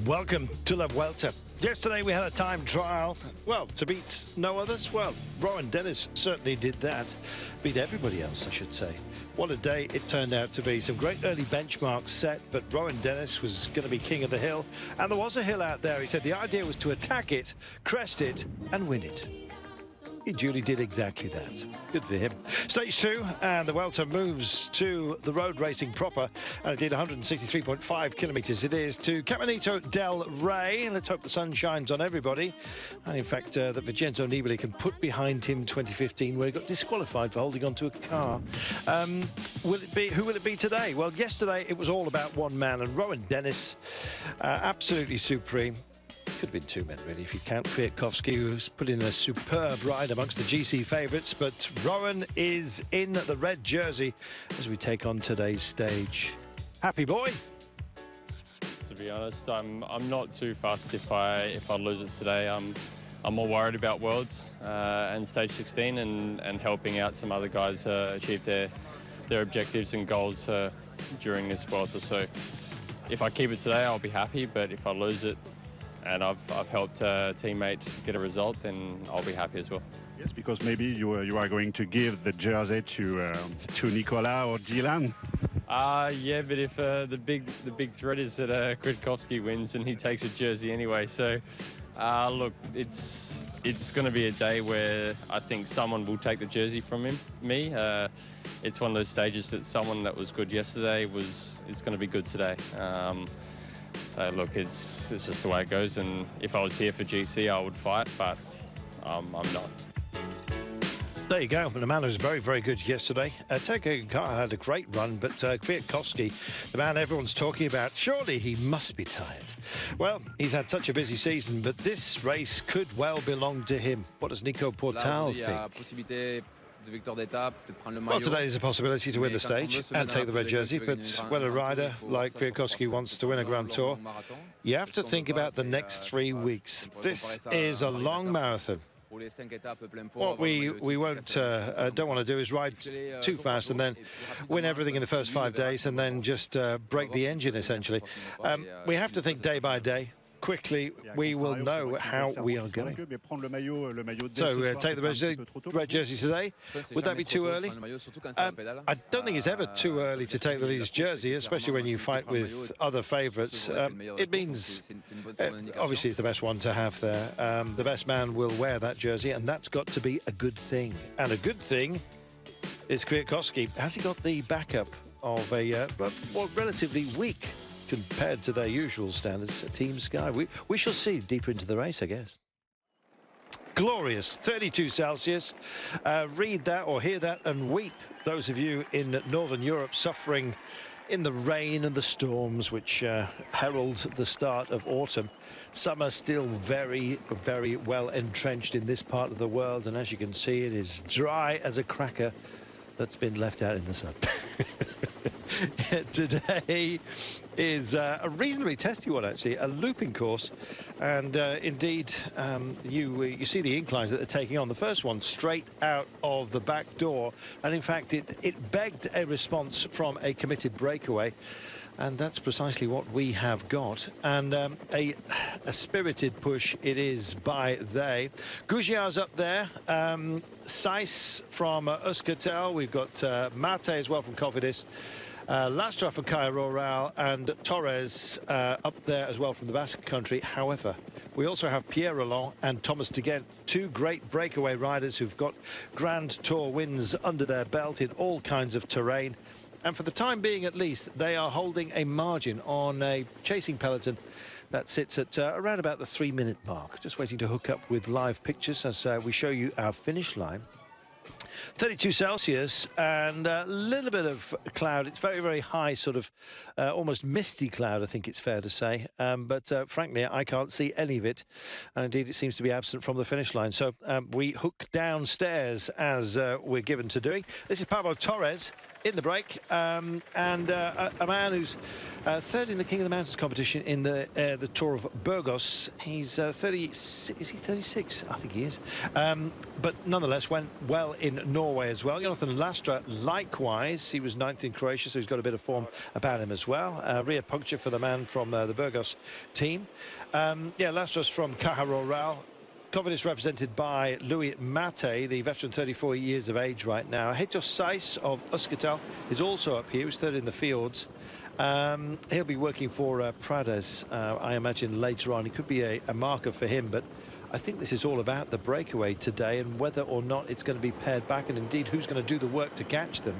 Welcome to La Vuelta. Yesterday we had a time trial, well, to beat no others. Well, Rowan Dennis certainly did that. Beat everybody else, I should say. What a day it turned out to be. Some great early benchmarks set, but Rowan Dennis was going to be king of the hill. And there was a hill out there. He said the idea was to attack it, crest it, and win it. He duly did exactly that. Good for him. Stage 2, and the Vuelta moves to the road racing proper, and it did 163.5 kilometres it is to Caminito del Rey. Let's hope the sun shines on everybody, and in fact that Vincenzo Nibali can put behind him 2015, where he got disqualified for holding onto a car. Who will it be today? Well, yesterday it was all about one man, and Rowan Dennis, absolutely supreme. Could have been two men, really, if you count Kwiatkowski, who's put in a superb ride amongst the GC favourites. But Rowan is in the red jersey as we take on today's stage. Happy boy? To be honest, I'm not too fussed if I lose it today. I'm more worried about Worlds and Stage 16 and helping out some other guys achieve their objectives and goals during this Vuelta. So if I keep it today, I'll be happy. But if I lose it, and I've helped a teammate get a result, then I'll be happy as well. Yes, because maybe you are going to give the jersey to Nicolas or Dylan. Yeah, but if the big threat is that Kwiatkowski wins and he takes a jersey anyway. So look, it's going to be a day where I think someone will take the jersey from me. It's one of those stages that someone that was good yesterday is going to be good today. So look, it's just the way it goes, and if I was here for GC, I would fight, but I'm not. There you go. The man was very, very good yesterday. Teko had a great run, but Kwiatkowski, the man everyone's talking about, surely he must be tired. Well, he's had such a busy season, but this race could well belong to him. What does Nico Portal think? Well, today there's a possibility to win the stage and take the red jersey, but when a rider like Kwiatkowski wants to win a Grand Tour, you have to think about the next 3 weeks. This is a long marathon. What we don't want to do is ride too fast and then win everything in the first 5 days and then just break the engine, essentially. We have to think day by day. Quickly, we will know how we are going. So, take the red jersey today. Would that be too early? I don't think it's ever too early to take the leader's jersey, especially when you fight with other favourites. It means, obviously, it's the best one to have there. The best man will wear that jersey, and that's got to be a good thing. And a good thing is Kwiatkowski. Has he got the backup of a relatively weak, compared to their usual standards, Team Sky? We shall see deeper into the race, I guess. Glorious, 32 Celsius. Read that or hear that and weep, those of you in Northern Europe suffering in the rain and the storms which herald the start of autumn. Summer still very, very well entrenched in this part of the world, and as you can see, it is dry as a cracker that's been left out in the sun. Today is a reasonably testy one, actually, a looping course, and indeed you see the inclines that they're taking on. The first one straight out of the back door, and in fact it begged a response from a committed breakaway, and that's precisely what we have got. And a spirited push it is by they. Gougiar's up there, Seiss from Euskaltel, we've got Mate as well from Cofidis, Lastra from Caja Rural, and Torres up there as well from the Basque Country. However, we also have Pierre Roland and Thomas de Gent, two great breakaway riders who've got Grand Tour wins under their belt in all kinds of terrain. And for the time being, at least, they are holding a margin on a chasing peloton that sits at around about the 3-minute mark. Just waiting to hook up with live pictures as we show you our finish line. 32 Celsius and a little bit of cloud. It's very, very high, sort of almost misty cloud, I think it's fair to say. But frankly, I can't see any of it. And indeed, it seems to be absent from the finish line. So we hook downstairs as we're given to doing. This is Pablo Torres. in the break, and a man who's third in the King of the Mountains competition in the Tour of Burgos. He's 36. Is he 36? I think he is. But nonetheless, went well in Norway as well. Jonathan Lastra, likewise, he was 9th in Croatia, so he's got a bit of form about him as well. Rear puncture for the man from the Burgos team. Yeah, Lastra's from Caja Rural. Coven is represented by Louis Mate, the veteran, 34 years of age right now. Heitor Saiz of Euskaltel is also up here. He's third in the fields. He'll be working for Prades, I imagine, later on. He could be a marker for him, but I think this is all about the breakaway today and whether or not it's going to be paired back, and indeed who's going to do the work to catch them.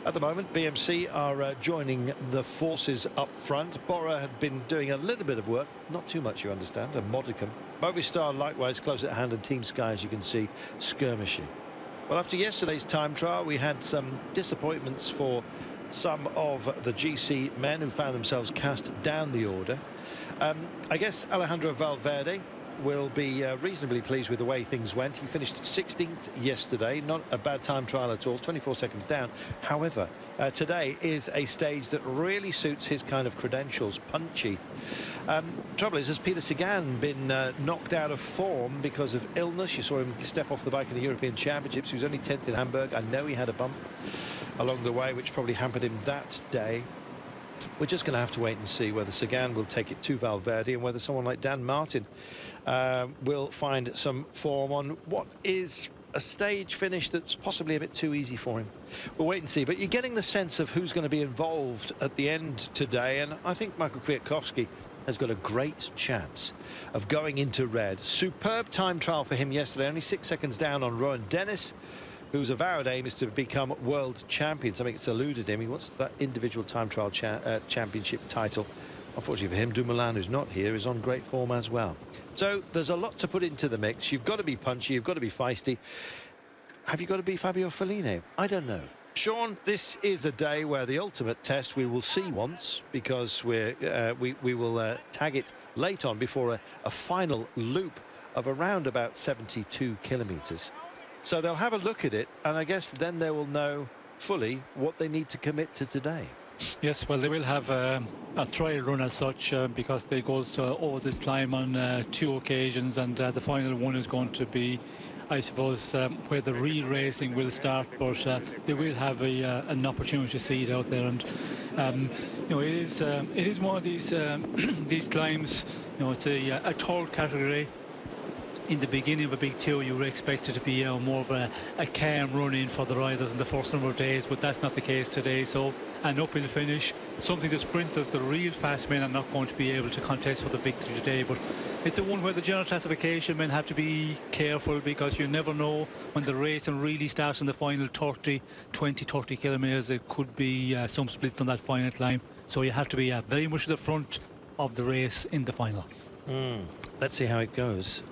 At the moment, BMC are joining the forces up front. Bora had been doing a little bit of work, not too much, you understand, a modicum. Movistar likewise close at hand, and Team Sky, as you can see, skirmishing. Well, after yesterday's time trial, we had some disappointments for some of the GC men who found themselves cast down the order. I guess Alejandro Valverde will be reasonably pleased with the way things went. He finished 16th yesterday, not a bad time trial at all, 24 seconds down. However, today is a stage that really suits his kind of credentials, punchy. Trouble is, has Peter Sagan been knocked out of form because of illness? You saw him step off the bike in the European Championships. He was only 10th in Hamburg. I know he had a bump along the way, which probably hampered him that day. We're just going to have to wait and see whether Sagan will take it to Valverde and whether someone like Dan Martin will find some form on what is a stage finish that's possibly a bit too easy for him. We'll wait and see, but you're getting the sense of who's going to be involved at the end today, and I think Michael Kwiatkowski has got a great chance of going into red. Superb time trial for him yesterday, only 6 seconds down on Rowan Dennis, whose avowed aim is to become world champion. Something that's eluded him. He wants that individual time trial championship title. Unfortunately for him, Dumoulin, who's not here, is on great form as well. So there's a lot to put into the mix. You've got to be punchy, you've got to be feisty. Have you got to be Fabio Follini? I don't know. Sean, this is a day where the ultimate test we will see once, because we will tag it late on before a final loop of around about 72 kilometres. So they'll have a look at it, and I guess then they will know fully what they need to commit to today. Yes, well, they will have a trial run as such, because they goes to over this climb on 2 occasions, and the final one is going to be, I suppose, where the real racing will start. But they will have an opportunity to see it out there, and you know, it is one of these these climbs. You know, it's a tall category. In the beginning of a big tour, you would expect it to be more of a calm run-in for the riders in the first number of days, but that's not the case today. So an uphill finish, something the sprinters, the real fast men, are not going to be able to contest for the victory today. But it's the one where the general classification men have to be careful, because you never know when the racing really starts in the final 30 kilometres. It could be some splits on that final climb, so you have to be very much at the front of the race in the final. Let's see how it goes.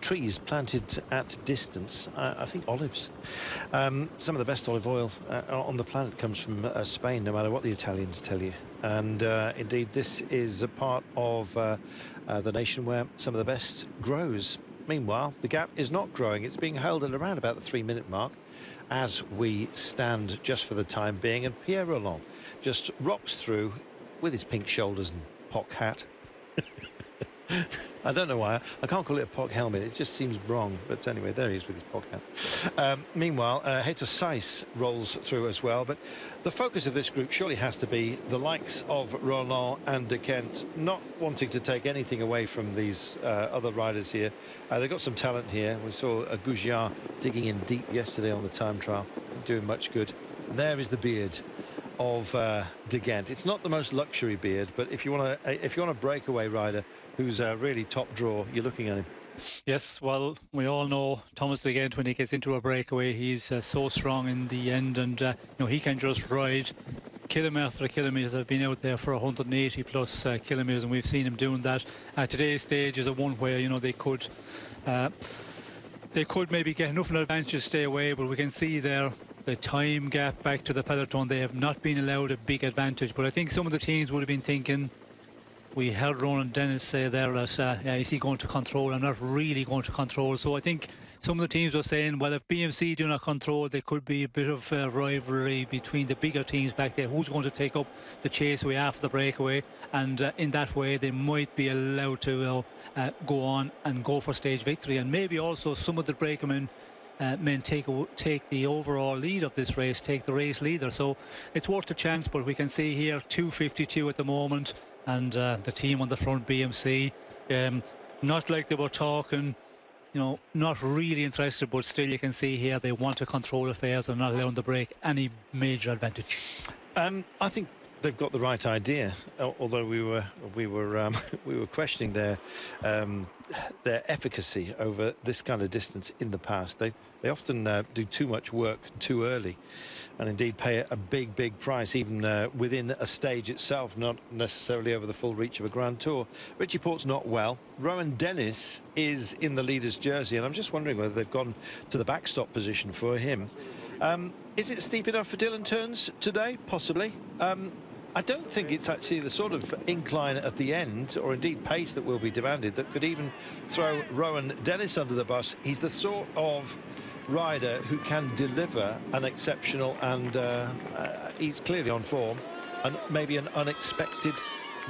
Trees planted at distance, I think olives. Some of the best olive oil on the planet comes from Spain, no matter what the Italians tell you. And indeed, this is a part of the nation where some of the best grows. Meanwhile, the gap is not growing. It's being held at around about the 3-minute mark as we stand just for the time being. And Pierre Roland just rocks through with his pink shoulders and pock hat. I don't know why. I can't call it a pock helmet. It just seems wrong. But anyway, there he is with his pock hat. Meanwhile, Heitor Saiz rolls through as well. But the focus of this group surely has to be the likes of Roland and De Kent, not wanting to take anything away from these other riders here. They've got some talent here. We saw a Goujiar digging in deep yesterday on the time trial, doing much good. And there is the beard of De Gent. It's not the most luxury beard, but if you want a breakaway rider who's really top draw, you're looking at him. Yes, well, we all know Thomas De Gent, when he gets into a breakaway, he's so strong in the end, and you know, he can just ride kilometre after kilometre. I've been out there for 180 plus kilometres, and we've seen him doing that. Today's stage is a one where, you know, they could maybe get enough of an advantage to stay away, but we can see there the time gap back to the peloton. They have not been allowed a big advantage, but I think some of the teams would have been thinking, we heard Ronan Dennis say there that is he going to control? I'm not really going to control. So I think some of the teams were saying, well, if BMC do not control, there could be a bit of rivalry between the bigger teams back there. Who's going to take up the chase away after the breakaway? And in that way, they might be allowed to go on and go for stage victory. And maybe also some of the breakaway men take the overall lead of this race, take the race leader. So it's worth a chance, but we can see here 2:52 at the moment, and the team on the front, BMC, not like they were talking, not really interested, but still you can see here they want to control affairs and not allowing the break any major advantage. I think they've got the right idea, although we were questioning their efficacy over this kind of distance in the past. They often do too much work too early, and indeed pay a big price, even within a stage itself, not necessarily over the full reach of a Grand Tour. Richie Port's not well. Rowan Dennis is in the leader's jersey, and I'm just wondering whether they've gone to the backstop position for him. Is it steep enough for Dylan Teuns today? Possibly. I don't think it's actually the sort of incline at the end, or indeed pace, that will be demanded that could even throw Rowan Dennis under the bus. He's the sort of rider who can deliver an exceptional, and he's clearly on form, and maybe an unexpected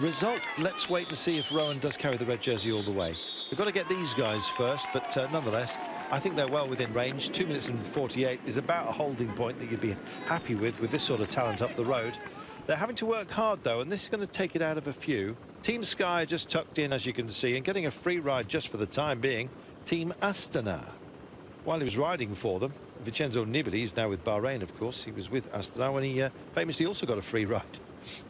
result. Let's wait and see if Rowan does carry the red jersey all the way. We've got to get these guys first, but nonetheless, I think they're well within range. 2 minutes and 48 is about a holding point that you'd be happy with this sort of talent up the road. They're having to work hard, though, and this is going to take it out of a few. Team Sky just tucked in, as you can see, and getting a free ride just for the time being, Team Astana. While he was riding for them, Vincenzo Nibali, who's now with Bahrain, of course, he was with Astana when he famously also got a free ride.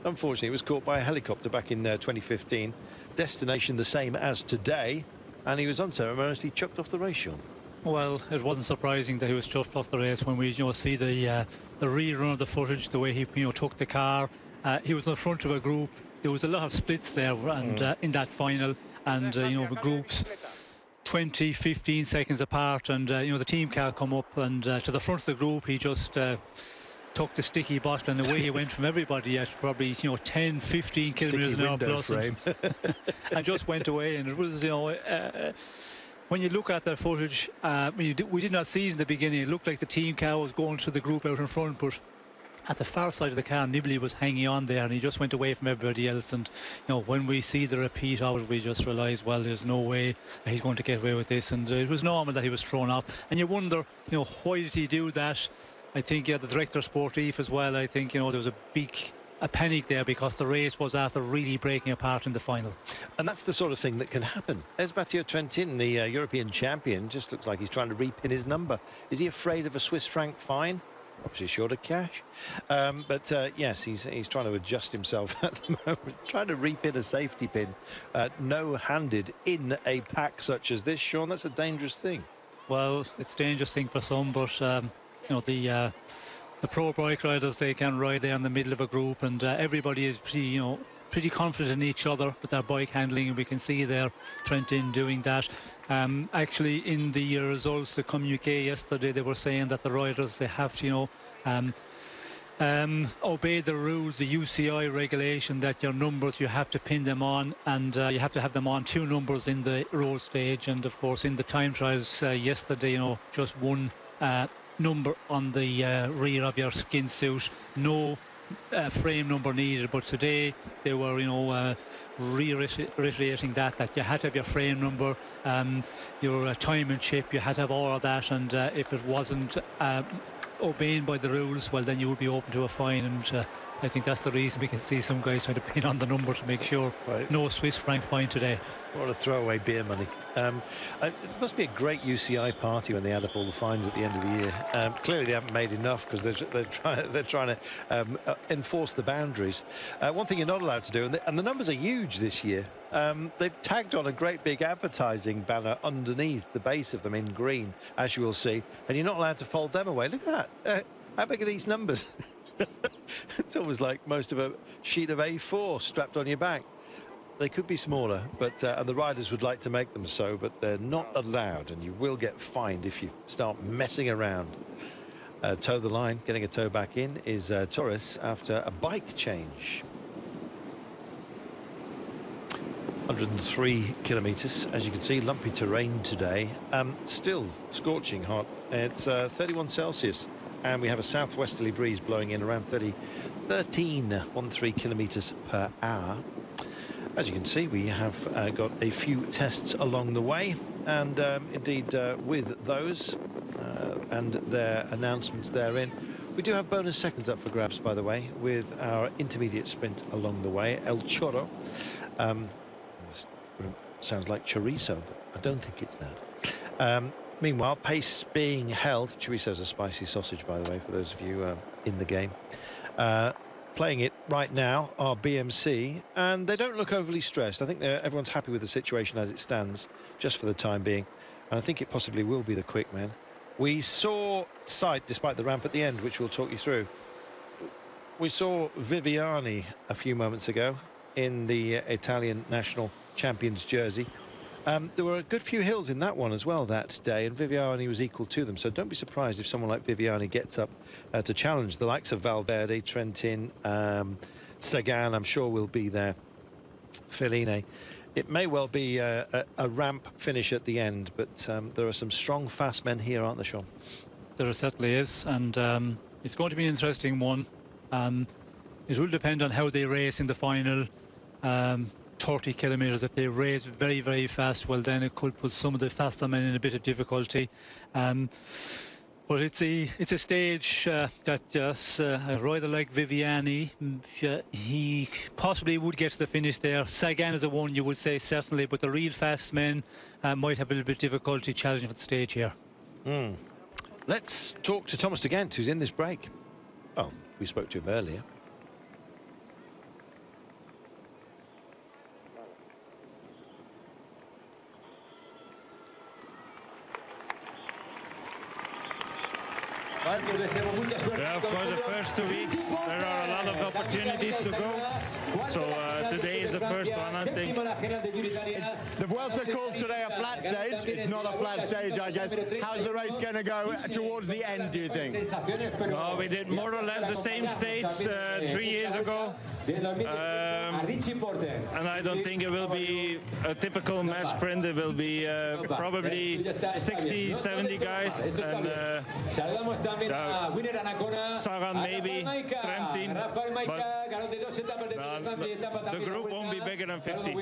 Unfortunately, he was caught by a helicopter back in 2015. Destination the same as today, and he was unceremoniously chucked off the race, Sean. Well, it wasn't surprising that he was chuffed off the race when we see the rerun of the footage, the way he took the car. He was in the front of a group. There was a lot of splits there, and in that final, and the groups 20, 15 seconds apart, and the team car come up, and to the front of the group, he just took the sticky bottle, and away he went from everybody at probably 10, 15 kilometres an hour plus, and just went away. And it was when you look at that footage, we did not see it in the beginning. It looked like the team car was going to the group out in front, but at the far side of the car, Nibali was hanging on there, and he just went away from everybody else. And when we see the repeat of it, we just realise, well, there's no way he's going to get away with this. And it was normal that he was thrown off. And you wonder, why did he do that? I think the director sportif as well. I think there was a panic there, because the race was after really breaking apart in the final. And that's the sort of thing that can happen. Esbatio Trentin, the European champion, just looks like he's trying to repin his number. Is he afraid of a Swiss franc fine? Obviously short of cash. But yes, he's trying to adjust himself at the moment, trying to repin a safety pin, no-handed in a pack such as this. Sean, that's a dangerous thing. Well, it's a dangerous thing for some, but the pro bike riders, they can ride there in the middle of a group, and everybody is pretty confident in each other with their bike handling, and we can see there Trentin doing that. Actually, in the results, the communique yesterday, they were saying that the riders, they have to obey the rules, the UCI regulation, that your numbers, you have to pin them on, and you have to have them on 2 numbers in the road stage. And of course, in the time trials yesterday, just 1 number on the rear of your skin suit, no frame number needed. But today they were reiterating that you had to have your frame number, your timing chip, you had to have all of that, and if it wasn't obeying by the rules, well, then you would be open to a fine. And I think that's the reason we can see some guys trying to pin on the number to make sure no Swiss franc fine today. What a throwaway beer money. It must be a great UCI party when they add up all the fines at the end of the year. Clearly they haven't made enough, because they're trying to enforce the boundaries. One thing you're not allowed to do, and the numbers are huge this year, they've tagged on a great big advertising banner underneath the base of them in green, as you will see, and you're not allowed to fold them away. Look at that. How big are these numbers? It's almost like most of a sheet of A4 strapped on your back. They could be smaller, but and the riders would like to make them so, but they're not allowed, and you will get fined if you start messing around. Toe the line, getting a toe back in is Torres after a bike change. 103 kilometres. As you can see, lumpy terrain today. Still scorching hot. It's 31 Celsius, and we have a southwesterly breeze blowing in around 13 kilometres per hour. As you can see, we have got a few tests along the way, and indeed with those and their announcements therein, we do have bonus seconds up for grabs, by the way, with our intermediate sprint along the way. El Chorro. Sounds like chorizo, but I don't think it's that. Meanwhile, pace being held. Chorizo's a spicy sausage, by the way, for those of you in the game. Playing it right now are BMC, and they don't look overly stressed. I think everyone's happy with the situation as it stands, just for the time being. And I think it possibly will be the quick man. We saw sight, despite the ramp at the end, which we'll talk you through. We saw Viviani a few moments ago in the Italian national champions jersey. There were a good few hills in that one as well that day, and Viviani was equal to them, so don't be surprised if someone like Viviani gets up to challenge the likes of Valverde, Trentin, Sagan. I'm sure will be there. Feline. It may well be a ramp finish at the end, but there are some strong, fast men here, aren't there, Sean? There certainly is, and it's going to be an interesting one. It will depend on how they race in the final 30 kilometres. If they race very, very fast, well, then it could put some of the faster men in a bit of difficulty. But it's a stage that just a rider like Viviani, he possibly would get to the finish there. Sagan is a one you would say certainly, but the real fast men might have a little bit of difficulty challenging for the stage here. Let's talk to Thomas de Gendt, who's in this break. Oh, we spoke to him earlier. Yeah, of course, the first 2 weeks there are a lot of opportunities to go. So today is the first one, I think. The Vuelta calls today a flat stage. It's not a flat stage, I guess. How's the race going to go towards the end, do you think? Well, we did more or less the same stage 3 years ago. And I don't think it will be a typical mass sprint. It will be probably 60, 70 guys. And Sagan maybe, Trentin, but the group won't be bigger than 50.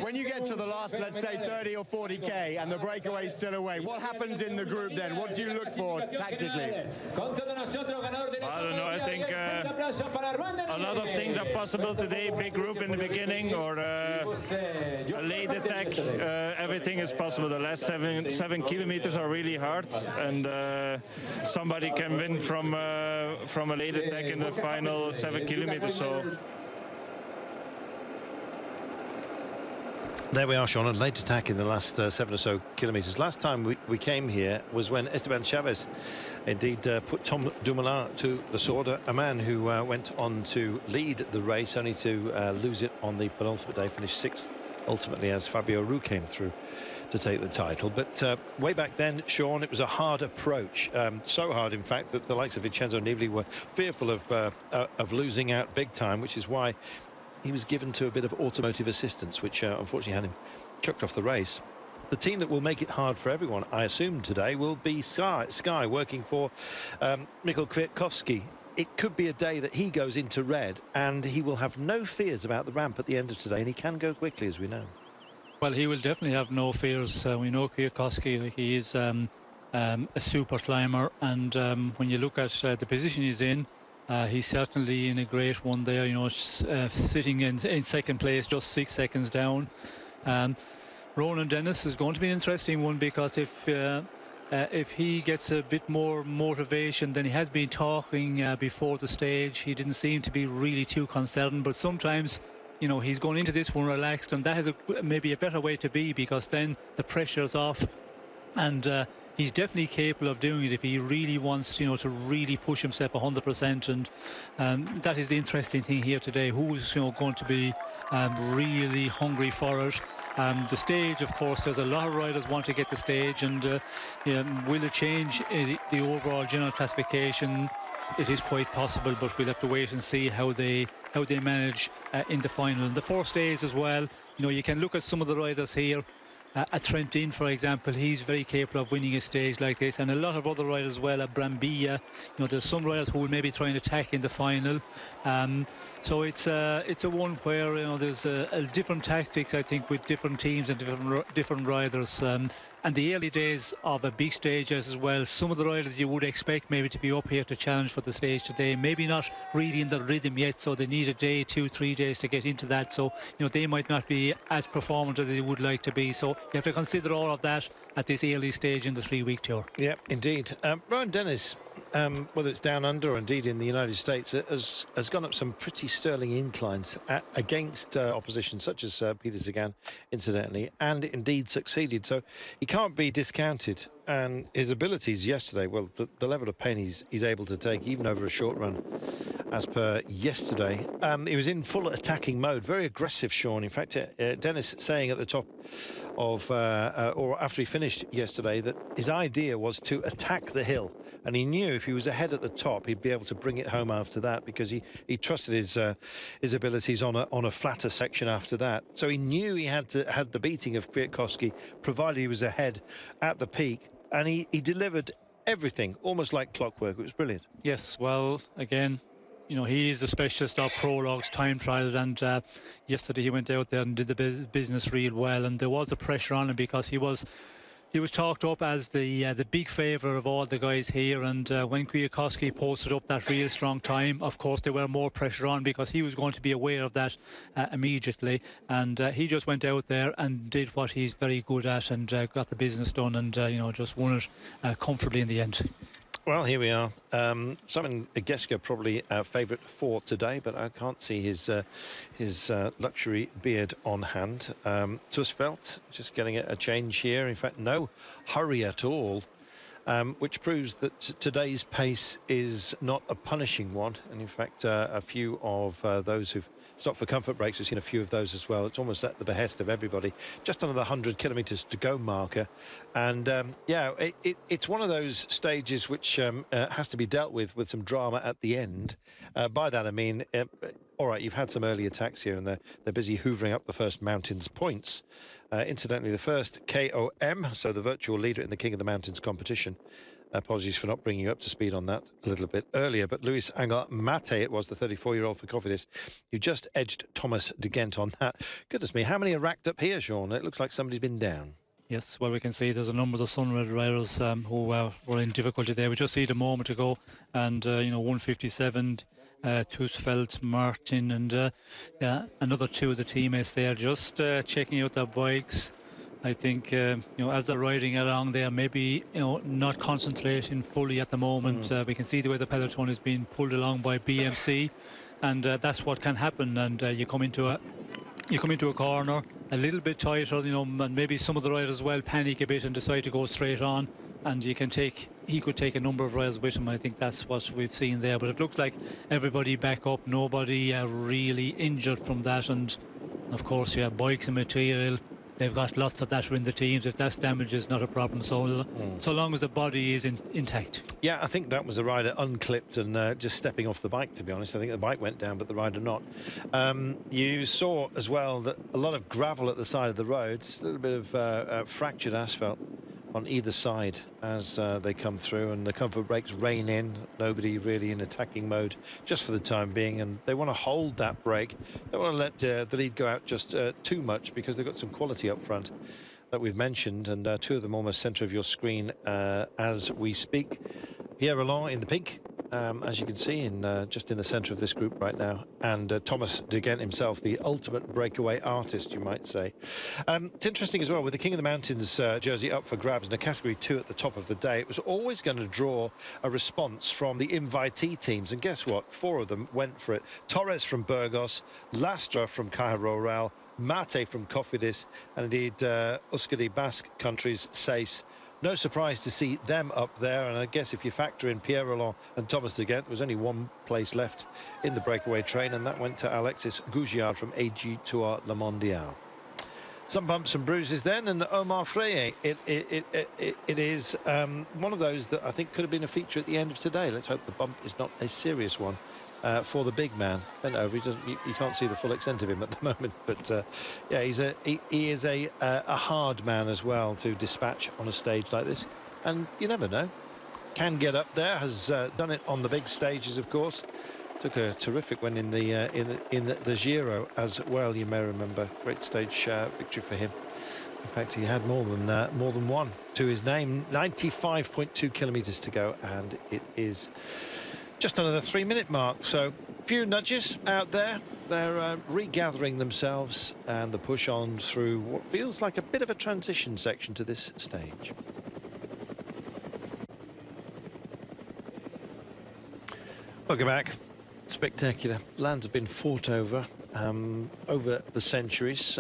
When you get to the last, let's say 30 or 40k and the breakaway is still away, what happens in the group then? What do you look for tactically? I don't know, I think a lot of things are possible today. Big group in the beginning or a late attack, everything is possible. The last seven kilometers are really hard, and somebody can win from a late attack in the final 7 kilometers. So there we are, Sean, a late attack in the last 7 or so kilometres. Last time we came here was when Esteban Chavez indeed put Tom Dumoulin to the sword, a man who went on to lead the race, only to lose it on the penultimate day, finished 6th ultimately as Fabio Ru came through to take the title. But way back then, Sean, it was a hard approach, so hard in fact that the likes of Vincenzo Nibali were fearful of losing out big time, which is why he was given to a bit of automotive assistance, which unfortunately had him chucked off the race. The team that will make it hard for everyone, I assume, today will be Sky working for Mikkel Kwiatkowski. It could be a day that he goes into red and he will have no fears about the ramp at the end of today, and he can go quickly, as we know. Well, he will definitely have no fears. We know Kwiatkowski, he is a super climber, and when you look at the position he's in, he's certainly in a great one there, you know, sitting in second place, just 6 seconds down. Ronan Dennis is going to be an interesting one, because if he gets a bit more motivation than he has been talking before the stage, he didn't seem to be really too concerned, but sometimes, you know, he's going into this one relaxed, and that is maybe a better way to be, because then the pressure's off, and he's definitely capable of doing it if he really wants, you know, to really push himself 100%. And that is the interesting thing here today. Who's, you know, going to be really hungry for it? The stage, of course, there's a lot of riders want to get the stage, and will it change the overall general classification? It is quite possible, but we'll have to wait and see how they manage in the final. And the 4 stays as well, you can look at some of the riders here. At Trentin, for example, he's very capable of winning a stage like this, and a lot of other riders as well. At Brambilla, there's some riders who will maybe try and attack in the final. So it's a one where there's different tactics, I think, with different teams and different riders. And the early days of a big stage as well, some of the riders you would expect maybe to be up here to challenge for the stage today, maybe not really in the rhythm yet, so they need a day, 2-3 days to get into that. So they might not be as performant as they would like to be. So you have to consider all of that at this early stage in the 3-week tour. Yeah, indeed. Ryan Dennis, whether it's down under or indeed in the United States, has gone up some pretty sterling inclines against opposition such as Peter Sagan, incidentally, and indeed succeeded. So he can't be discounted. And his abilities yesterday, well, the level of pain he's able to take, even over a short run, as per yesterday. He was in full attacking mode, very aggressive, Sean. In fact, Dennis saying at the top of, or after he finished yesterday, that his idea was to attack the hill. And he knew if he was ahead at the top, he'd be able to bring it home after that, because he trusted his abilities on a flatter section after that. So he knew he had the beating of Kwiatkowski, provided he was ahead at the peak. And he delivered everything, almost like clockwork. It was brilliant. Yes, well, again, he is the specialist of prologues, time trials, and yesterday he went out there and did the business real well. And there was the pressure on him because he was talked up as the big favourite of all the guys here, and when Kwiatkowski posted up that real strong time, of course there were more pressure on because he was going to be aware of that immediately, and he just went out there and did what he's very good at and got the business done, and just won it comfortably in the end. Well, here we are. Simon Geska probably our favourite for today, but I can't see his luxury beard on hand. Tusveld just getting a change here. In fact, no hurry at all, which proves that today's pace is not a punishing one. And in fact, a few of those who've stopped for comfort breaks, we've seen a few of those as well. It's almost at the behest of everybody. Just under the 100 kilometres to go marker. And yeah, it's one of those stages which has to be dealt with some drama at the end. By that I mean, all right, you've had some early attacks here, and they're busy hoovering up the first mountains points. Incidentally, the first KOM, so the virtual leader in the King of the Mountains competition. Apologies for not bringing you up to speed on that a little bit earlier, but Luis Angel Mate, it was the 34-year-old for Cofidis, who just edged Thomas de Gent on that. Goodness me, how many are racked up here, Sean? It looks like somebody's been down. Yes, well, we can see there's a number of the Sunred riders who were in difficulty there. We just see it a moment ago, and 157, Tusveld, Martin, and another two of the teammates there just checking out their bikes. I think, as they're riding along there, maybe, not concentrating fully at the moment. We can see the way the peloton is being pulled along by BMC, and that's what can happen. And you come into a corner a little bit tighter, and maybe some of the riders as well panic a bit and decide to go straight on. And he could take a number of riders with him. I think that's what we've seen there. But it looked like everybody back up, nobody really injured from that. And of course, bikes and material. They've got lots of that in the teams. If that's damage, is not a problem. So long as the body is intact. Yeah, I think that was the rider unclipped and just stepping off the bike, to be honest. I think the bike went down, but the rider not. You saw as well that a lot of gravel at the side of the roads, a little bit of fractured asphalt on either side as they come through, and the comfort brakes rein in. Nobody really in attacking mode just for the time being, and they want to hold that brake. Don't want to let the lead go out just too much, because they've got some quality up front that we've mentioned, and two of them almost centre of your screen as we speak. Pierre Roland in the pink, as you can see, just in the centre of this group right now, and Thomas de Gent himself, the ultimate breakaway artist, you might say. It's interesting as well, with the King of the Mountains jersey up for grabs in a category 2 at the top of the day, it was always going to draw a response from the invitee teams, and guess what? 4 of them went for it. Torres from Burgos, Lastra from Caja Rural, Mate from Cofidis, and indeed Euskadi Basque countries, Seis. No surprise to see them up there, and I guess if you factor in Pierre Roland and Thomas de Gent, there was only one place left in the breakaway train, and that went to Alexis Gougiard from AG Tour Le Mondial. Some bumps and bruises then, and Omar Freye, it is one of those that I think could have been a feature at the end of today. Let's hope the bump is not a serious one. for the big man. Bent over. You can't see the full extent of him at the moment, but yeah, he is a hard man as well to dispatch on a stage like this. And you never know. Can get up there. Has done it on the big stages, of course. Took a terrific win in the Giro as well. You may remember, great stage victory for him. In fact, he had more than one to his name. 95.2 kilometres to go, and it is just under the 3-minute mark. So, few nudges out there. They're regathering themselves, and the push on through what feels like a bit of a transition section to this stage. Welcome back. Spectacular. Lands have been fought over the centuries.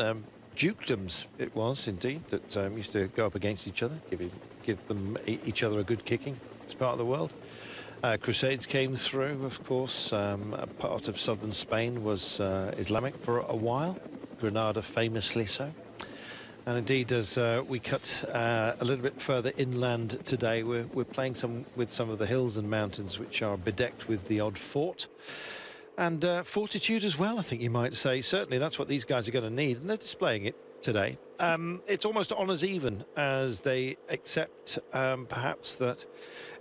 Dukedoms it was indeed that used to go up against each other, give them each other a good kicking. It's part of the world. Crusades came through, of course. A part of southern Spain was Islamic for a while, Granada famously so. And indeed, as we cut a little bit further inland today, we're playing with some of the hills and mountains which are bedecked with the odd fort. And fortitude as well, I think you might say. Certainly that's what these guys are going to need, and they're displaying it today. It's almost honours even as they accept perhaps that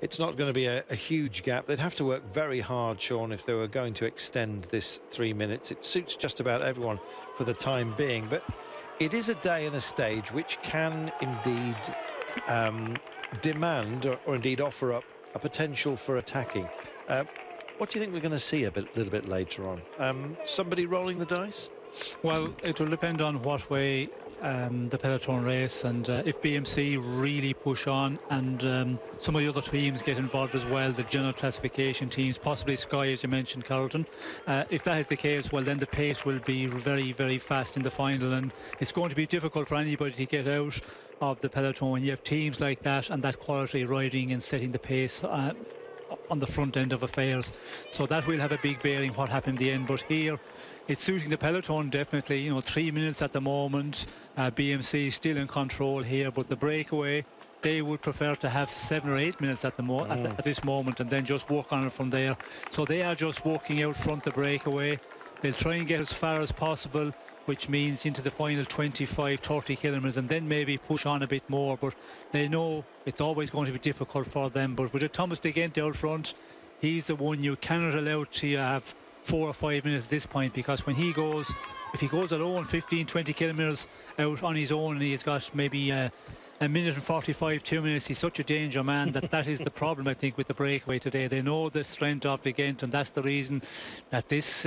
it's not going to be a huge gap. They'd have to work very hard, Sean, if they were going to extend this 3 minutes. It suits just about everyone for the time being, but it is a day and a stage which can indeed demand or indeed offer up a potential for attacking. What do you think we're going to see a little bit later on? Somebody rolling the dice? Well, it will depend on what way the peloton race, and if BMC really push on and some of the other teams get involved as well, the general classification teams, possibly Sky, as you mentioned, Carlton. If that is the case, well, then the pace will be very, very fast in the final, and it's going to be difficult for anybody to get out of the peloton. You have teams like that and that quality riding and setting the pace on the front end of affairs, so that will have a big bearing what happened in the end. But here it's suiting the peloton definitely. You know, 3 minutes at the moment. BMC still in control here, but the breakaway, they would prefer to have 7 or 8 minutes at this moment, and then just work on it from there. So they are just walking out front the breakaway. They'll try and get as far as possible, which means into the final 25-30 kilometres, and then maybe push on a bit more. But they know it's always going to be difficult for them. But with a Thomas de Gent out front, he's the one you cannot allow to have 4 or 5 minutes at this point, because when he goes, if he goes alone 15-20 kilometres out on his own, and he's got maybe a minute and 45, 2 minutes, he's such a danger man that is the problem, I think, with the breakaway today. They know the strength of the Gent, and that's the reason that this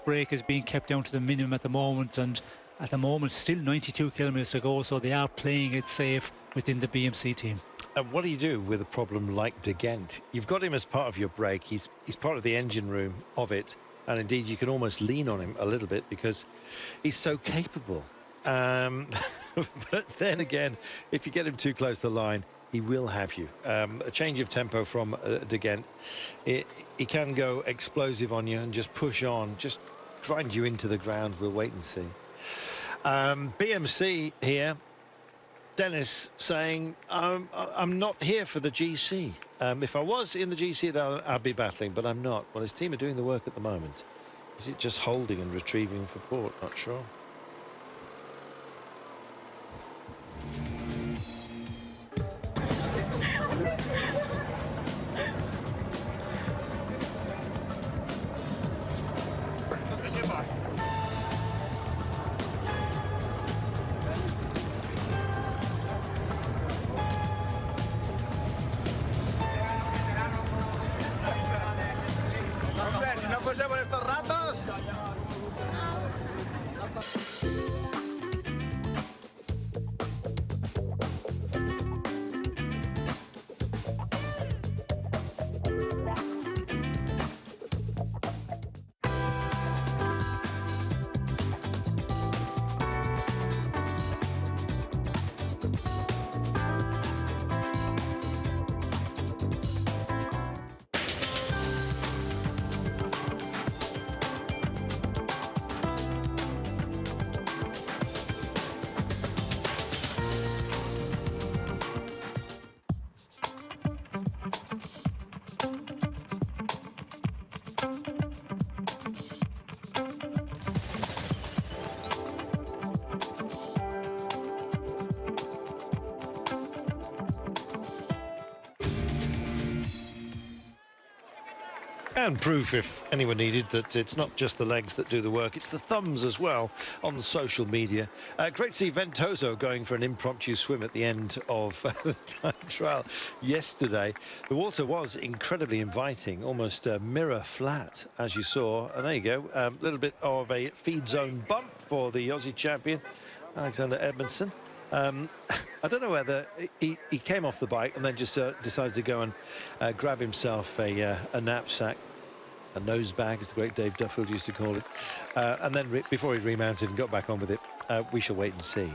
break is being kept down to the minimum at the moment. And at the moment, still 92 kilometres to go, so they are playing it safe within the BMC team. What do you do with a problem like de Gent? You've got him as part of your break. He's part of the engine room of it, and indeed you can almost lean on him a little bit because he's so capable. But then again, if you get him too close to the line, he will have you. A change of tempo from de Gent, he can go explosive on you and just push on, just grind you into the ground. We'll wait and see. BMC here, Dennis saying, I'm not here for the GC. If I was in the GC, I'd be battling, but I'm not. Well, his team are doing the work at the moment. Is it just holding and retrieving for port? Not sure. And proof, if anyone needed, that it's not just the legs that do the work, it's the thumbs as well on social media. Great to see Ventoso going for an impromptu swim at the end of the time trial yesterday. The water was incredibly inviting, almost mirror flat, as you saw. And there you go, a little bit of a feed zone bump for the Aussie champion, Alexander Edmondson. I don't know whether he came off the bike and then just decided to go and grab himself a knapsack, a nose bag, as the great Dave Duffield used to call it, and then before he remounted and got back on with it. We shall wait and see.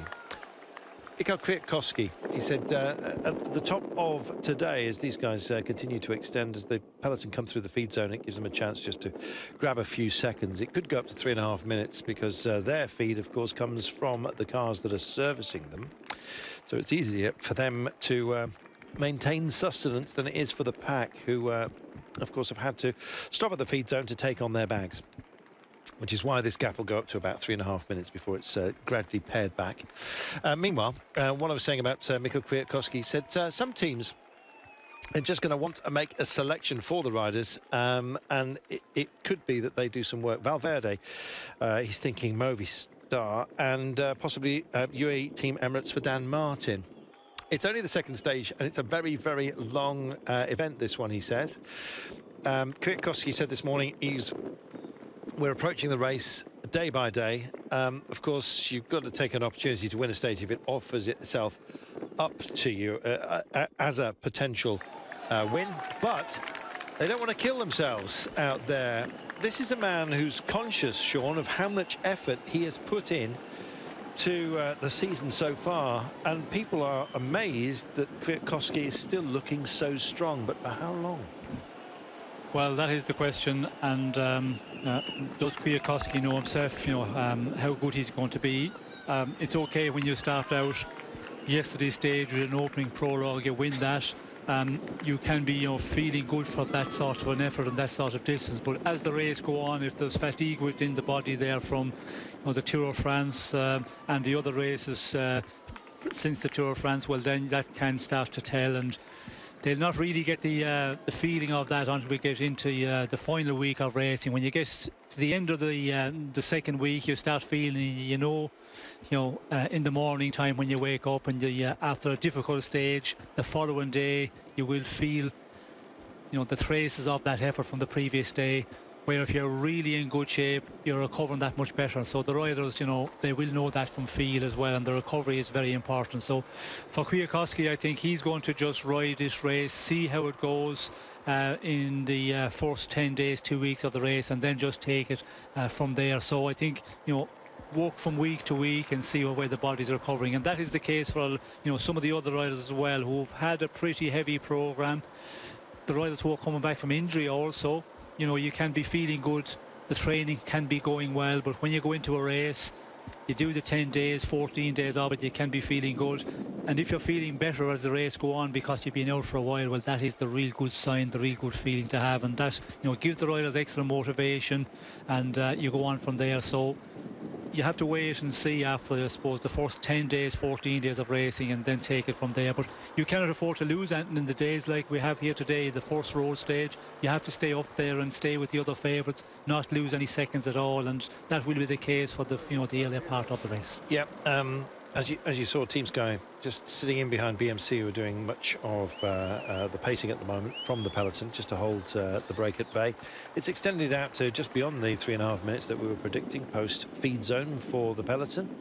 Mikael Kwiatkowski, he said at the top of today, as these guys continue to extend, as the peloton come through the feed zone, it gives them a chance just to grab a few seconds. It could go up to 3.5 minutes because their feed, of course, comes from the cars that are servicing them. So it's easier for them to maintain sustenance than it is for the pack, who, of course, have had to stop at the feed zone to take on their bags, which is why this gap will go up to about 3.5 minutes before it's gradually pared back. Meanwhile, what I was saying about Mikael Kwiatkowski, said some teams are just going to want to make a selection for the riders, and it could be that they do some work. Valverde, he's thinking Movistar, and possibly UAE Team Emirates for Dan Martin. It's only the second stage, and it's a very, very long event, this one, he says. Kwiatkowski said this morning we're approaching the race day by day. Of course, you've got to take an opportunity to win a stage if it offers itself up to you as a potential win, but they don't want to kill themselves out there. This is a man who's conscious, Sean, of how much effort he has put in to the season so far, and people are amazed that Kwiatkowski is still looking so strong, but for how long? Well, that is the question, and does Kwiatkowski know himself, how good he's going to be? It's okay when you start out yesterday's stage with an opening prologue, you win that, you can be feeling good for that sort of an effort and that sort of distance. But as the race go on, if there's fatigue within the body there from the Tour of France and the other races since the Tour of France, well, then that can start to tell, and they'll not really get the feeling of that until we get into the final week of racing. When you get to the end of the second week, you start feeling, in the morning time when you wake up and after a difficult stage, the following day you will feel, the traces of that effort from the previous day. Where if you're really in good shape, you're recovering that much better. So the riders, they will know that from feel as well, and the recovery is very important. So for Kwiatkowski, I think he's going to just ride this race, see how it goes in the first 10 days, 2 weeks of the race, and then just take it from there. So I think, walk from week to week and see where the body's recovering. And that is the case for, some of the other riders as well, who've had a pretty heavy programme. The riders who are coming back from injury also, you can be feeling good, the training can be going well, but when you go into a race, you do the 10 days, 14 days of it, you can be feeling good. And if you're feeling better as the race go on because you've been out for a while, well, that is the real good sign, the real good feeling to have, and that gives the riders extra motivation, and you go on from there. So you have to wait and see after, I suppose, the first 10 days, 14 days of racing, and then take it from there. But you cannot afford to lose anything in the days like we have here today, the first road stage. You have to stay up there and stay with the other favourites, not lose any seconds at all, and that will be the case for the the earlier part of the race. Yeah, as you saw, Team Sky just sitting in behind BMC, who are doing much of the pacing at the moment from the peloton, just to hold the break at bay. It's extended out to just beyond the 3.5 minutes that we were predicting post feed zone for the peloton.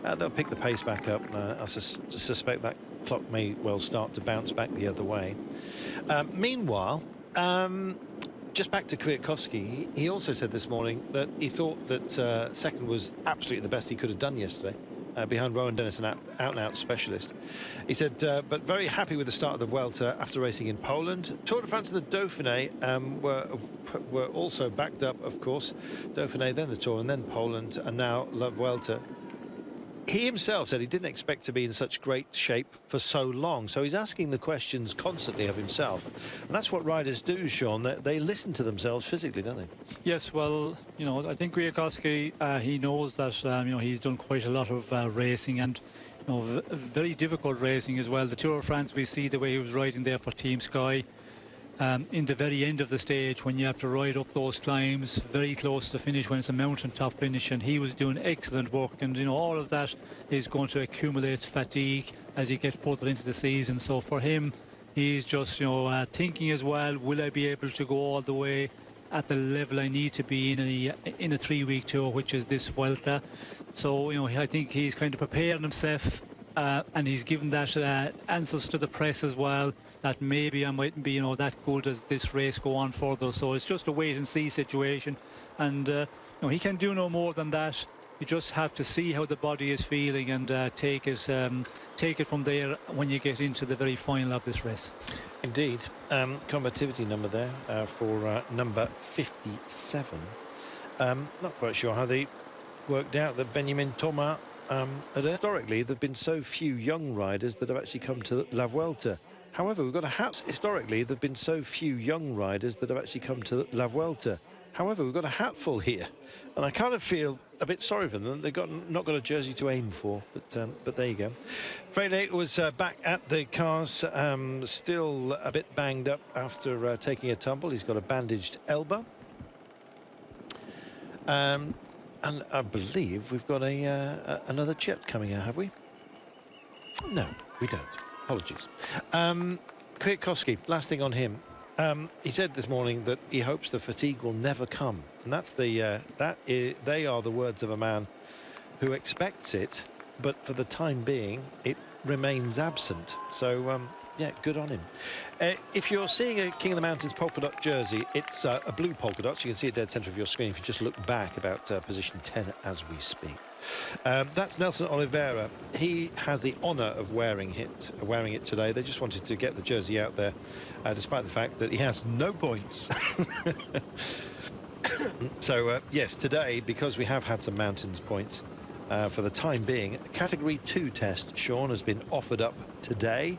They'll pick the pace back up. I suspect that clock may well start to bounce back the other way. Meanwhile, just back to Kwiatkowski, he also said this morning that he thought that second was absolutely the best he could have done yesterday, behind Rowan Dennis, an out-and-out specialist. He said, but very happy with the start of the Vuelta after racing in Poland. Tour de France and the Dauphiné were also backed up, of course. Dauphiné, then the Tour, and then Poland, and now La Vuelta. He himself said he didn't expect to be in such great shape for so long, so he's asking the questions constantly of himself, and that's what riders do, Sean. They listen to themselves physically, don't they? Yes, well, I think Kwiatkowski, he knows that he's done quite a lot of racing, and very difficult racing as well. The Tour of France, we see the way he was riding there for Team Sky. in the very end of the stage when you have to ride up those climbs very close to the finish when it's a mountaintop finish, and he was doing excellent work, and all of that is going to accumulate fatigue as he gets further into the season. So for him, he's just thinking as well, will I be able to go all the way at the level I need to be in a 3-week tour, which is this Vuelta. So I think he's kind of preparing himself, and he's given that answers to the press as well, that maybe I mightn't be that good as this race go on further. So it's just a wait and see situation, and he can do no more than that. You just have to see how the body is feeling and take it from there when you get into the very final of this race. Indeed. Combativity number there for number 57. Not quite sure how they worked out that Benjamin Thomas, historically there have been so few young riders that have actually come to La Vuelta. However, we've got a hat. Historically, there have been so few young riders that have actually come to La Vuelta. However, we've got a hatful here, and I kind of feel a bit sorry for them. They've not got a jersey to aim for, but there you go. Freire was back at the cars, still a bit banged up after taking a tumble. He's got a bandaged elbow. And I believe we've got another jet coming out, have we? No, we don't. Apologies. Kwiatkowski, last thing on him. He said this morning that he hopes the fatigue will never come, and that's they are the words of a man who expects it, but for the time being it remains absent. So yeah, good on him. If you're seeing a King of the Mountains polka dot jersey, it's a blue polka dot. You can see it dead centre of your screen if you just look back about position 10 as we speak. That's Nelson Oliveira. He has the honour of wearing it today. They just wanted to get the jersey out there, despite the fact that he has no points. So yes, today, because we have had some mountains points, for the time being, a category 2 test, Sean, has been offered up today,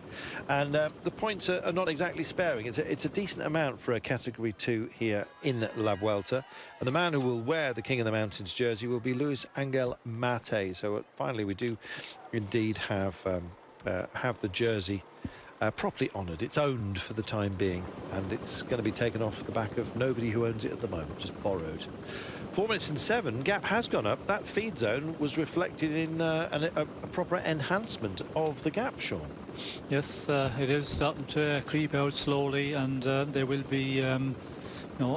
and the points are not exactly sparing. It's a decent amount for a category 2 here in La Vuelta, and the man who will wear the King of the Mountains jersey will be Luis Angel Mate. So finally we do indeed have the jersey properly honoured. It's owned for the time being, and it's going to be taken off the back of nobody who owns it at the moment, just borrowed. 4 minutes and 7, gap has gone up. That feed zone was reflected in a proper enhancement of the gap, Sean. Yes, it is starting to creep out slowly, and they will be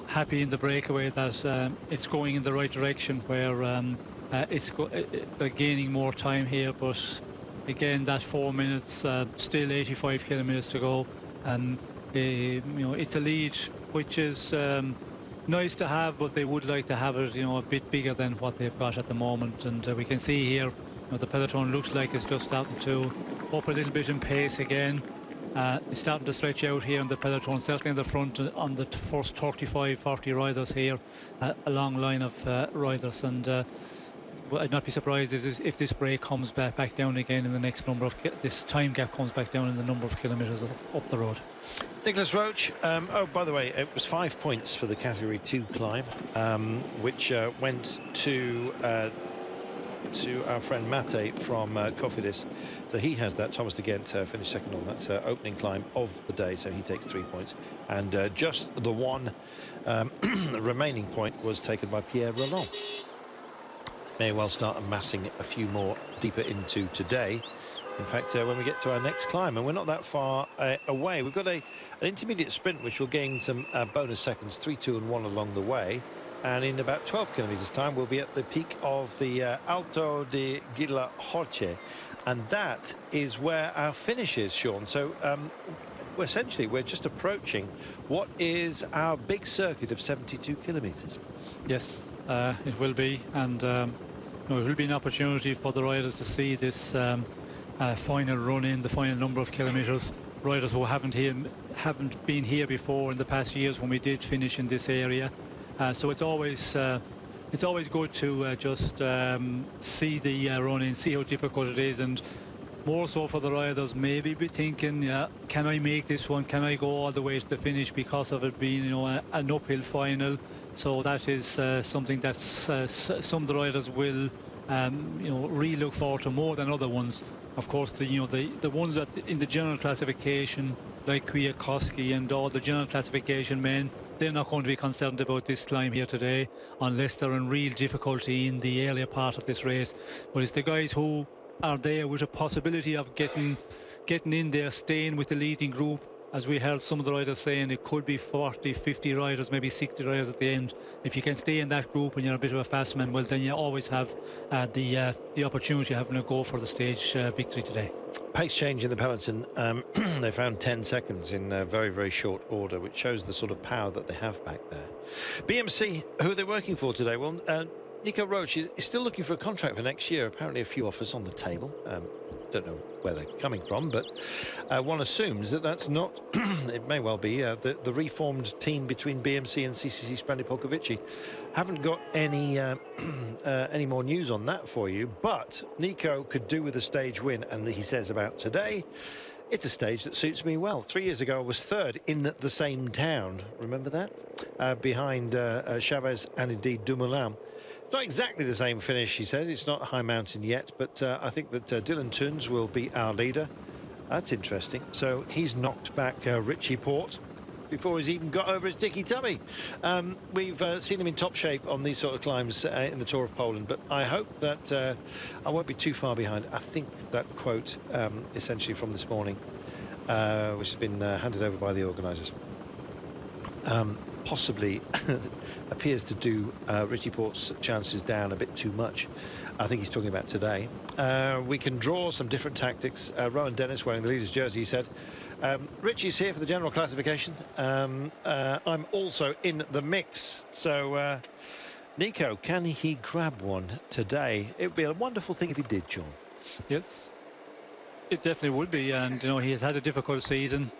happy in the breakaway that it's going in the right direction, where they're gaining more time here. But again, that 4 minutes, still 85 kilometres to go, and it's a lead which is nice to have, but they would like to have it a bit bigger than what they've got at the moment. And we can see here the peloton looks like it's just starting to up a little bit in pace again. It's starting to stretch out here in the peloton, certainly in the front on the first 35-40 riders here, a long line of riders. And I'd not be surprised if this break comes back down again in the next number of this time gap comes back down in the number of kilometres up the road. Nicholas Roach, oh, by the way, it was 5 points for the category 2 climb, which went to our friend Mate from Cofidis. So he has that. Thomas de Ghent finished second on that opening climb of the day, so he takes 3 points. And just the one remaining point was taken by Pierre Roland. May well start amassing a few more deeper into today. In fact, when we get to our next climb, and we're not that far away, we've got an intermediate sprint which will gain some bonus seconds, 3, 2 and 1 along the way. And in about 12 kilometres time, we'll be at the peak of the Alto de Gila Jorge, and that is where our finish is, Sean. So essentially we're just approaching what is our big circuit of 72 kilometres. Yes, it will be, and it will be an opportunity for the riders to see this final run in, the final number of kilometres. Riders who haven't been here before in the past years when we did finish in this area. So it's always good to just see the run in, see how difficult it is, and more so for the riders maybe be thinking, can I make this one? Can I go all the way to the finish, because of it being an uphill final? So that is something that some of the riders will really look forward to more than other ones. Of course, the ones that in the general classification, like Kwiatkowski and all the general classification men, they're not going to be concerned about this climb here today unless they're in real difficulty in the earlier part of this race. But it's the guys who are there with a possibility of getting in there, staying with the leading group. As we heard some of the riders saying, it could be 40, 50 riders, maybe 60 riders at the end. If you can stay in that group and you're a bit of a fast man, well, then you always have the opportunity of having a go for the stage victory today. Pace change in the peloton. They found 10 seconds in very, very short order, which shows the sort of power that they have back there. BMC, who are they working for today? Well, Nico Roche is still looking for a contract for next year. Apparently a few offers on the table. Don't know where they're coming from, but one assumes that that's not it may well be the reformed team between BMC and CCC Sprandi Polkovici. Haven't got any more news on that for you, but Nico could do with a stage win, and he says about today, it's a stage that suits me well. 3 years ago I was third in the same town, remember that, behind Chavez and indeed Dumoulin. Not exactly the same finish, he says. It's not high mountain yet, but I think that Dylan Teuns will be our leader. That's interesting. So he's knocked back Richie Porte before he's even got over his dicky tummy. We've seen him in top shape on these sort of climbs in the Tour of Poland, but I hope that I won't be too far behind. I think that quote essentially from this morning, which has been handed over by the organisers, possibly appears to do Richie Porte's chances down a bit too much. I think he's talking about today. We can draw some different tactics. Rowan Dennis, wearing the leader's jersey, said, Richie's here for the general classification. I'm also in the mix. So, Nico, can he grab one today? It would be a wonderful thing if he did, John. Yes, it definitely would be. And, you know, he has had a difficult season.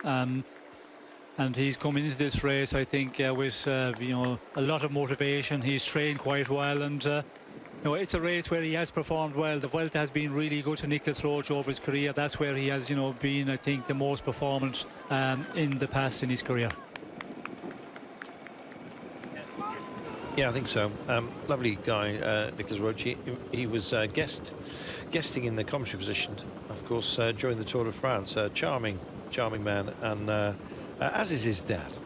And he's coming into this race, I think, with you know, a lot of motivation. He's trained quite well, and you know, it's a race where he has performed well. The Vuelta has been really good to Nicholas Roche over his career. That's where he has, you know, been, I think, the most performant in the past in his career. Yeah, I think so. Lovely guy, Nicholas Roche. He was guesting in the commentary position, of course, during the Tour de France. Charming man, and as is his dad.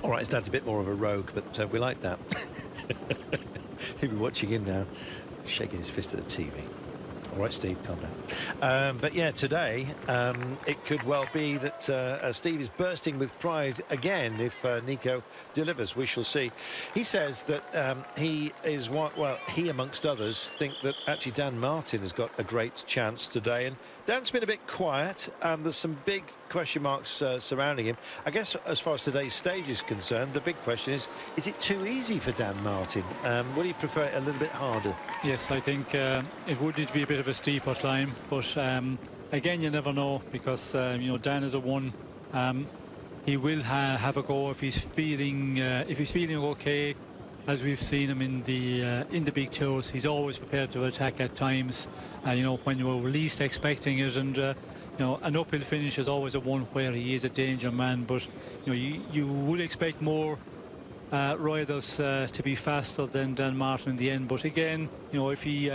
All right, his dad's a bit more of a rogue, but we like that. He'll be watching in now, shaking his fist at the TV. All right, Steve, calm down. But yeah, today it could well be that Steve is bursting with pride again if Nico delivers. We shall see. He says that he is he amongst others think that actually Dan Martin has got a great chance today, and Dan's been a bit quiet. There's some big question marks surrounding him. I guess as far as today's stage is concerned, the big question is it too easy for Dan Martin? Would he prefer it a little bit harder? Yes, I think it would need to be a bit of a steeper climb, but again, you never know, because you know, Dan is a one. He will have a go if he's feeling okay. As we've seen him in the big tours, he's always prepared to attack at times, you know, when you're least expecting it. And you know, an uphill finish is always a one where he is a danger man, but you know, you would expect more riders to be faster than Dan Martin in the end. But again, you know, if he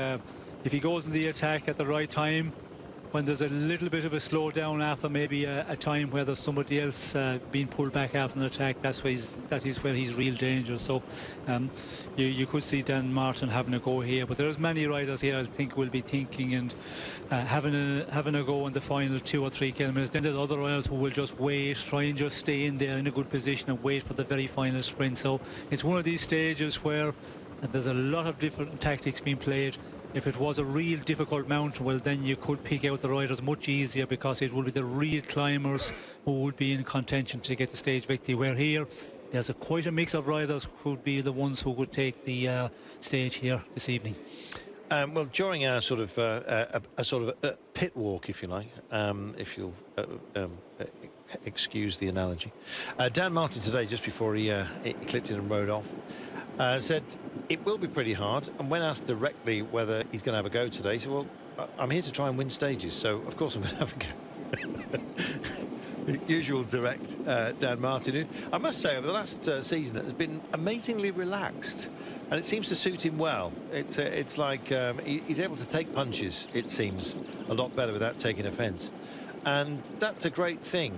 goes in the attack at the right time, when there's a little bit of a slowdown after maybe a time where there's somebody else being pulled back after an attack, that is where he's real danger. So you could see Dan Martin having a go here, but there's many riders here I think will be thinking and having a go in the final 2 or 3 kilometres. Then there's other riders who will just wait, try and just stay in there in a good position and wait for the very final sprint. So it's one of these stages where there's a lot of different tactics being played. If it was a real difficult mountain, well, then you could pick out the riders much easier, because it would be the real climbers who would be in contention to get the stage victory. Where here, there's quite a mix of riders who would be the ones who would take the stage here this evening. Well, during our sort of a pit walk, if you like, if you'll excuse the analogy, Dan Martin today, just before he clipped in and rode off, said it will be pretty hard, and when asked directly whether he's going to have a go today, he said, well, I'm here to try and win stages, so of course I'm going to have a go. Usual direct Dan Martin, who I must say over the last season has been amazingly relaxed, and it seems to suit him well. It's like he's able to take punches, it seems, a lot better without taking offence. and that's a great thing.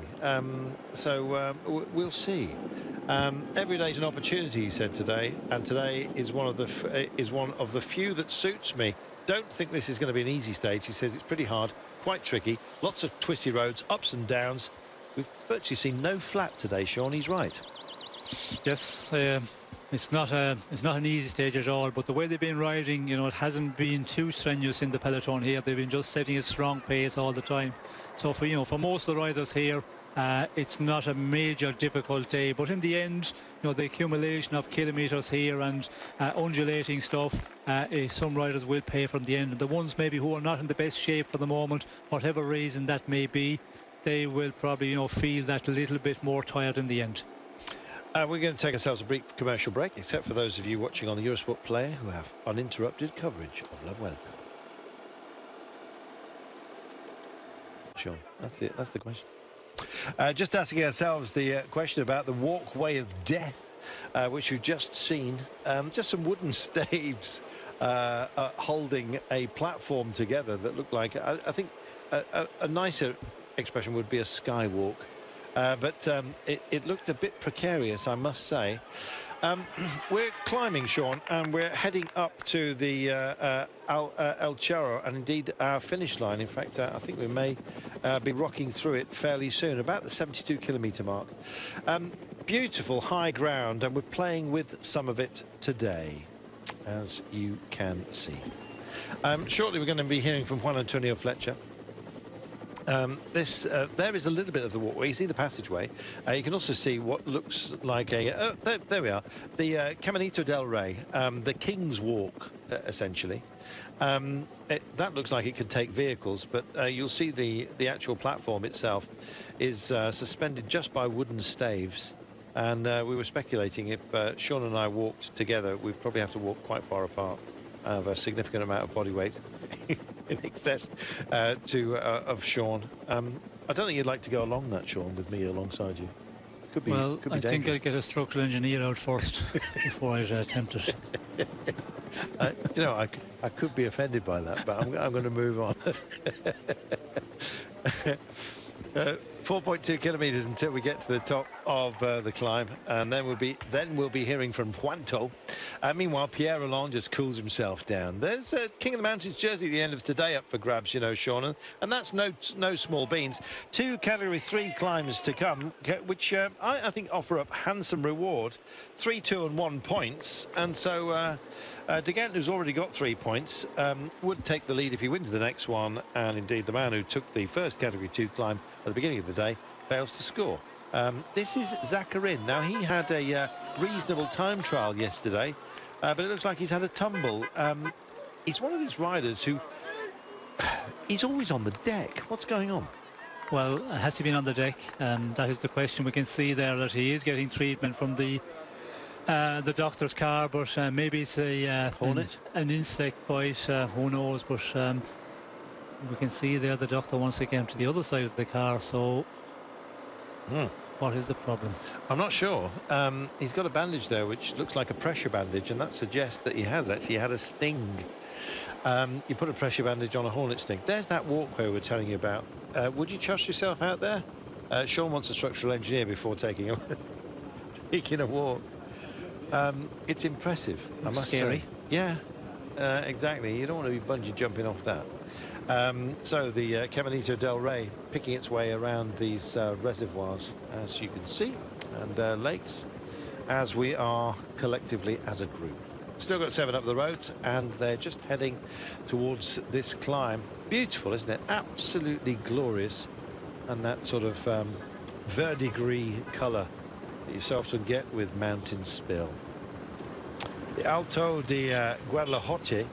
We'll see. Every day's an opportunity, he said today, and today is one of the few that suits me. Don't think this is going to be an easy stage. He says it's pretty hard, quite tricky, lots of twisty roads, ups and downs. We've virtually seen no flat today, Sean. He's right. Yes, it's not an easy stage at all, but the way they've been riding, you know, it hasn't been too strenuous in the peloton here. They've been just setting a strong pace all the time. So for most of the riders here, it's not a major difficult day, but in the end, you know, the accumulation of kilometers here and undulating stuff, some riders will pay from the end. And the ones maybe who are not in the best shape for the moment, whatever reason that may be, they will probably, you know, feel that little bit more tired in the end. We're going to take ourselves a brief commercial break, except for those of you watching on the Eurosport Player who have uninterrupted coverage of La Vuelta. Sean, that's the question. Just asking ourselves the question about the walkway of death, which we've just seen. Just some wooden staves holding a platform together that looked like, I think, a nicer expression would be a skywalk. But it looked a bit precarious, I must say. We're climbing, Sean, and we're heading up to the El Charo, and indeed our finish line. In fact, I think we may be rocking through it fairly soon, about the 72-kilometre mark. Beautiful high ground, and we're playing with some of it today, as you can see. Shortly, we're going to be hearing from Juan Antonio Fletcher. There is a little bit of the walkway. You see the passageway. You can also see what looks like a there we are, the Caminito del Rey, the King's Walk, essentially. That looks like it could take vehicles, but you'll see the actual platform itself is suspended just by wooden staves. And we were speculating if Sean and I walked together, we'd probably have to walk quite far apart. Of a significant amount of body weight in excess of Sean. I don't think you'd like to go along that, Sean, with me alongside you. Could be. Well, could be I dangerous. think I'd get a structural engineer out first before I'd attempt it. You know, I could be offended by that, but I'm going to move on. 4.2 kilometres until we get to the top of the climb, and then we'll be hearing from Juanto. Meanwhile, Pierre Rolland just cools himself down. There's a King of the Mountains jersey at the end of today up for grabs, you know, Sean, and that's no small beans. 2 Category 3 climbs to come, which I think offer up handsome reward. 3, 2 and 1 points, and so De Gent, who's already got 3 points, would take the lead if he wins the next one, and indeed the man who took the first Category 2 climb at the beginning of the day fails to score. This is Zacharin. Now, he had a reasonable time trial yesterday, but it looks like he's had a tumble. He's one of these riders who he's always on the deck. What's going on? Well, has he been on the deck? That is the question. We can see there that he is getting treatment from the doctor's car, but maybe it's a Hornet? an insect bite, who knows, but we can see there the doctor wants to get him to the other side of the car, so what is the problem? I'm not sure. He's got a bandage there which looks like a pressure bandage, and that suggests that he has actually had a sting. You put a pressure bandage on a hornet sting. There's that walkway we're telling you about. Would you trust yourself out there? Sean wants a structural engineer before taking a walk. It's impressive, I must scary. say. Yeah, exactly. You don't want to be bungee jumping off that. So the Caminito del Rey picking its way around these reservoirs, as you can see, and lakes, as we are collectively as a group. Still got 7 up the road, and they're just heading towards this climb. Beautiful, isn't it? Absolutely glorious. And that sort of verdigris colour that you so often get with mountain spill. The Alto de Guadalajara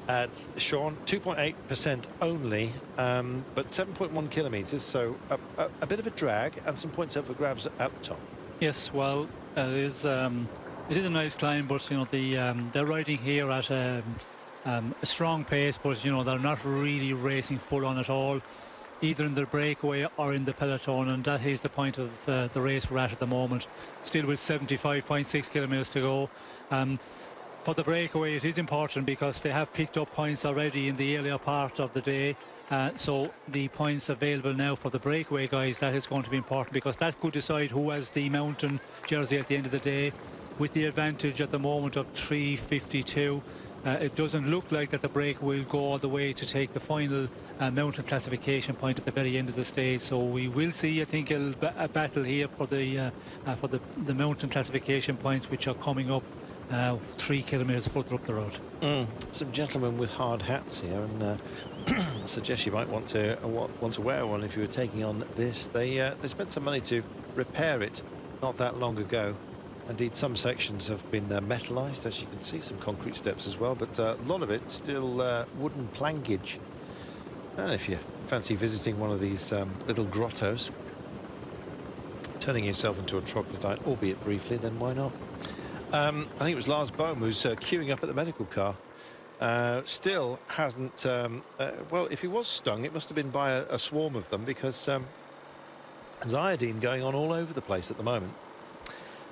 at Sean, 2.8% only, but 7.1 kilometres, so a bit of a drag, and some points up for grabs at the top. Yes, well, it is a nice climb, but you know they're riding here at a strong pace, but you know they're not really racing full on at all, either in the breakaway or in the peloton, and that is the point of the race we're at the moment. Still with 75.6 kilometres to go. for the breakaway, it is important because they have picked up points already in the earlier part of the day. So the points available now for the breakaway guys, that is going to be important because that could decide who has the mountain jersey at the end of the day. With the advantage at the moment of 3:52, it doesn't look like that the break will go all the way to take the final mountain classification point at the very end of the stage. So we will see, I think, a battle here for the mountain classification points, which are coming up 3 kilometres further up the road. Some gentlemen with hard hats here, and I suggest you might want to wear one if you were taking on this. They spent some money to repair it not that long ago. Indeed, some sections have been metallised, as you can see, some concrete steps as well, but a lot of it still wooden plankage. And if you fancy visiting one of these little grottos, turning yourself into a troglodyte, albeit briefly, then why not? I think it was Lars Bohm who's queuing up at the medical car. Still hasn't, well, if he was stung, it must have been by a swarm of them, because there's iodine going on all over the place at the moment.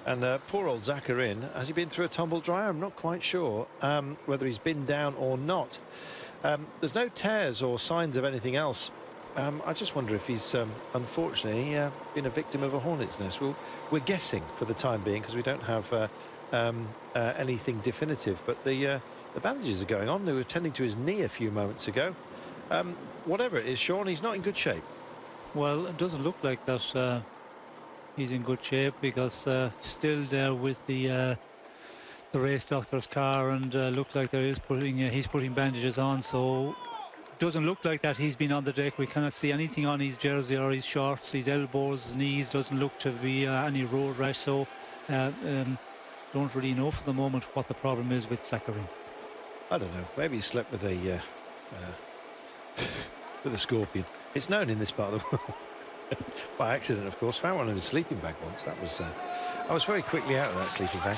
And poor old Zakarin, has he been through a tumble dryer? I'm not quite sure whether he's been down or not. There's no tears or signs of anything else. I just wonder if he's unfortunately been a victim of a hornet's nest. We're guessing for the time being because we don't have anything definitive. But the bandages are going on. They were tending to his knee a few moments ago. Whatever it is, Sean, he's not in good shape. Well, it doesn't look like that. He's in good shape because still there with the race doctor's car, and look like he's putting bandages on. So it doesn't look like that he's been on the deck. We cannot see anything on his jersey or his shorts, his elbows, his knees. Doesn't look to be any road rash. So don't really know for the moment what the problem is with Zakarin. I don't know. Maybe he slept with a with a scorpion. It's known in this part of the world. By accident, of course. Found one in a sleeping bag once. That was I was very quickly out of that sleeping bag.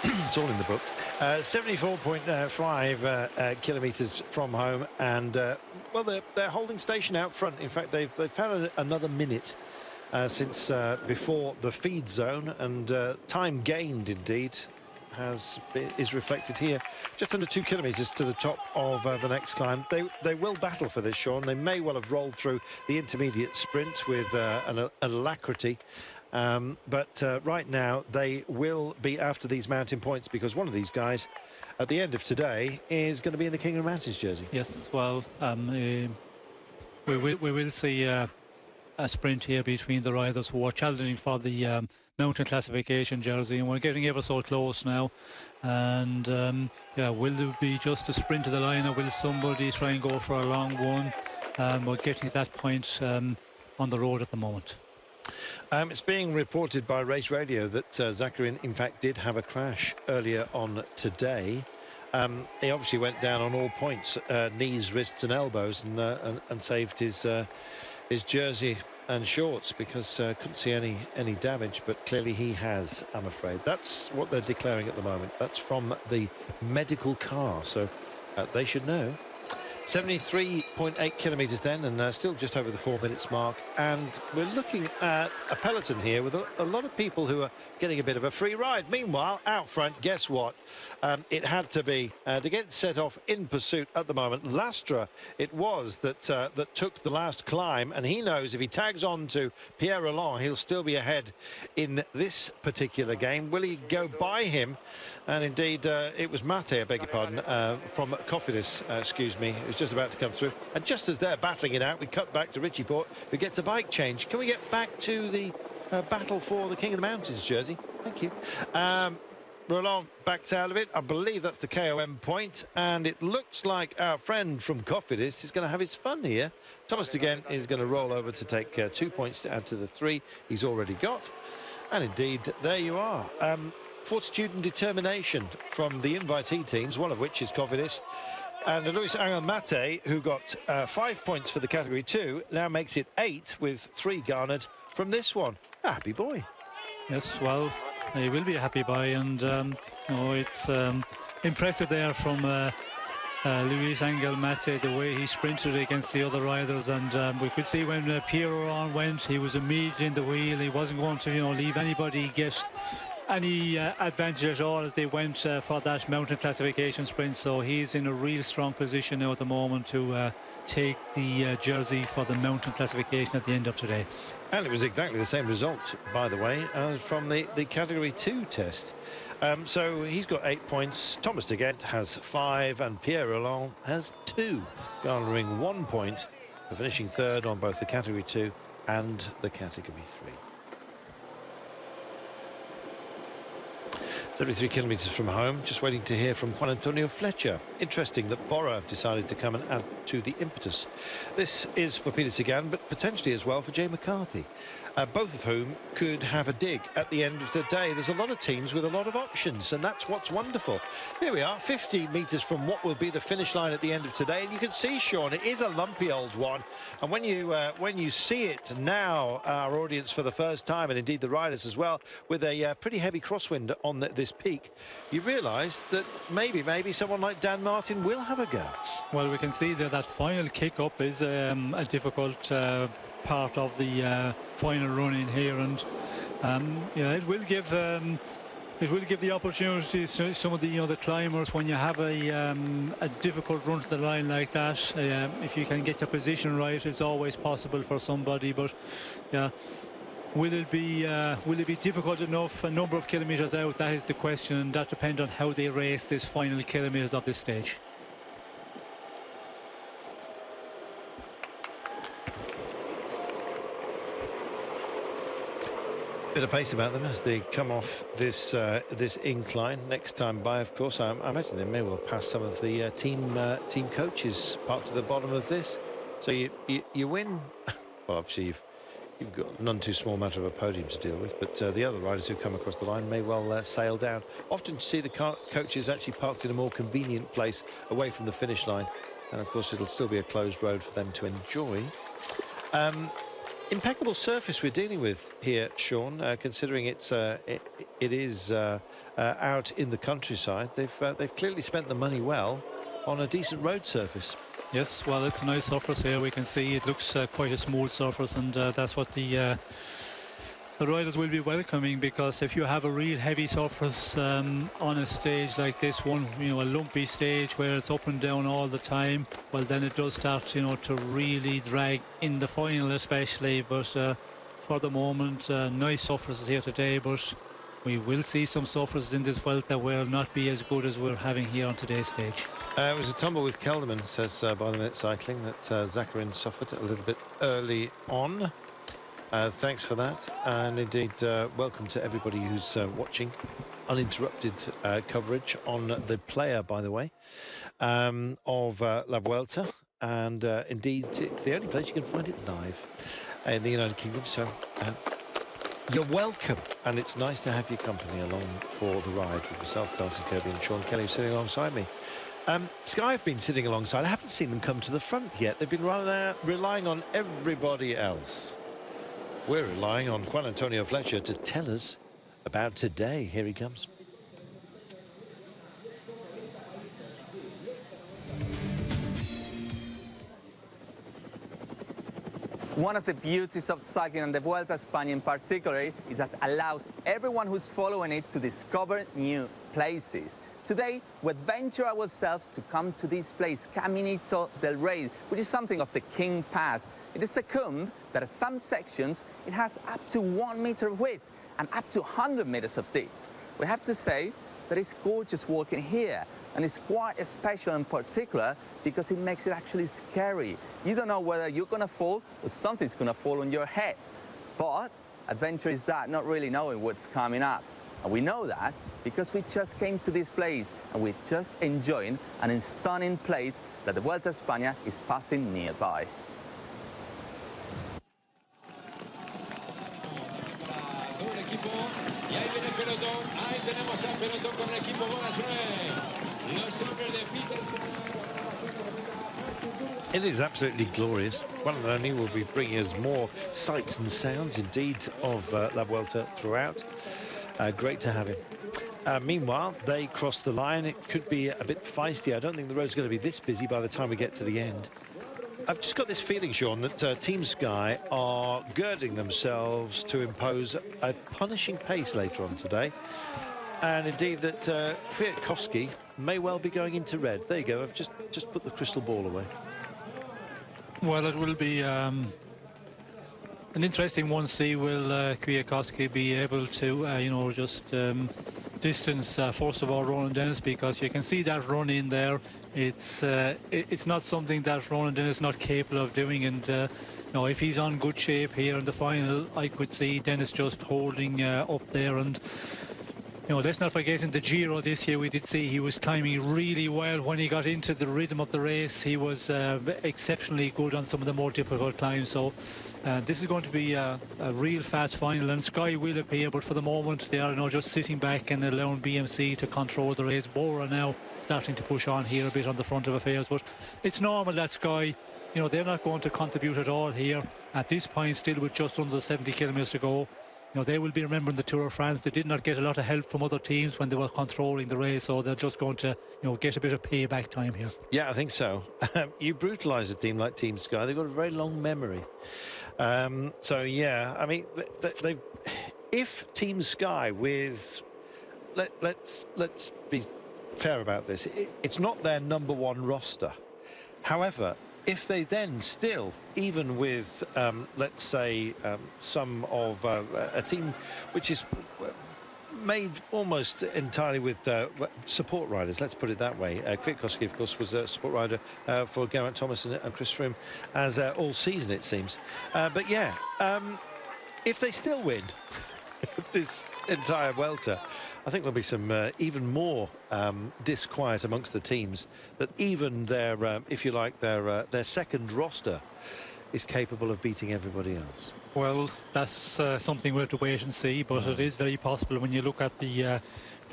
It's all in the book. 74.5 kilometres from home, and well, they're holding station out front. In fact, they've found another minute since before the feed zone, and time gained indeed is reflected here. Just under 2 kilometres to the top of the next climb. They will battle for this, Sean. They may well have rolled through the intermediate sprint with an alacrity. But right now they will be after these mountain points, because one of these guys at the end of today is going to be in the King of the Mountains jersey. Yes, well, we will see a sprint here between the riders who are challenging for the mountain classification jersey, and we're getting ever so close now. And yeah, will there be just a sprint to the line, or will somebody try and go for a long one? We're getting to that point on the road at the moment. It's being reported by Race Radio that Zakarin in fact did have a crash earlier on today. He obviously went down on all points, knees, wrists and elbows, and saved his jersey and shorts, because couldn't see any damage, but clearly he has, I'm afraid. That's what they're declaring at the moment. That's from the medical car, so they should know. 73.8 kilometres then, and still just over the 4 minutes mark, and we're looking at a peloton here with a lot of people who are getting a bit of a free ride. Meanwhile, out front, guess what? It had to be to get set off in pursuit at the moment. Lastra it was that took the last climb, and he knows if he tags on to Pierre Roland, he'll still be ahead in this particular game. Will he go by him? And indeed, it was Mate, I beg your pardon, from Cofidis, excuse me, who's just about to come through. And just as they're battling it out, we cut back to Richie Port, who gets a bike change. Can we get back to the battle for the King of the Mountains jersey? Thank you. Roland backs out of it. I believe that's the KOM point, and it looks like our friend from Cofidis is going to have his fun here. Thomas again is going to roll over to take 2 points to add to the 3 he's already got. And indeed, there you are. Fortitude and determination from the invitee teams, one of which is Cofidis. And Luis Angel Mate, who got 5 points for the category 2, now makes it 8 with 3 garnered from this one. A happy boy. Yes, well, he will be a happy boy, and you know, it's impressive there from Luis Angel Mate, the way he sprinted against the other riders. And we could see when Pierre Roland went, he was immediately in the wheel. He wasn't going to, you know, leave anybody get any advantage at all as they went for that mountain classification sprint. So he's in a real strong position now at the moment to take the jersey for the mountain classification at the end of today. And it was exactly the same result, by the way, from the Category 2 test. So he's got 8 points. Thomas de Gent has 5, and Pierre Roland has 2, garnering 1 point for finishing third on both the Category 2 and the Category 3. 73 kilometres from home, just waiting to hear from Juan Antonio Fletcher. Interesting that Bora have decided to come and add to the impetus. This is for Peter Sagan, but potentially as well for Jay McCarthy, both of whom could have a dig at the end of the day. There's a lot of teams with a lot of options, and that's what's wonderful. Here we are, 50 metres from what will be the finish line at the end of today, and you can see, Sean, it is a lumpy old one. And when you see it now, our audience for the first time, and indeed the riders as well, with a pretty heavy crosswind on this peak, you realise that maybe someone like Dan Martin will have a go. Well, we can see that final kick-up is a difficult part of the final run in here, and yeah, it will give the opportunity to some of the climbers when you have a difficult run to the line like that. If you can get your position right, it's always possible for somebody, but yeah, will it be difficult enough a number of kilometres out? That is the question, and that depends on how they race this final kilometres of this stage. Bit of pace about them as they come off this incline. Next time by, of course, I imagine they may well pass some of the team coaches parked at the bottom of this. So you win. Well, obviously you've got none too small matter of a podium to deal with, but the other riders who come across the line may well sail down. Often see the coaches actually parked in a more convenient place away from the finish line, and of course it'll still be a closed road for them to enjoy. Impeccable surface we're dealing with here, Sean, considering it is out in the countryside. They've clearly spent the money well on a decent road surface. Yes, well, it's a nice surface here. We can see it looks quite a smooth surface, and that's what the riders will be welcoming, because if you have a real heavy surface on a stage like this one, a lumpy stage where it's up and down all the time, well, then it does start, to really drag in the final especially. But for the moment, nice surfaces here today, but we will see some surfaces in this Vuelta that will not be as good as we're having here on today's stage. It was a tumble with Kelderman, says By the Minute Cycling, that Zakarin suffered a little bit early on. Thanks for that, and indeed welcome to everybody who's watching uninterrupted coverage on the player, by the way, of La Vuelta, and indeed it's the only place you can find it live in the United Kingdom, so you're welcome, and it's nice to have your company along for the ride with myself, Dalton Kirby, and Sean Kelly sitting alongside me. Sky have been sitting alongside. I haven't seen them come to the front yet. They've been relying on everybody else. We're relying on Juan Antonio Fletcher to tell us about today. Here he comes. One of the beauties of cycling, and the Vuelta a España in particular, is that it allows everyone who's following it to discover new places. Today, we venture ourselves to come to this place, Caminito del Rey, which is something of the King Path. It is a comb that at some sections, it has up to 1 meter width and up to 100 meters of depth. We have to say that it's gorgeous walking here, and it's quite special in particular because it makes it actually scary. You don't know whether you're gonna fall or something's gonna fall on your head. But adventure is that, not really knowing what's coming up. And we know that because we just came to this place and we're just enjoying an stunning place that the Vuelta a España is passing nearby. It is absolutely glorious. Juan Antonio will be bringing us more sights and sounds, indeed, of La Vuelta throughout. Great to have him. Meanwhile, they cross the line. It could be a bit feisty. I don't think the road's going to be this busy by the time we get to the end. I've just got this feeling, Sean, that Team Sky are girding themselves to impose a punishing pace later on today. And indeed that Kwiatkowski may well be going into red. There you go, I've just put the crystal ball away. Well, it will be an interesting one. See, will Kwiatkowski be able to, you know, just distance, first of all, Ronan Dennis, because you can see that run in there. It's not something that Ronan Dennis is not capable of doing, and you know, if he's on good shape here in the final, I could see Dennis just holding up there. And you know, let's not forget, in the Giro this year we did see he was climbing really well when he got into the rhythm of the race. He was exceptionally good on some of the more difficult climbs. So this is going to be a real fast final, and Sky will appear, but for the moment they are, you know, just sitting back and allowing BMC to control the race. Bora now starting to push on here a bit on the front of affairs, but it's normal that Sky, you know, they're not going to contribute at all here at this point, still with just under 70 kilometres to go. You know, they will be remembering the Tour of France. They did not get a lot of help from other teams when they were controlling the race, so they're just going to, you know, get a bit of payback time here. Yeah, I think so. You brutalise a team like Team Sky, they've got a very long memory. So yeah, I mean, if Team Sky with, let's be fair about this, it's not their #1 roster. However, if they then still, even with, let's say, some of a team which is made almost entirely with support riders, let's put it that way. Kwiatkowski, of course, was a support rider for Geraint Thomas and Chris Froome as all season, it seems. But yeah, if they still win this entire Vuelta, I think there'll be some even more disquiet amongst the teams, that even their, if you like, their second roster is capable of beating everybody else. Well, that's something we'll have to wait and see, but it is very possible when you look at the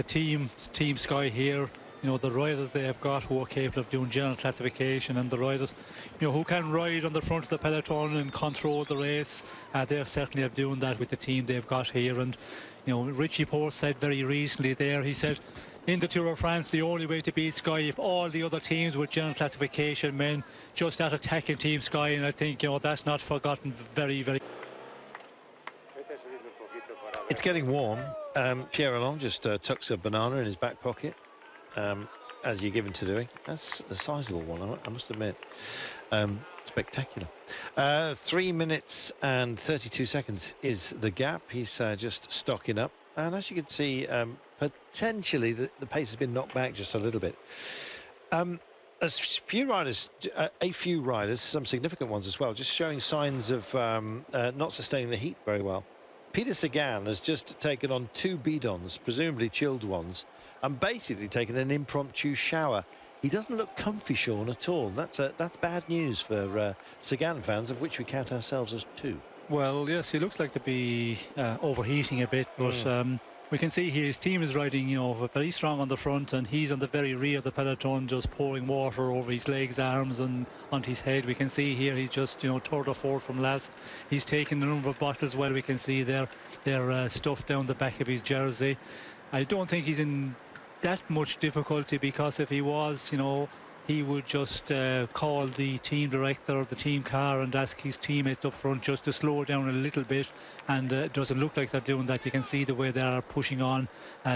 Team Sky here. You know, the riders they have got who are capable of doing general classification, and the riders, you know, who can ride on the front of the peloton and control the race. They're certainly doing that with the team they've got here. And you know, Richie Porte said very recently there, he said, in the Tour of France, the only way to beat Sky if all the other teams with general classification men just start attacking Team Sky. And I think, you know, that's not forgotten very, very. It's getting warm. Pierre Long just tucks a banana in his back pocket, as you're given to doing. That's a sizable one, I must admit. Spectacular. 3 minutes and 32 seconds is the gap. He's just stocking up, and as you can see, potentially the pace has been knocked back just a little bit. A few riders, some significant ones as well, just showing signs of not sustaining the heat very well. Peter Sagan has just taken on 2 bidons, presumably chilled ones, and basically taken an impromptu shower. He doesn't look comfy, Sean, at all. That's bad news for Sagan fans, of which we count ourselves as 2. Well, yes, he looks like to be overheating a bit, but we can see here his team is riding, you know, very strong on the front, and he's on the very rear of the peloton, just pouring water over his legs, arms, and onto his head. We can see here he's just, you know, third or fourth from last. He's taken a number of bottles. Well, we can see they're stuffed down the back of his jersey. I don't think he's in that much difficulty, because if he was, you know, he would just call the team director of the team car and ask his teammates up front just to slow down a little bit, and it doesn't look like they're doing that. You can see the way they are pushing on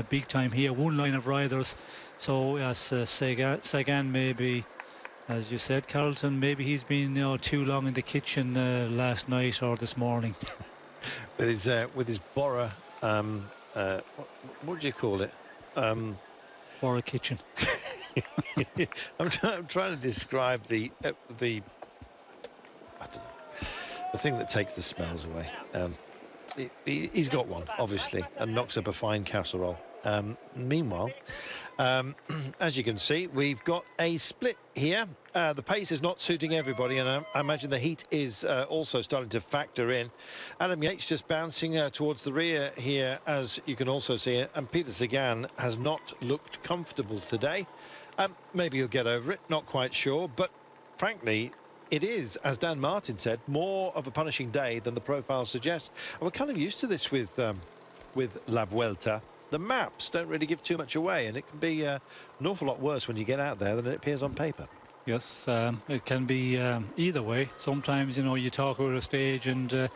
big time here. One line of riders. So yes, Sagan maybe, as you said, Carlton, maybe he's been, you know, too long in the kitchen last night or this morning. with his Bora, what do you call it? Or a kitchen. I'm trying to describe the I don't know, the thing that takes the smells away. He's got one, obviously, and knocks up a fine casserole. Meanwhile, as you can see, we've got a split here. The pace is not suiting everybody, and I imagine the heat is also starting to factor in. Adam Yates just bouncing towards the rear here, as you can also see, and Peter Sagan has not looked comfortable today. Maybe he'll get over it, not quite sure, but frankly, it is, as Dan Martin said, more of a punishing day than the profile suggests. And we're kind of used to this with La Vuelta. The maps don't really give too much away, and it can be an awful lot worse when you get out there than it appears on paper. Yes, it can be either way. Sometimes, you know, you talk about a stage and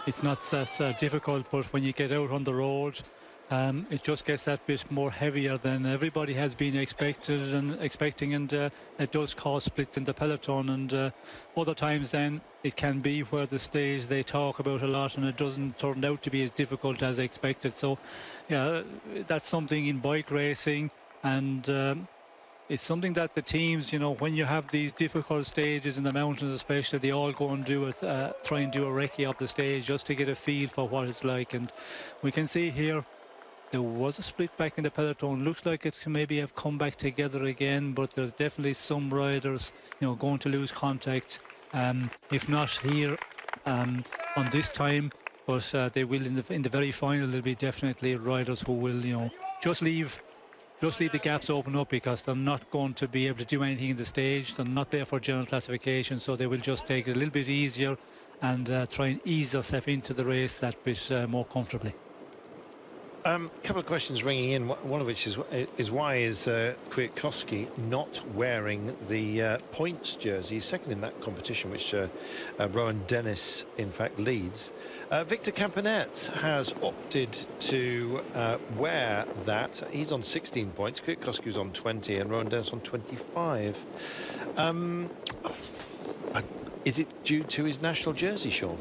it's not so difficult, but when you get out on the road, it just gets that bit more heavier than everybody has been expecting, and it does cause splits in the peloton. And other times then it can be where the stage they talk about a lot and it doesn't turn out to be as difficult as expected. So, yeah, that's something in bike racing, and it's something that the teams, you know, when you have these difficult stages in the mountains especially, they all go and do it, try and do a recce of the stage just to get a feel for what it's like. And we can see here there was a split back in the peloton. Looks like it can maybe have come back together again, but there's definitely some riders, you know, going to lose contact. If not here on this time, but they will in the very final. There'll be definitely riders who will, you know, just leave the gaps open up, because they're not going to be able to do anything in the stage. They're not there for general classification, so they will just take it a little bit easier and try and ease themselves into the race that bit more comfortably. A couple of questions ringing in, one of which is why is Kwiatkowski not wearing the points jersey? He's second in that competition, which Rowan Dennis in fact leads. Victor Campinet has opted to wear that. He's on 16 points, Kwiatkowski's on 20 and Rowan Dennis on 25. Is it due to his national jersey, Sean?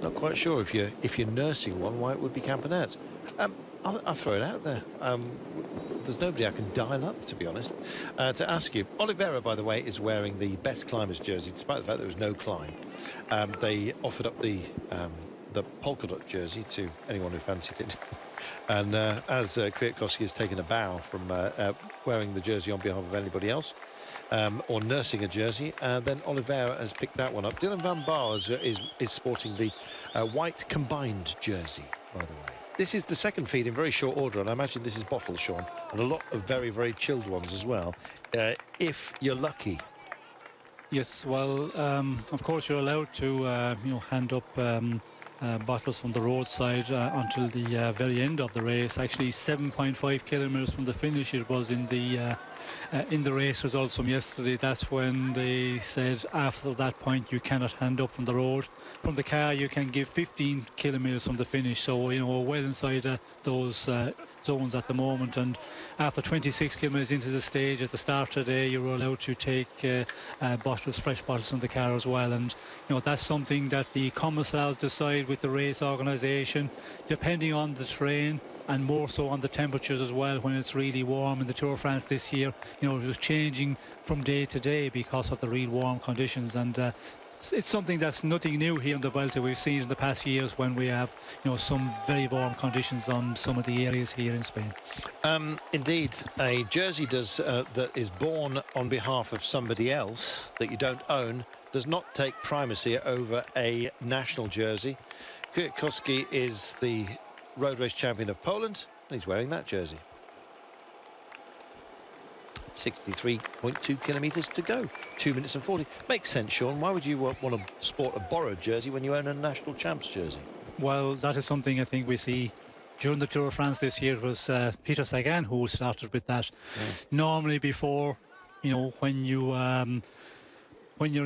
Not quite sure if you're nursing one, why it would be Campinet. I'll throw it out there. There's nobody I can dial up, to be honest, to ask you. Oliveira, by the way, is wearing the best climbers jersey, despite the fact there was no climb. They offered up the polka dot jersey to anyone who fancied it. And as Kwiatkowski has taken a bow from wearing the jersey on behalf of anybody else, or nursing a jersey, then Oliveira has picked that one up. Dylan van Baar is sporting the white combined jersey, by the way. This is the second feed in very short order, and I imagine this is bottles, Sean, and a lot of very, very chilled ones as well, if you're lucky. Yes, well, of course you're allowed to you know, hand up bottles from the roadside until the very end of the race. Actually 7.5 kilometers from the finish it was in the race results from yesterday. That's when they said after that point you cannot hand up from the road. From the car you can give 15 kilometers from the finish, so you know, we're well inside those zones at the moment. And after 26 kilometers into the stage at the start today, you were allowed to take fresh bottles from the car as well. And you know, that's something that the commissars decide with the race organisation, depending on the terrain and more so on the temperatures as well. When it's really warm in the Tour of France this year, you know, it was changing from day to day because of the real warm conditions. And it's something that's nothing new here in the Vuelta. We've seen in the past years when we have, you know, some very warm conditions on some of the areas here in Spain. Indeed, a jersey that is born on behalf of somebody else that you don't own does not take primacy over a national jersey. Kwiatkowski is the road race champion of Poland, and he's wearing that jersey. 63.2 kilometers to go, 2 minutes and 40. Makes sense, Sean. Why would you want to sport a borrowed jersey when you own a national champs jersey? Well, that is something I think we see during the Tour of France this year. It was Peter Sagan who started with that. Normally before, you know, when you're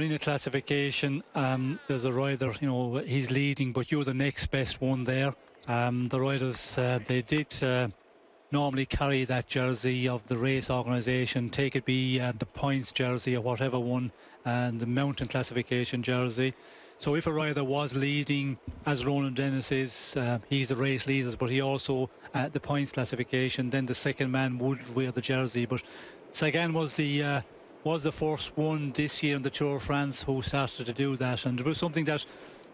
in a classification, there's a rider, you know, he's leading, but you're the next best one there. The riders, they did normally carry that jersey of the race organisation, take it be the points jersey or whatever one, and the mountain classification jersey. So if a rider was leading, as Roland Dennis is, he's the race leaders, but he also the points classification, then the second man would wear the jersey. But Sagan was the first one this year in the Tour of France who started to do that, and it was something that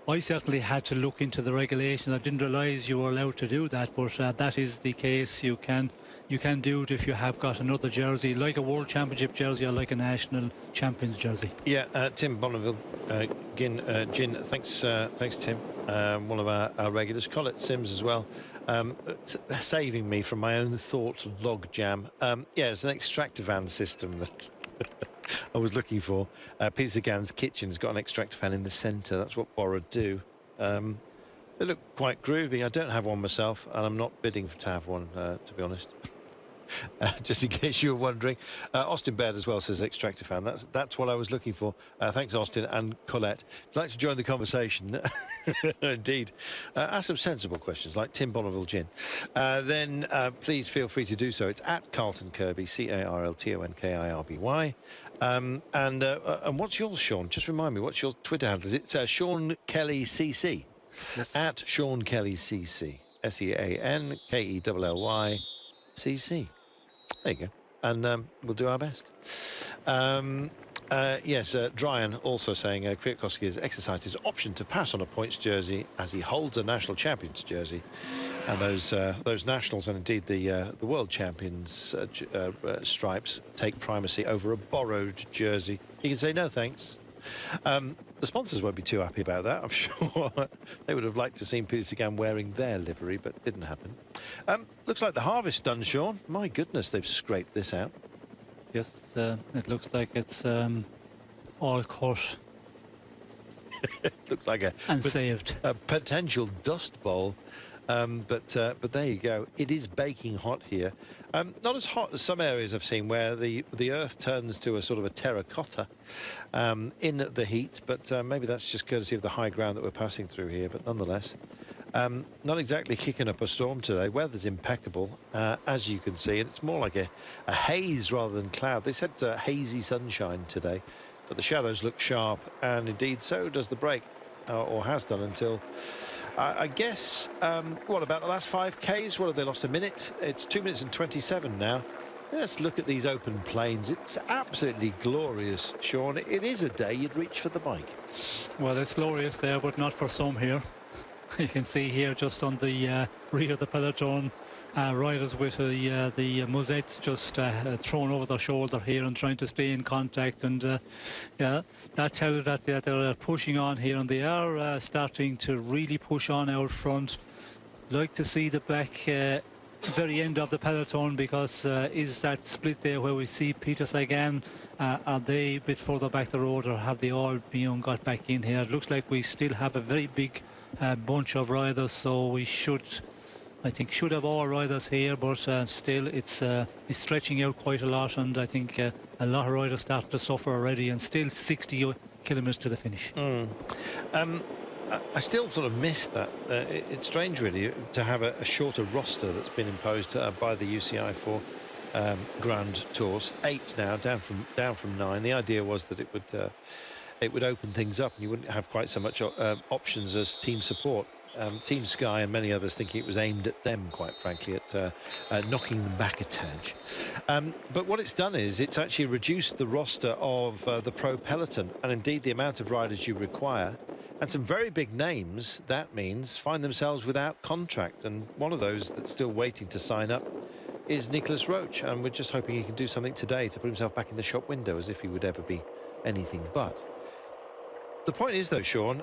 I certainly had to look into the regulations. I didn't realise you were allowed to do that, but that is the case. You can do it if you have got another jersey, like a World Championship jersey or like a National Champions jersey. Yeah, Tim Bonneville, Gin, thanks Tim, one of our regulars. Colette Sims as well, saving me from my own thought log jam. Yeah, it's an extractor system that I was looking for. Peter Sagan's kitchen's got an extractor fan in the centre. That's what Borrowed do. They look quite groovy. I don't have one myself, and I'm not bidding to have one, to be honest. just in case you were wondering. Austin Baird as well says extractor fan. That's what I was looking for. Thanks, Austin and Colette. If you'd like to join the conversation, indeed, ask some sensible questions like Tim Bonneville Gin, then please feel free to do so. It's at Carlton Kirby, CarltonKirby. And what's yours, Sean? Just remind me, what's your Twitter handle? It's Sean Kelly CC. Yes. At Sean Kelly CC. SeanKelley CC. There you go. And we'll do our best. Yes, Dryan also saying Kwiatkowski has exercised his option to pass on a points jersey as he holds a national champions jersey, and those nationals and indeed the world champions stripes take primacy over a borrowed jersey. He can say no thanks. The sponsors won't be too happy about that, I'm sure. They would have liked to see Peter Sagan wearing their livery, but it didn't happen. Looks like the harvest done, Sean. My goodness, they've scraped this out. Yes, it looks like it's all cut. Looks like saved. A potential dust bowl. But there you go. It is baking hot here. Not as hot as some areas I've seen where the earth turns to a sort of a terracotta in the heat, but maybe that's just courtesy of the high ground that we're passing through here. But nonetheless, not exactly kicking up a storm today. Weather's impeccable, as you can see, and it's more like a haze rather than cloud. They said hazy sunshine today, but the shadows look sharp, and indeed so does the break, or has done until... I guess, what about the last 5Ks? What have they lost a minute? It's 2 minutes and 27 now. Let's look at these open plains. It's absolutely glorious, Sean. It is a day you'd reach for the bike. Well, it's glorious there, but not for some here. You can see here just on the rear of the peloton, riders with the moussettes just thrown over their shoulder here and trying to stay in contact, and yeah, that tells that they're pushing on here, and they are starting to really push on out front. Like to see the back very end of the peloton, because is that split there where we see Peter Sagan? Are they a bit further back the road, or have they all got back in here? It looks like we still have a very big bunch of riders, so we should have all riders here, but still it's stretching out quite a lot, and I think a lot of riders starting to suffer already, and still 60 kilometres to the finish. I still sort of miss that. It's strange really to have a shorter roster that's been imposed by the UCI for Grand Tours. 8 now, down from 9. The idea was that it would open things up and you wouldn't have quite so much options as team support. Team Sky and many others thinking it was aimed at them, quite frankly, at knocking them back a tad. But what it's done is it's actually reduced the roster of the pro peloton, and indeed the amount of riders you require. And some very big names, that means, find themselves without contract, and one of those that's still waiting to sign up is Nicolas Roche, and we're just hoping he can do something today to put himself back in the shop window, as if he would ever be anything but. The point is, though, Sean,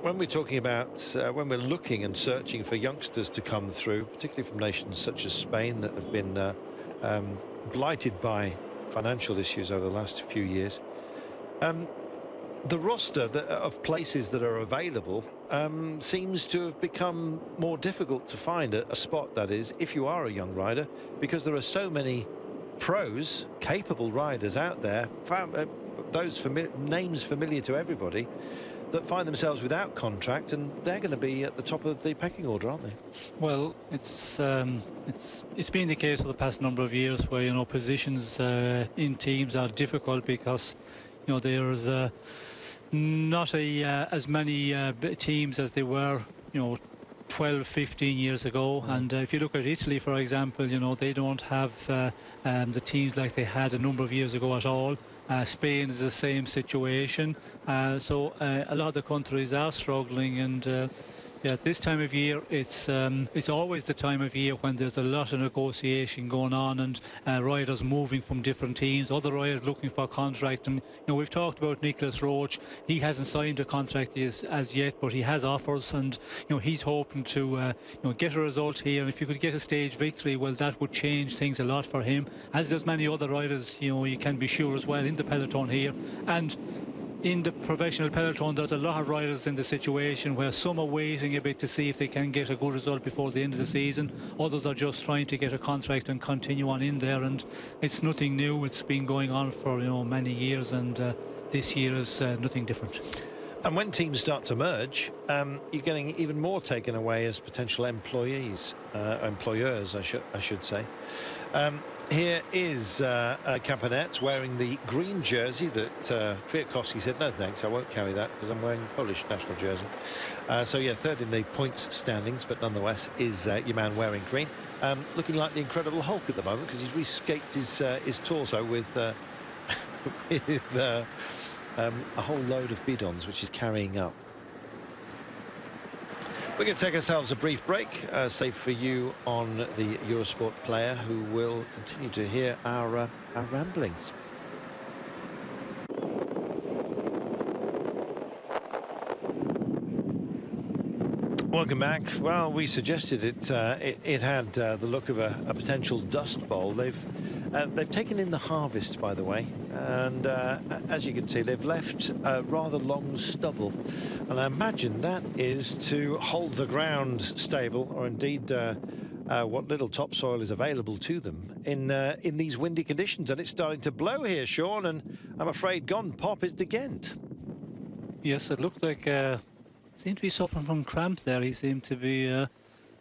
when we're talking about, when we're looking and searching for youngsters to come through, particularly from nations such as Spain that have been blighted by financial issues over the last few years, the roster of places that are available seems to have become more difficult to find a spot, that is, if you are a young rider, because there are so many pros, capable riders out there, those names familiar to everybody, that find themselves without contract, and they're going to be at the top of the pecking order, aren't they? Well, it's been the case for the past number of years where positions in teams are difficult because there's not as many teams as they were 12-15 years ago. And if you look at Italy, for example, they don't have the teams like they had a number of years ago at all. Spain is the same situation, so a lot of the countries are struggling, and yeah, this time of year it's always the time of year when there's a lot of negotiation going on, and riders moving from different teams, other riders looking for a contract. And we've talked about Nicolas Roche. He hasn't signed a contract as yet, but he has offers, and he's hoping to get a result here. And if you could get a stage victory, well, that would change things a lot for him, as there's many other riders you can be sure as well in the peloton here. And in the professional peloton, there's a lot of riders in the situation where some are waiting a bit to see if they can get a good result before the end of the season. Others are just trying to get a contract and continue on in there, and it's nothing new. It's been going on for many years, and this year is nothing different. And when teams start to merge, you're getting even more taken away as potential employers, I should say. Here is Campanette wearing the green jersey that Kwiatkowski said, no thanks, I won't carry that because I'm wearing the Polish national jersey. So yeah, third in the points standings, but nonetheless is your man wearing green. Looking like the Incredible Hulk at the moment because he's rescaped his torso with, with a whole load of bidons which he's carrying up. We're going to take ourselves a brief break, safe for you on the Eurosport player, who will continue to hear our ramblings. Welcome back. Well, we suggested it had the look of a potential dust bowl. They've taken in the harvest, by the way, and as you can see, they've left a rather long stubble, and I imagine that is to hold the ground stable, or indeed what little topsoil is available to them in these windy conditions. And it's starting to blow here, Sean, and I'm afraid gone pop is De Gent. Yes, it looked like seemed to be suffering from cramps there. He seemed to be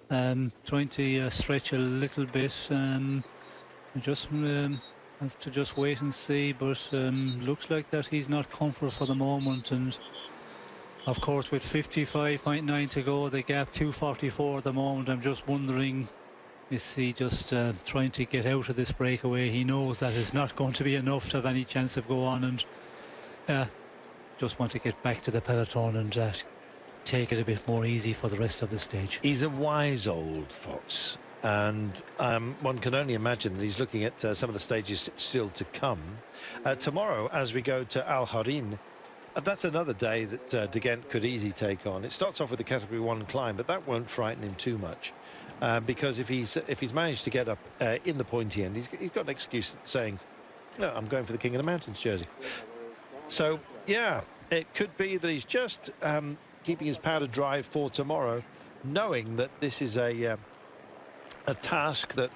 trying to stretch a little bit. Just have to just wait and see, but looks like that he's not comfortable for the moment. And of course, with 55.9 to go, the gap 2:44 at the moment. I'm just wondering, is he just trying to get out of this breakaway? He knows that it's not going to be enough to have any chance of go on, and just want to get back to the peloton and take it a bit more easy for the rest of the stage. He's a wise old fox, and one can only imagine that he's looking at some of the stages still to come. Tomorrow, as we go to Al Harin, that's another day that De Gent could easily take on. It starts off with the Category 1 climb, but that won't frighten him too much, because if he's managed to get up in the pointy end, he's got an excuse saying, no, I'm going for the King of the Mountains jersey. So yeah, it could be that he's just keeping his powder dry for tomorrow, knowing that this is a task that,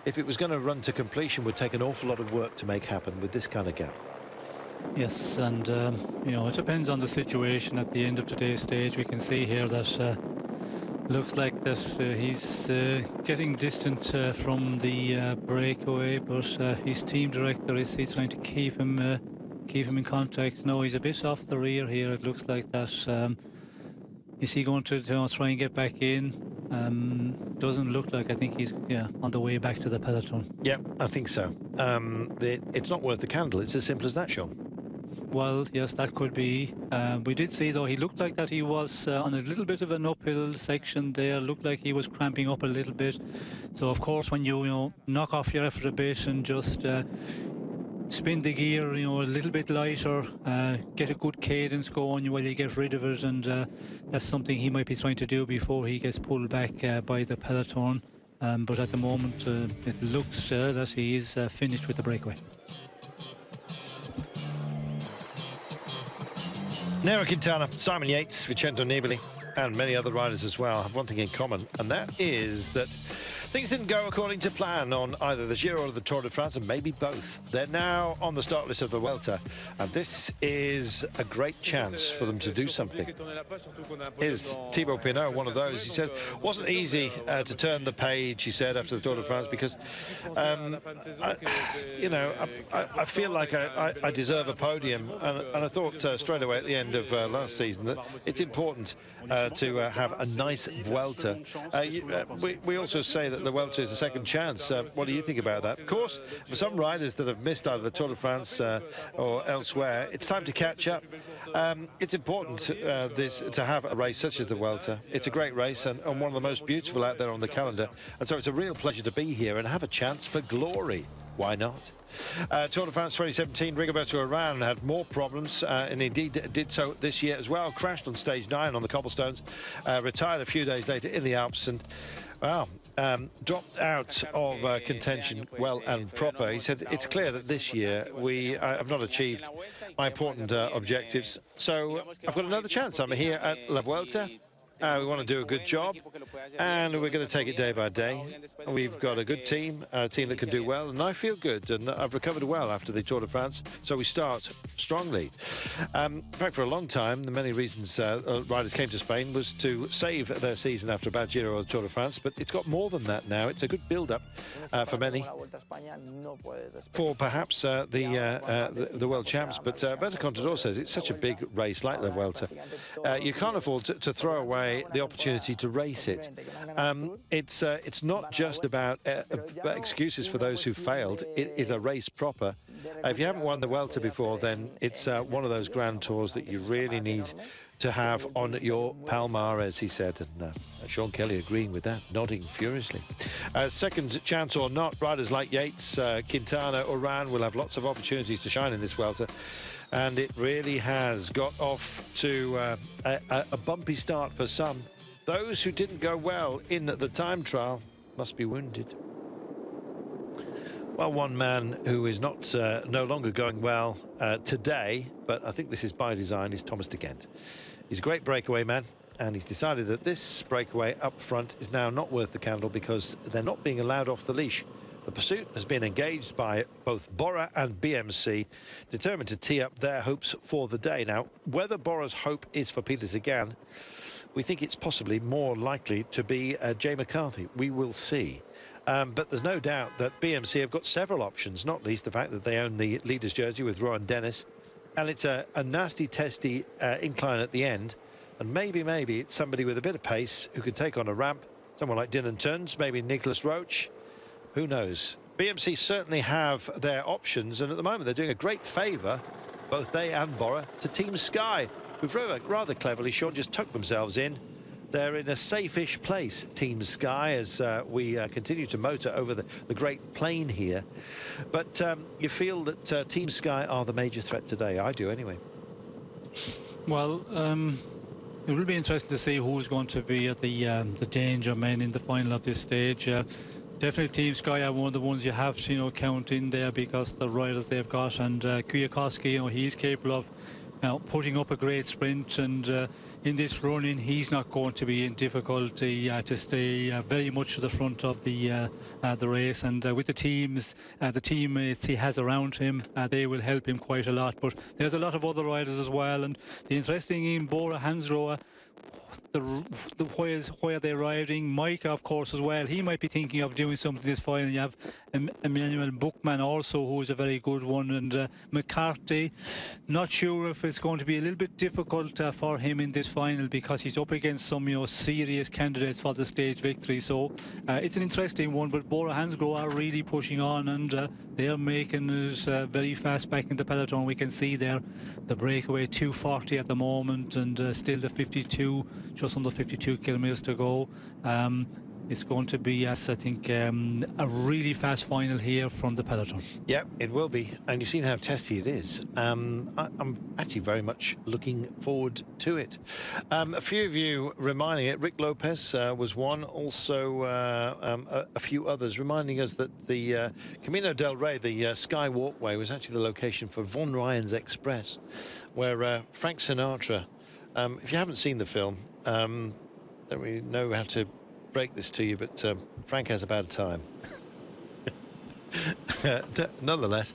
if it was going to run to completion, would take an awful lot of work to make happen with this kind of gap. Yes, and it depends on the situation at the end of today's stage. We can see here that looks like that he's getting distant from the breakaway, but his team director is trying to keep him in contact. No, he's a bit off the rear here. It looks like that. Is he going to try and get back in? Doesn't look like. I think he's on the way back to the peloton. Yeah, I think so. It's not worth the candle. It's as simple as that, Sean. Well, yes, that could be. We did see, though, he looked like that he was on a little bit of an uphill section there. Looked like he was cramping up a little bit. So, of course, when you knock off your effort a bit and just spin the gear, a little bit lighter, get a good cadence going while you get rid of it, and that's something he might be trying to do before he gets pulled back by the peloton. But at the moment, it looks that he is finished with the breakaway. Nero Quintana, Simon Yates, Vincenzo Nibali, and many other riders as well have one thing in common, and that is that things didn't go according to plan on either the Giro or the Tour de France, and maybe both. They're now on the start list of the Vuelta, and this is a great chance for them to do something. Here's Thibaut Pinot, one of those. He said it wasn't easy to turn the page, he said, after the Tour de France, because I feel like I deserve a podium, and I thought straight away at the end of last season that it's important to have a nice Vuelta. We also say that the Vuelta is a second chance. What do you think about that? Of course, for some riders that have missed either the Tour de France or elsewhere, it's time to catch up. It's important to have a race such as the Vuelta. It's a great race and one of the most beautiful out there on the calendar, and so it's a real pleasure to be here and have a chance for glory. why not? Tour de France 2017, Rigoberto Urán had more problems, and indeed did so this year as well. Crashed on stage 9 on the cobblestones, retired a few days later in the Alps, and well, dropped out of contention well and proper. He said, it's clear that this year I have not achieved my important objectives, so I've got another chance. I'm here at La Vuelta. We want to do a good job, and we're going to take it day by day. We've got a good team, a team that can do well, and I feel good, and I've recovered well after the Tour de France, so we start strongly. In fact, for a long time, the many reasons riders came to Spain was to save their season after a bad Giro or the Tour de France, but it's got more than that now. It's a good build-up for many, for perhaps the world champs, but Berto Contador says it's such a big race like the Vuelta. You can't afford to throw away the opportunity to race it. It's not just about excuses for those who failed. It is a race proper. If you haven't won the Vuelta before, then it's one of those grand tours that you really need to have on your palmarès, he said, and Sean Kelly agreeing with that, nodding furiously. Second chance or not, riders like Yates, Quintana, Urán will have lots of opportunities to shine in this Vuelta. And it really has got off to a bumpy start for some. Those who didn't go well in the time trial must be wounded. Well, one man who is no longer going well today, but I think this is by design, is Thomas de Gendt. He's a great breakaway man, and he's decided that this breakaway up front is now not worth the candle because they're not being allowed off the leash. The pursuit has been engaged by both Bora and BMC, determined to tee up their hopes for the day. Now, whether Bora's hope is for Peter Sagan, we think it's possibly more likely to be Jay McCarthy. We will see. But there's no doubt that BMC have got several options, not least the fact that they own the leader's jersey with Rowan Dennis. And it's a nasty, testy incline at the end. And maybe it's somebody with a bit of pace who can take on a ramp. Someone like Dylan Teuns, maybe Nicholas Roach. Who knows? BMC certainly have their options, and at the moment they're doing a great favour, both they and Bora, to Team Sky, who've rather cleverly, Sean, just tucked themselves in. They're in a safe-ish place, Team Sky, as we continue to motor over the Great Plain here. But you feel that Team Sky are the major threat today. I do, anyway. Well, it will be interesting to see who's going to be at the danger men in the final of this stage. Definitely Team Sky are one of the ones you have to count in there because the riders they've got, and Kwiatkowski, he's capable of putting up a great sprint, and in this running he's not going to be in difficulty to stay very much to the front of the race, and with the teammates he has around him, they will help him quite a lot. But there's a lot of other riders as well, and the interesting in Bora Hansgrohe, where they're riding. Micah, of course, as well. He might be thinking of doing something this final. You have Emmanuel Buchmann also, who is a very good one, and McCarthy. Not sure if it's going to be a little bit difficult for him in this final because he's up against some serious candidates for the stage victory. So it's an interesting one. But Bora Hansgrohe are really pushing on, and they are making it very fast back in the peloton. We can see there the breakaway 2:40 at the moment, and still the 52. Just under 52 kilometers to go. It's going to be, yes, I think, a really fast final here from the peloton. Yeah, it will be, and you've seen how testy it is. I'm actually very much looking forward to it. A few of you reminding it, Rick Lopez was one, also a few others reminding us that the Camino del Rey, the Sky Walkway, was actually the location for Von Ryan's Express, where Frank Sinatra, if you haven't seen the film, don't really know how to break this to you, but Frank has a bad time. Nonetheless,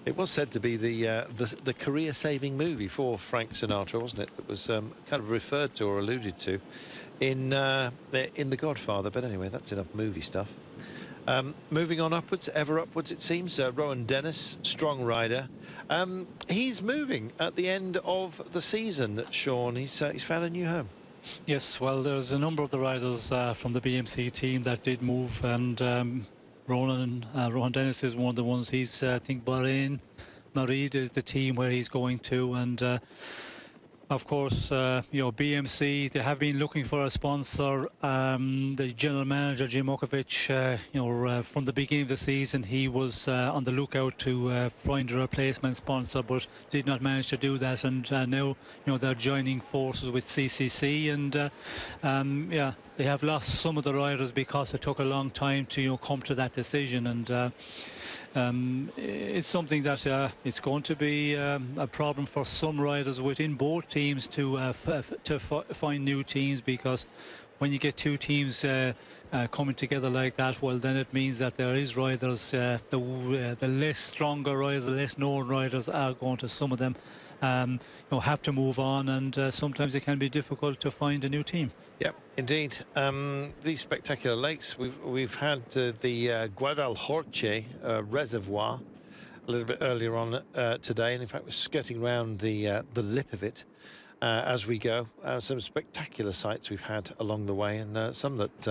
it was said to be the career-saving movie for Frank Sinatra, wasn't it? It was kind of referred to or alluded to in The Godfather. But anyway, that's enough movie stuff. Moving on upwards, ever upwards it seems. Rowan Dennis, strong rider. He's moving at the end of the season, Sean. He's found a new home. Yes, well, there's a number of the riders from the BMC team that did move, and Rowan Dennis is one of the ones. He's, I think, Bahrain. Marid is the team where he's going to, and Of course, BMC, they have been looking for a sponsor. The general manager, Jim Okovich, from the beginning of the season, he was on the lookout to find a replacement sponsor, but did not manage to do that. And now, they're joining forces with CCC, and they have lost some of the riders because it took a long time to come to that decision. And it's something that it's going to be a problem for some riders within both teams to find new teams, because when you get two teams coming together like that, well, then it means that there is riders, the less stronger riders, the less known riders are going to, some of them have to move on, and sometimes it can be difficult to find a new team. Yep, indeed. These spectacular lakes, we've had the Guadalhorce reservoir a little bit earlier on today, and in fact we're skirting around the lip of it as we go. Some spectacular sights we've had along the way, and some that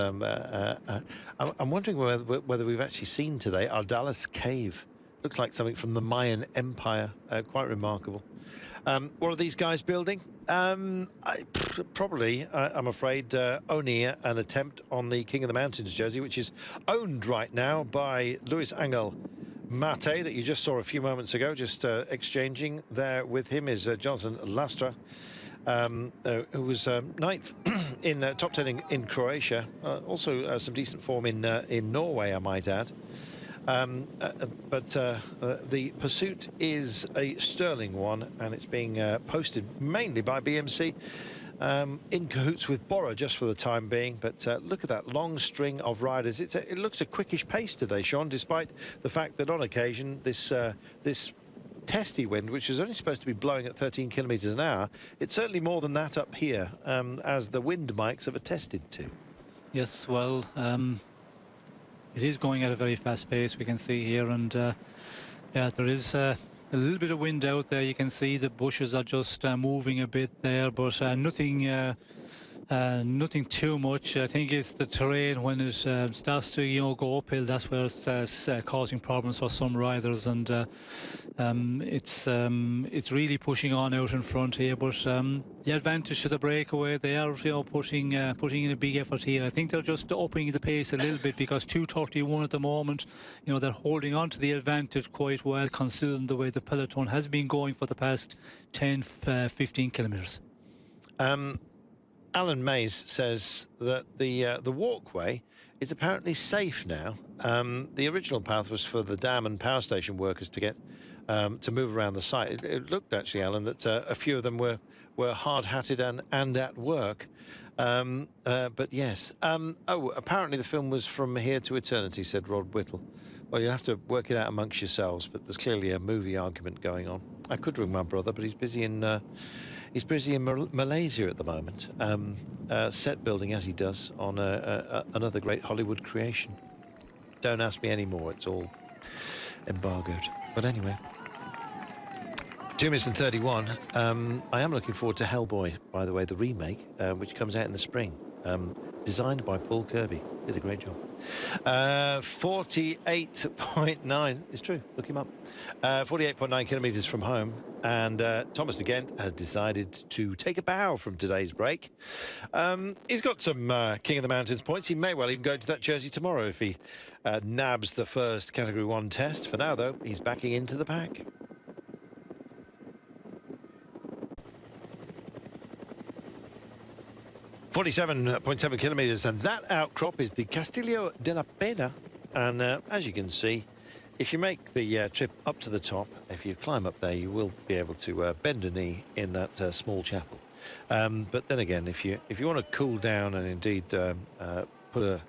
I'm wondering whether we've actually seen today. Ardalas Cave looks like something from the Mayan Empire, quite remarkable. What are these guys building? Probably, I'm afraid, only an attempt on the King of the Mountains jersey, which is owned right now by Luis Angel Mate, that you just saw a few moments ago. Just exchanging there with him is Jonathan Lastra, who was ninth in top 10 in Croatia. Also some decent form in Norway, I might add. But the pursuit is a sterling one, and it's being posted mainly by BMC, in cahoots with Bora just for the time being. But look at that long string of riders. It looks a quickish pace today, Sean, despite the fact that on occasion this testy wind, which is only supposed to be blowing at 13 kilometers an hour, it's certainly more than that up here, as the wind mics have attested to. Yes, well, it is going at a very fast pace, we can see here, and there is a little bit of wind out there. You can see the bushes are just moving a bit there, but nothing too much. I think it's the terrain when it starts to go uphill, that's where it's causing problems for some riders, and it's really pushing on out in front here. But the advantage to the breakaway, they are putting in a big effort here. I think they're just upping the pace a little bit, because 2:31 at the moment, they're holding on to the advantage quite well, considering the way the peloton has been going for the past 10-15 kilometers. Alan Mays says that the walkway is apparently safe now. The original path was for the dam and power station workers to get to move around the site. It looked actually, Alan, that a few of them were hard-hatted and at work. But yes. Apparently the film was From Here to Eternity, said Rod Whittle. Well, you'll have to work it out amongst yourselves, but there's clearly a movie argument going on. I could ring my brother, but he's busy in Malaysia at the moment, set building as he does on another great Hollywood creation. Don't ask me any more, it's all embargoed. But anyway, 2 minutes and 31. I am looking forward to Hellboy, by the way, the remake, which comes out in the spring. Designed by Paul Kirby. Did a great job. 48.9, it's true, look him up. 48.9 kilometers from home, and Thomas de Gent has decided to take a bow from today's break. He's got some King of the Mountains points. He may well even go to that jersey tomorrow if he nabs the first Category 1 test. For now, though, he's backing into the pack. .7 kilometers, and that outcrop is the Castillo de la Pena. And as you can see, if you make the trip up to the top, if you climb up there, you will be able to bend a knee in that small chapel. But then again, if you want to cool down and indeed put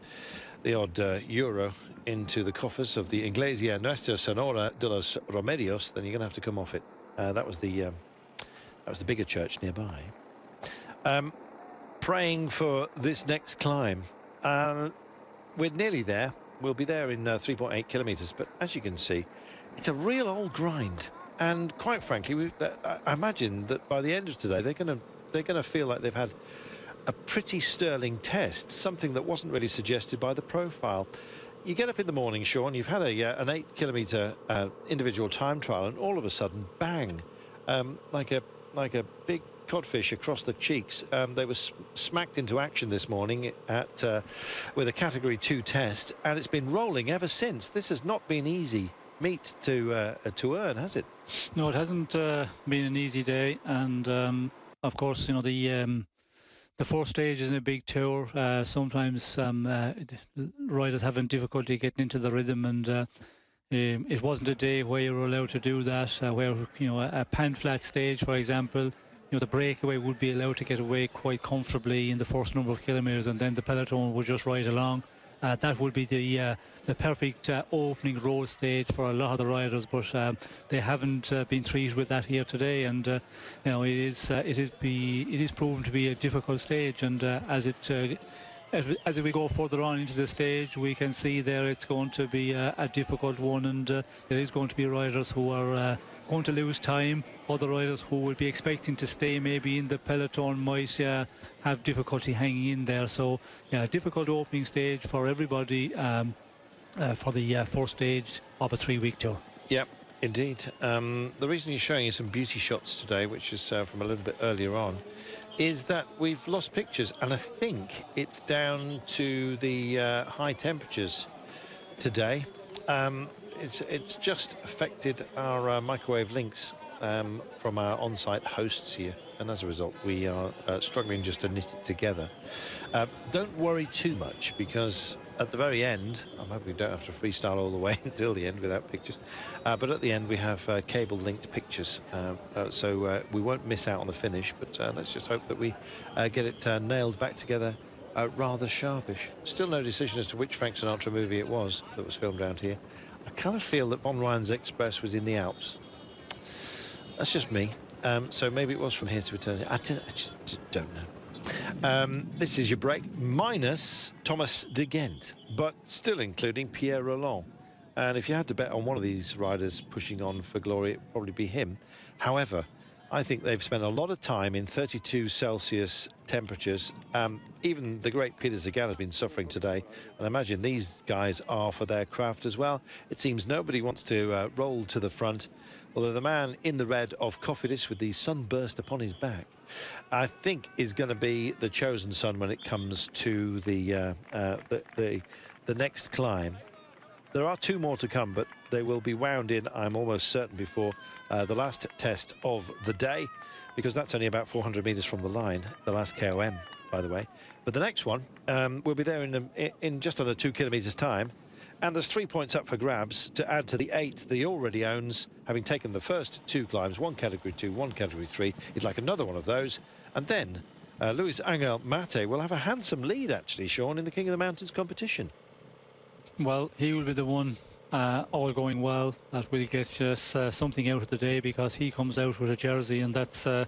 the odd euro into the coffers of the Iglesia Nuestra Senora de los Remedios, then you're going to have to come off it. That was the bigger church nearby. Praying for this next climb. We're nearly there. We'll be there in 3.8 kilometers, but as you can see, it's a real old grind, and quite frankly, I imagine that by the end of today they're going to feel like they've had a pretty sterling test, something that wasn't really suggested by the profile. You get up in the morning, Sean, you've had an 8 kilometer individual time trial, and all of a sudden, bang, like a big codfish across the cheeks. They were smacked into action this morning at with a Category 2 test, and it's been rolling ever since. This has not been easy meat to earn, has it? No, it hasn't been an easy day, and of course, you know, the first stage is a big tour. Sometimes riders having difficulty getting into the rhythm, and it wasn't a day where you were allowed to do that. Where, you know, a pan flat stage, for example, you know, the breakaway would be allowed to get away quite comfortably in the first number of kilometres, and then the peloton would just ride along. That would be the perfect opening road stage for a lot of the riders, but they haven't been treated with that here today, and you know, it is proven to be a difficult stage, and as we go further on into the stage, we can see there it's going to be a difficult one, and there is going to be riders who are going to lose time. Other riders who will be expecting to stay maybe in the peloton might have difficulty hanging in there. So yeah, difficult opening stage for everybody for the first stage of a 3-week tour. Yep, indeed. The reason he's showing you some beauty shots today, which is from a little bit earlier on, is that we've lost pictures, and I think it's down to the high temperatures today. It's just affected our microwave links from our on-site hosts here, and as a result we are struggling just to knit it together. Don't worry too much, because at the very end, I'm hoping we don't have to freestyle all the way until the end without pictures, but at the end we have cable linked pictures, so we won't miss out on the finish, but let's just hope that we get it nailed back together rather sharpish. Still no decision as to which Frank Sinatra movie it was that was filmed around here. I kind of feel that Von Ryan's Express was in the Alps. That's just me. So maybe it was From Here to Eternity. I just don't know. This is your break, minus Thomas de Gent, but still including Pierre Rolland. And if you had to bet on one of these riders pushing on for glory, it'd probably be him. However, I think they've spent a lot of time in 32 Celsius temperatures. Even the great Peter Sagan has been suffering today, and I imagine these guys are for their craft as well. It seems nobody wants to roll to the front, although the man in the red of Cofidis with the sunburst upon his back, I think is going to be the chosen son when it comes to the next climb. There are 2 more to come, but they will be wound in, I'm almost certain, before the last test of the day, because that's only about 400 meters from the line, the last KOM, by the way. But the next one will be there in just under 2 kilometers time, and there's 3 points up for grabs to add to the 8 that he already owns, having taken the first 2 climbs, 1 Category 2, 1 Category 3. He'd like another one of those, and then Luis Angel Mate will have a handsome lead, actually, Sean, in the King of the Mountains competition. Well, he will be the one, all going well, that will get us something out of the day, because he comes out with a jersey, and that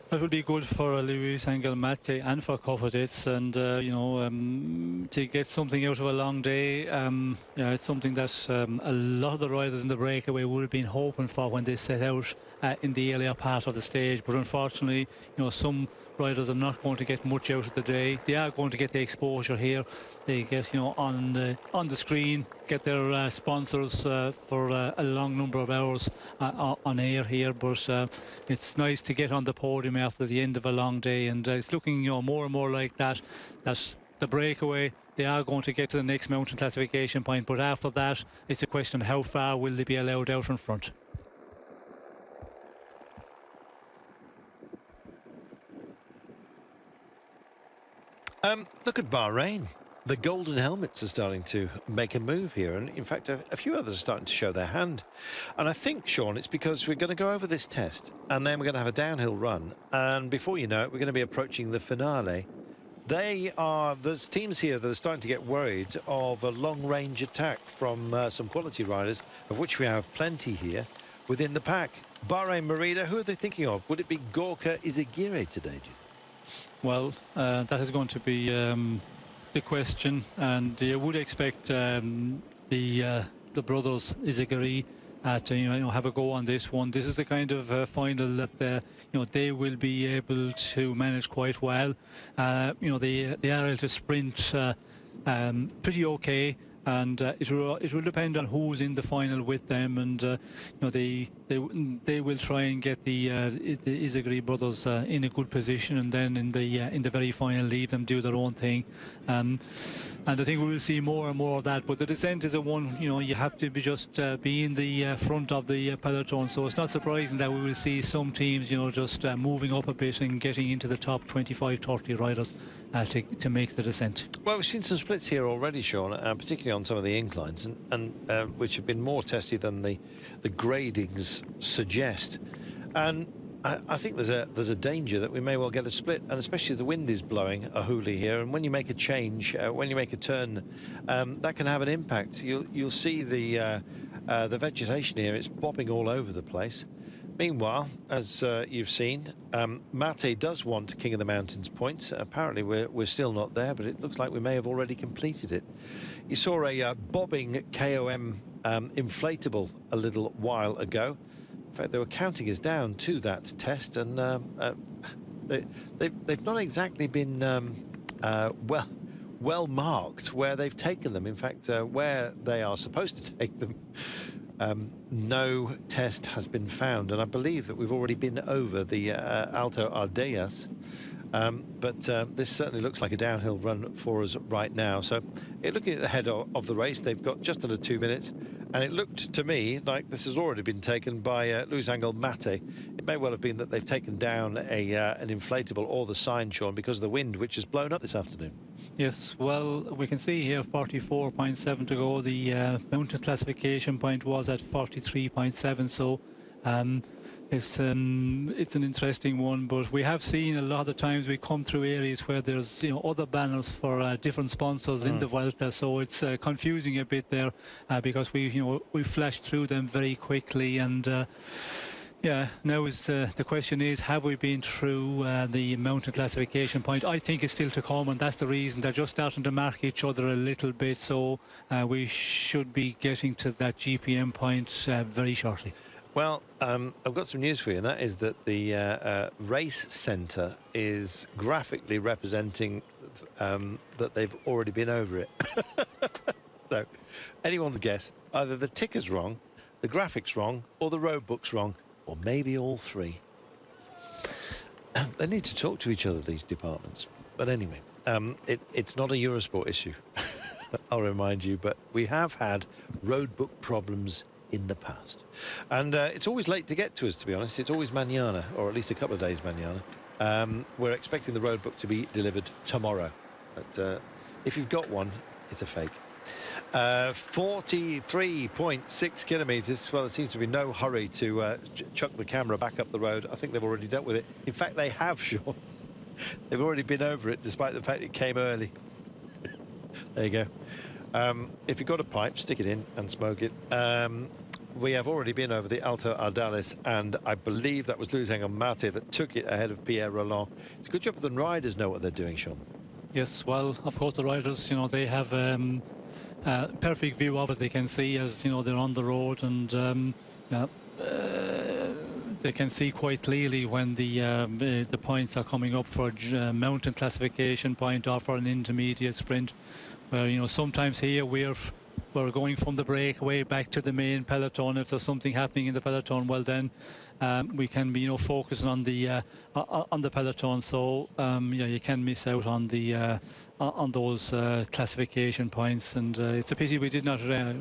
will be good for Luis Angel Mate and for Cofidis, and you know, to get something out of a long day. Yeah, it's something that a lot of the riders in the breakaway would have been hoping for when they set out in the earlier part of the stage, but unfortunately, you know, some riders are not going to get much out of the day. They are going to get the exposure here. They get, you know, on the screen, get their sponsors for a long number of hours on air here. But it's nice to get on the podium after the end of a long day, and it's looking, you know, more and more like that the breakaway, they are going to get to the next mountain classification point, but after that it's a question of how far will they be allowed out in front. Look at Bahrain. The golden helmets are starting to make a move here, and in fact a few others are starting to show their hand. And I think, Sean, it's because we're going to go over this test, and then we're going to have a downhill run, and before you know it, we're going to be approaching the finale. There's teams here that are starting to get worried of a long-range attack from some quality riders, of which we have plenty here within the pack. Bahrain Merida, who are they thinking of? Would it be Gorka Izagirre today, do you think? Well, that is going to be the question, and you would expect the brothers Izagirre to have a go on this one. This is the kind of final that they will be able to manage quite well. They are able to sprint pretty okay. and it will depend on who's in the final with them, and you know, they will try and get the Isagri brothers in a good position, and then in the very final leave them do their own thing. And I think we will see more and more of that. But the descent is a one, you know, you have to be in the front of the peloton. So it's not surprising that we will see some teams, you know, just moving up a bit and getting into the top 25, 30 riders to make the descent. Well, we've seen some splits here already, Sean, particularly on some of the inclines, and which have been more testy than the gradings suggest. And I think there's a danger that we may well get a split, and especially if the wind is blowing a hoolie here, and when you make a change, when you make a turn, that can have an impact. You'll see the vegetation here; it's bobbing all over the place. Meanwhile, as you've seen, Mate does want King of the Mountains points. Apparently, we're still not there, but it looks like we may have already completed it. You saw a bobbing KOM inflatable a little while ago. In fact, they were counting us down to that test, and they've not exactly been well marked where they've taken them. In fact, where they are supposed to take them, no test has been found, and I believe that we've already been over the Alto Ardeias. But this certainly looks like a downhill run for us right now. So looking at the head of the race, they've got just under 2 minutes, and it looked to me like this has already been taken by Luis Angel Mate. It may well have been that they've taken down an inflatable or the sign, Sean, because of the wind, which has blown up this afternoon. Yes, well, we can see here 44.7 to go. The mountain classification point was at 43.7, so it's an interesting one. But we have seen a lot of times we come through areas where there's, you know, other banners for different sponsors in the Vuelta, so it's confusing a bit there because we flashed through them very quickly, and yeah, now the question is, have we been through the mountain classification point? I think it's still to come, and that's the reason they're just starting to mark each other a little bit, so we should be getting to that GPM point very shortly. Well, I've got some news for you, and that is that the race centre is graphically representing that they've already been over it. So anyone's guess, either the ticker's wrong, the graphic's wrong, or the road book's wrong, or maybe all three. They need to talk to each other, these departments. But anyway, it's not a Eurosport issue, I'll remind you, but we have had road book problems in the past. And it's always late to get to us, to be honest. It's always mañana, or at least a couple of days mañana. We're expecting the road book to be delivered tomorrow. But if you've got one, it's a fake. 43.6 kilometres. Well, there seems to be no hurry to chuck the camera back up the road. I think they've already dealt with it. In fact, they have, Sean. They've already been over it, despite the fact it came early. There you go. If you've got a pipe, stick it in and smoke it. We have already been over the Alto Ardales, and I believe that was Luis Angel Mate that took it ahead of Pierre Roland. It's a good job that the riders know what they're doing, Sean. Yes, well, of course, the riders, you know, they have perfect view of it. They can see as, you know, they're on the road, and they can see quite clearly when the points are coming up for a mountain classification point or for an intermediate sprint, where, you know, sometimes here we're going from the breakaway back to the main peloton. If there's something happening in the peloton, well, then we can be, you know, focusing on the peloton. So yeah, you can miss out on the on those classification points, and it's a pity we did not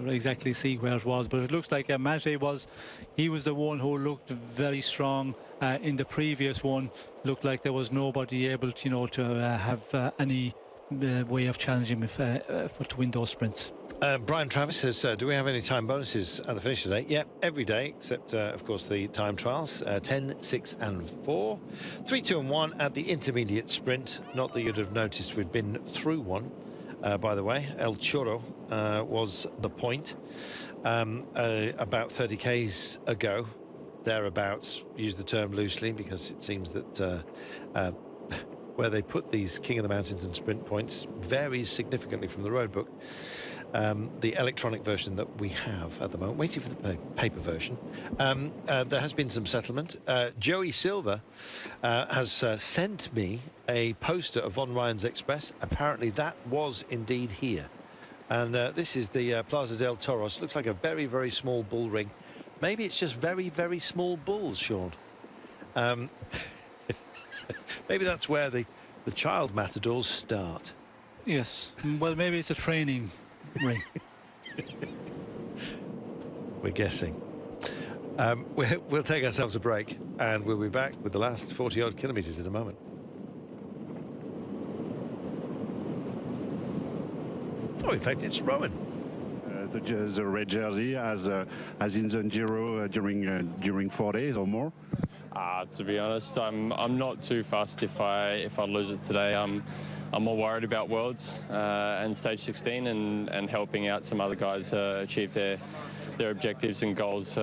exactly see where it was. But it looks like Mate was the one who looked very strong in the previous one. Looked like there was nobody able to, you know, to have any way of challenging him to win those sprints. Brian Travis says, do we have any time bonuses at the finish today? Yeah, every day, except, of course, the time trials, 10, 6 and 4. 3, 2 and 1 at the intermediate sprint. Not that you'd have noticed we'd been through one, by the way. El Chorro was the point about 30 Ks ago, thereabouts. Use the term loosely because it seems that where they put these King of the Mountains and sprint points varies significantly from the road book. The electronic version that we have at the moment, waiting for the paper version. There has been some settlement. Joey Silver has sent me a poster of Von Ryan's Express. Apparently that was indeed here. And this is the Plaza del Toros. Looks like a very, very small bull ring. Maybe it's just very, very small bulls, Sean. Maybe that's where the child matadors start. Yes, well, maybe it's a training ring. We're guessing. We'll take ourselves a break, and we'll be back with the last 40-odd kilometres in a moment. Oh, in fact, it's Rowan. The red jersey as in the Giro during 4 days or more. To be honest, I'm not too fussed if I lose it today. I'm more worried about Worlds and Stage 16 and helping out some other guys achieve their objectives and goals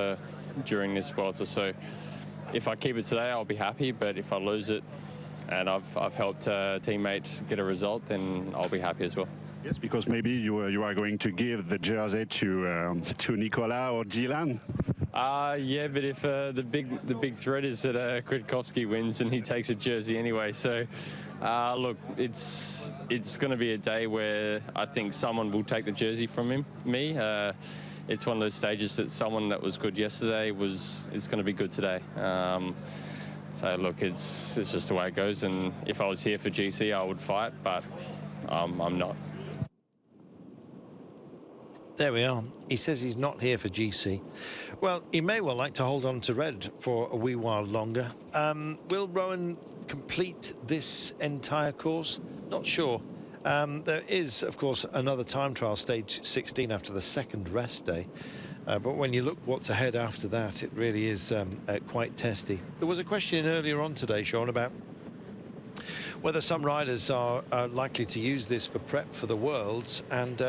during this Vuelta. So if I keep it today, I'll be happy. But if I lose it and I've helped a teammate get a result, then I'll be happy as well. Yes, because maybe you are going to give the jersey to Nicolas or Dylan. Yeah, but if the big threat is that Kwiatkowski wins and he takes a jersey anyway. So look, it's going to be a day where I think someone will take the jersey from me. It's one of those stages that someone that was good yesterday is going to be good today. So look, it's just the way it goes. And if I was here for GC, I would fight, but I'm not. There we are. He says he's not here for GC. Well, he may well like to hold on to red for a wee while longer. Will Rowan complete this entire course? Not sure. There is, of course, another time trial, stage 16, after the second rest day. But when you look what's ahead after that, it really is quite testy. There was a question earlier on today, Sean, about whether some riders are likely to use this for prep for the Worlds and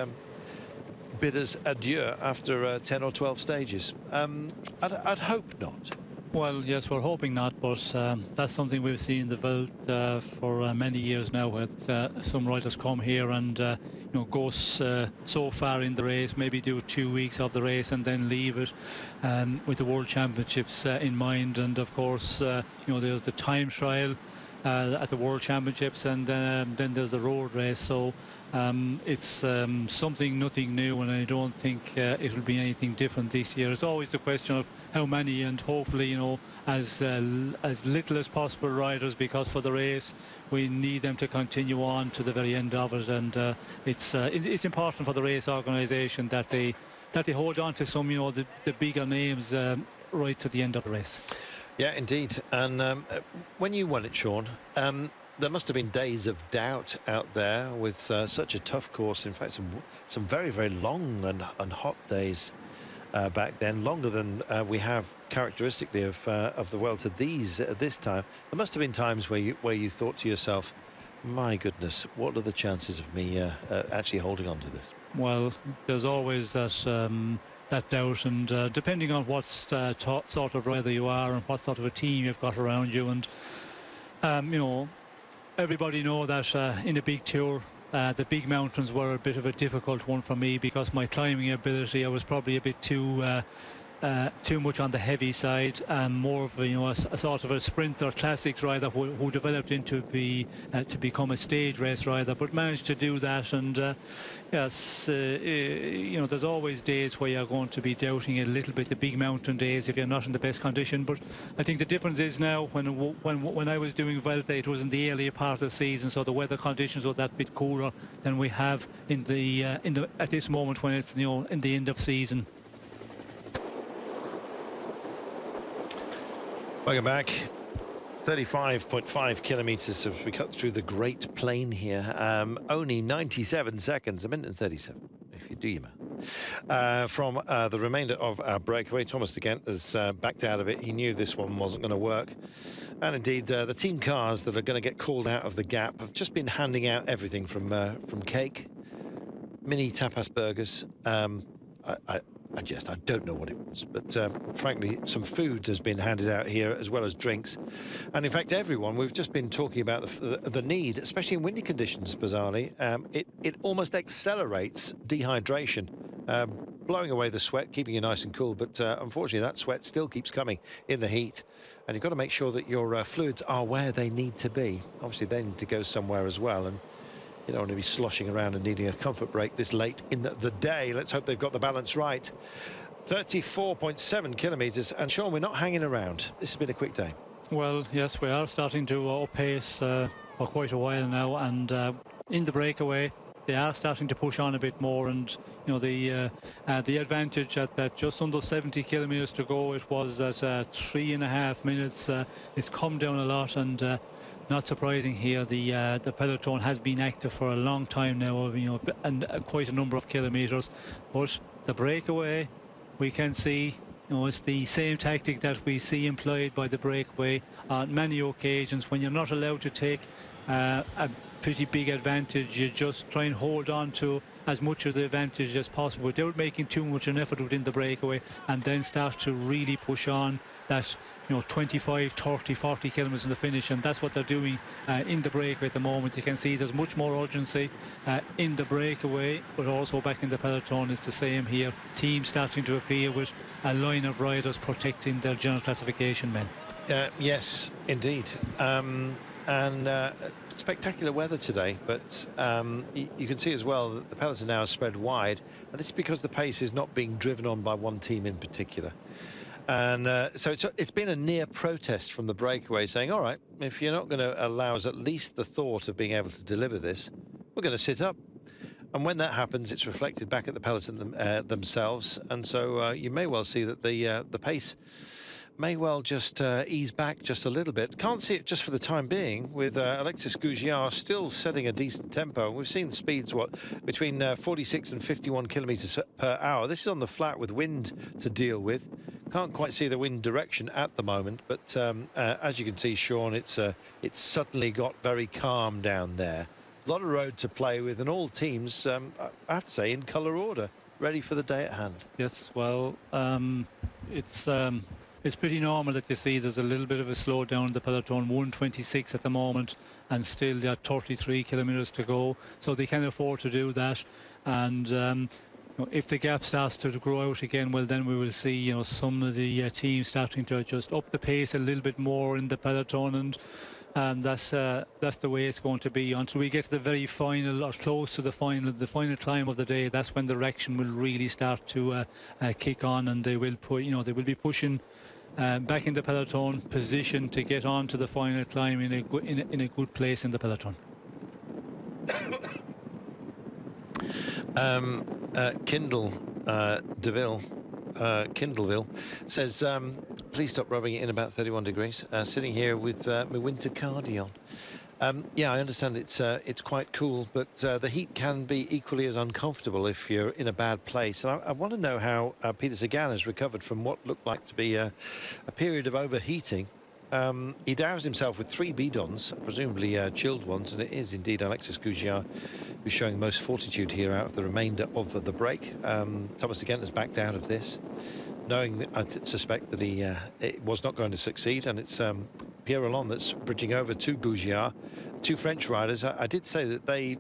bid us adieu after 10 or 12 stages. I'd hope not. Well, yes, we're hoping not, but that's something we've seen in the Vuelta for many years now, with some riders come here and you know, go so far in the race, maybe do 2 weeks of the race and then leave it with the World Championships in mind. And of course, you know, there's the time trial at the World Championships, and then there's the road race. So it's nothing new, and I don't think it'll be anything different this year. It's always the question of how many, and hopefully, you know, as little as possible riders, because for the race we need them to continue on to the very end of it. And it's important for the race organisation that they hold on to some, you know, the bigger names right to the end of the race. Yeah, indeed. And when you won it, Sean, there must have been days of doubt out there with such a tough course. In fact, some very, very long and hot days back then, longer than we have characteristically of the Vuelta this time. There must have been times where you thought to yourself, my goodness, what are the chances of me actually holding on to this? Well, there's always that doubt, and depending on what sort of rider you are and what sort of a team you've got around you. And you know, everybody know that in a big tour, the big mountains were a bit of a difficult one for me, because my climbing ability, I was probably a bit too much on the heavy side, and more of a sort of a sprinter classics rider who developed into to become a stage race rider, but managed to do that. And yes, you know, there's always days where you're going to be doubting a little bit, the big mountain days, if you're not in the best condition. But I think the difference is now, when I was doing Vuelta, it was in the earlier part of the season, so the weather conditions were that bit cooler than we have at this moment, when it's, you know, in the end of season. Welcome back. 35.5 kilometres as we cut through the Great Plain here. Only 97 seconds, a minute and 37, if you do your math. From the remainder of our breakaway, Thomas de Gent has backed out of it. He knew this one wasn't going to work. And indeed, the team cars that are going to get called out of the gap have just been handing out everything from cake, mini tapas burgers. I don't know what it was, but frankly, some food has been handed out here, as well as drinks. And in fact, everyone, we've just been talking about the need, especially in windy conditions, bizarrely. It almost accelerates dehydration, blowing away the sweat, keeping you nice and cool. But unfortunately, that sweat still keeps coming in the heat. And you've got to make sure that your fluids are where they need to be. Obviously, they need to go somewhere as well. And You don't want to be sloshing around and needing a comfort break this late in the day. Let's hope they've got the balance right. 34.7 kilometres, and Sean, we're not hanging around. This has been a quick day. Well, yes, we are starting to pace for quite a while now, and in the breakaway they are starting to push on a bit more, and you know the advantage at that just under 70 kilometres to go, it was at 3.5 minutes. It's come down a lot, and not surprising here, the peloton has been active for a long time now, you know, and quite a number of kilometres. But the breakaway, we can see, you know, it's the same tactic that we see employed by the breakaway on many occasions. When you're not allowed to take a pretty big advantage, you just try and hold on to as much of the advantage as possible without making too much an effort within the breakaway, and then start to really push on that, you know, 25, 30, 40 kilometres in the finish. And that's what they're doing in the breakaway at the moment. You can see there's much more urgency in the breakaway, but also back in the peloton it's the same here. Teams starting to appear with a line of riders protecting their general classification men. Yes, indeed. And spectacular weather today, but you can see as well that the peloton now is spread wide, and this is because the pace is not being driven on by one team in particular. And so it's been a near protest from the breakaway, saying, all right, if you're not going to allow us at least the thought of being able to deliver this, we're going to sit up. And when that happens, it's reflected back at the peloton themselves, and so you may well see that the pace may well just ease back just a little bit. Can't see it just for the time being, with Alexis Gougiard still setting a decent tempo. We've seen speeds, between 46 and 51 kilometres per hour. This is on the flat with wind to deal with. Can't quite see the wind direction at the moment, but as you can see, Sean, it's suddenly got very calm down there. A lot of road to play with, and all teams, I have to say, in colour order, ready for the day at hand. Yes, well, it's pretty normal that you see there's a little bit of a slowdown in the peloton. 1:26 at the moment, and still there are 33 kilometres to go, so they can afford to do that. And you know, if the gap starts to grow out again, well, then we will see, you know, some of the teams starting to just up the pace a little bit more in the peloton, and that's the way it's going to be until we get to the very final, or close to the final climb of the day. That's when the direction will really start to kick on, and they will be pushing back in the peloton position to get on to the final climb in a good place in the peloton. Kindleville says, please stop rubbing it in about 31 degrees. Sitting here with my winter cardigan. Yeah, I understand it's quite cool, but the heat can be equally as uncomfortable if you're in a bad place. And I want to know how Peter Sagan has recovered from what looked like to be a period of overheating. He doused himself with 3 bidons, presumably chilled ones, and it is indeed Alexis Gougiard who's showing most fortitude here out of the remainder of the break. Thomas de Gent has backed out of this, knowing that I suspect that it was not going to succeed, and it's Pierre Rolland that's bridging over to Gougiard. 2 French riders. I did say that the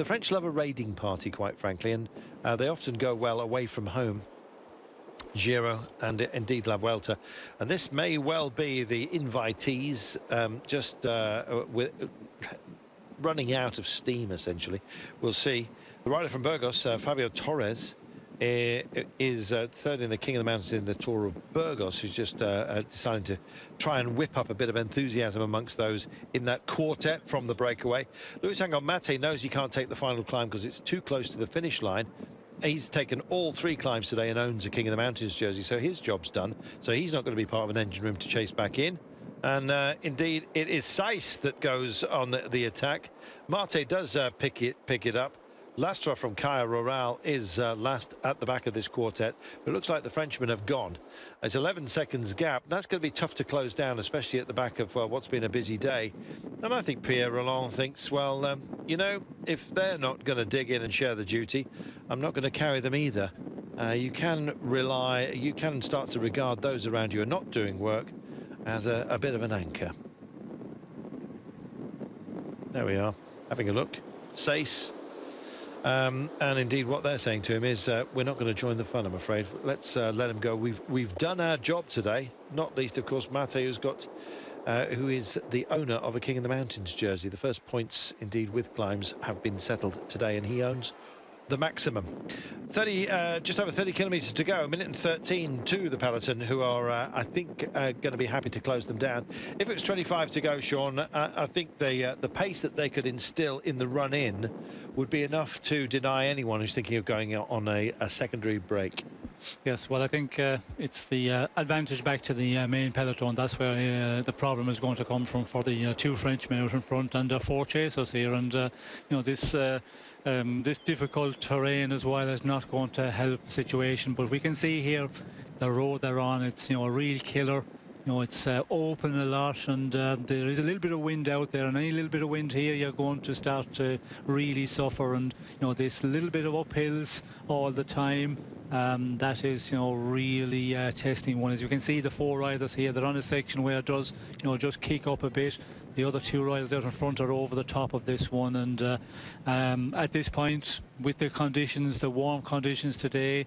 French love a raiding party, quite frankly, and they often go well away from home. Giro and indeed La Vuelta, and this may well be the invitees with running out of steam, essentially. We'll see. The rider from Burgos, Fabio Torres, is third in the King of the Mountains in the Tour of Burgos, who's just deciding to try and whip up a bit of enthusiasm amongst those in that quartet from the breakaway. Luis Angel Mate knows he can't take the final climb because it's too close to the finish line. He's taken all 3 climbs today and owns a King of the Mountains jersey, so his job's done. So he's not going to be part of an engine room to chase back in. And indeed, it is Saiss that goes on the attack. Mate does pick it up. Lastra from Caja Rural is last at the back of this quartet. But it looks like the Frenchmen have gone. There's 11 seconds gap. That's going to be tough to close down, especially at the back of what's been a busy day. And I think Pierre Rolland thinks, well, you know, if they're not going to dig in and share the duty, I'm not going to carry them either. You can start to regard those around you who are not doing work as a bit of an anchor. There we are, having a look. Saiss And indeed, what they're saying to him is, we're not going to join the fun, I'm afraid. Let's let him go. We've done our job today. Not least, of course, Mate, who is the owner of a King of the Mountains jersey. The first points, indeed, with climbs have been settled today, and he owns the maximum. Just over 30 kilometres to go, a minute and 13 to the peloton, who are, I think, going to be happy to close them down. If it was 25 to go, Sean, I think the pace that they could instill in the run-in would be enough to deny anyone who's thinking of going out on a secondary break. Yes, well, I think it's the advantage back to the main peloton. That's where the problem is going to come from for the two Frenchmen out in front and four chasers here. And you know, this difficult terrain as well is not going to help the situation. But we can see here the road they're on. It's, you know, a real killer. You know, it's open a lot, and there is a little bit of wind out there, and any little bit of wind here, you're going to start to really suffer. And you know, this little bit of uphills all the time, that is, you know, really testing one. As you can see, the four riders here, they're on a section where it does, you know, just kick up a bit. The other two riders out in front are over the top of this one, and at this point, with the conditions, the warm conditions today,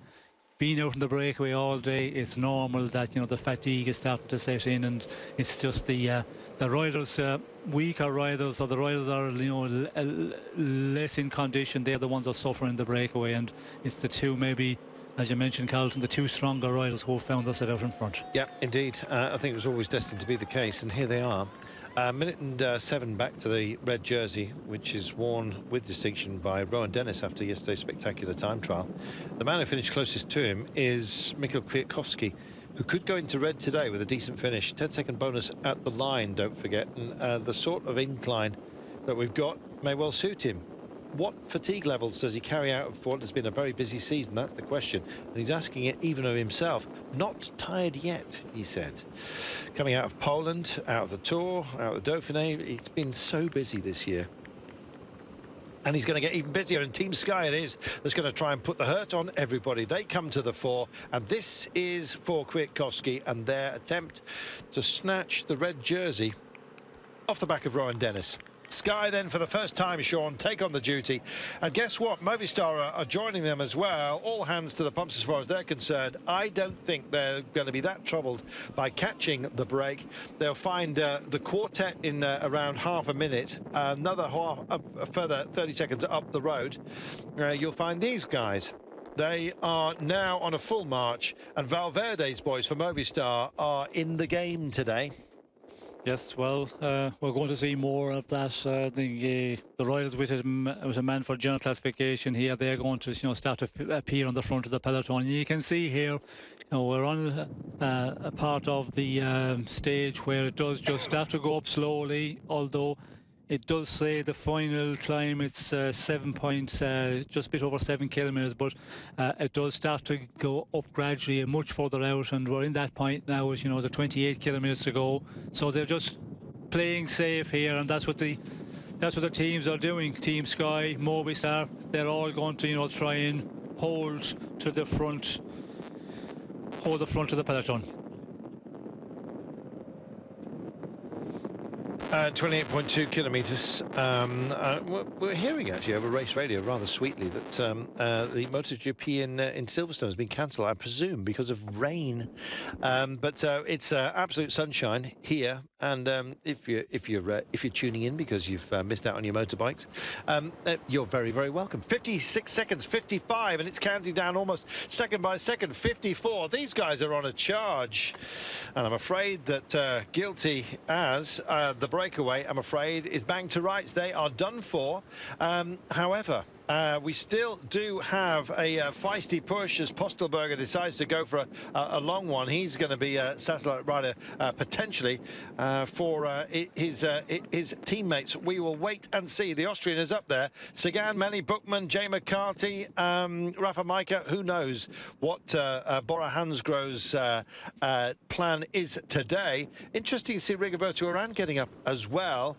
being out in the breakaway all day, it's normal that, you know, the fatigue is starting to set in, and it's just the riders, weaker riders, or the riders are, you know, less in condition. They're the ones that are suffering the breakaway, and it's the two, maybe, as you mentioned, Carlton, the two stronger riders who found themselves out in front. Yeah, indeed. I think it was always destined to be the case, and here they are. A minute and 7 back to the red jersey, which is worn with distinction by Rowan Dennis after yesterday's spectacular time trial. The man who finished closest to him is Mikkel Kwiatkowski, who could go into red today with a decent finish. 10-second bonus at the line, don't forget, and the sort of incline that we've got may well suit him. What fatigue levels does he carry out of what has been a very busy season? That's the question. And he's asking it even of himself. Not tired yet, he said. Coming out of Poland, out of the Tour, out of the Dauphiné, he's been so busy this year. And he's going to get even busier, and Team Sky it is that's going to try and put the hurt on everybody. They come to the fore, and this is for Kwiatkowski and their attempt to snatch the red jersey off the back of Rowan Dennis. Sky then, for the first time, Sean, take on the duty, and guess what, Movistar are joining them as well. All hands to the pumps as far as they're concerned. I don't think they're going to be that troubled by catching the break. They'll find the quartet in around half a minute, another a further 30 seconds up the road. You'll find these guys. They are now on a full march, and Valverde's boys for Movistar are in the game today. Yes, well, we're going to see more of that. The riders with a man for general classification here, they're going to, you know, start to appear on the front of the peloton. And you can see here, you know, we're on a part of the stage where it does just start to go up slowly, although it does say the final climb, it's just a bit over 7 kilometres, but it does start to go up gradually and much further out, and we're in that point now, as you know, the 28 kilometres to go. So they're just playing safe here, and that's what the teams are doing. Team Sky, Movistar, they're all going to, you know, try and hold the front of the peloton. 28.2 kilometres. We're hearing actually over race radio rather sweetly that the MotoGP in Silverstone has been cancelled, I presume because of rain. But it's absolute sunshine here, and if you're tuning in because you've missed out on your motorbikes, you're very, very welcome. 56 seconds, 55, and it's counting down almost second by second. 54. These guys are on a charge, and I'm afraid that guilty as the breakaway, I'm afraid, is banged to rights. They are done for. However, we still do have a feisty push as Postelberger decides to go for a long one. He's going to be a satellite rider potentially for his teammates. We will wait and see. The Austrian is up there. Sagan, Manny Buchmann, Jay McCarthy, Rafa Majka. Who knows what Bora Hansgrohe's plan is today. Interesting to see Rigoberto Urán getting up as well,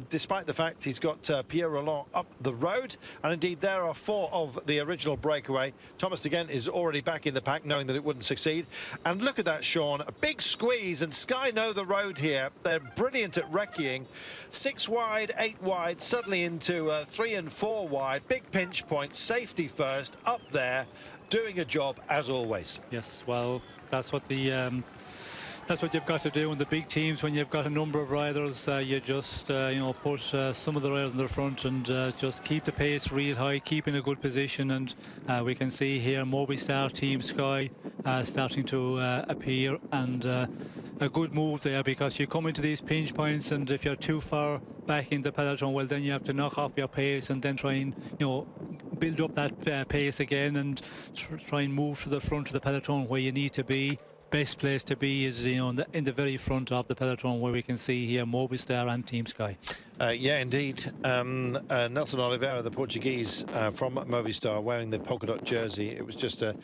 despite the fact he's got Pierre Roland up the road. And indeed, there are 4 of the original breakaway. Thomas de Gendt is already back in the pack, knowing that it wouldn't succeed. And look at that, Sean. A big squeeze, and Sky know the road here. They're brilliant at recceing. 6 wide, 8 wide, suddenly into 3 and 4 wide. Big pinch point, safety first, up there, doing a job as always. Yes, well, that's what the that's what you've got to do in the big teams. When you've got a number of riders, you just you know, put some of the riders in the front and just keep the pace real high, keep in a good position. And we can see here Movistar, Team Sky starting to appear, and a good move there, because you come into these pinch points, and if you're too far back in the peloton, well, then you have to knock off your pace and then try and, you know, build up that pace again and try and move to the front of the peloton where you need to be. Best place to be is, you know, in the very front of the peloton, where we can see here Movistar and Team Sky. Yeah, indeed. Nelson Oliveira, the Portuguese from Movistar, wearing the polka dot jersey. It was just to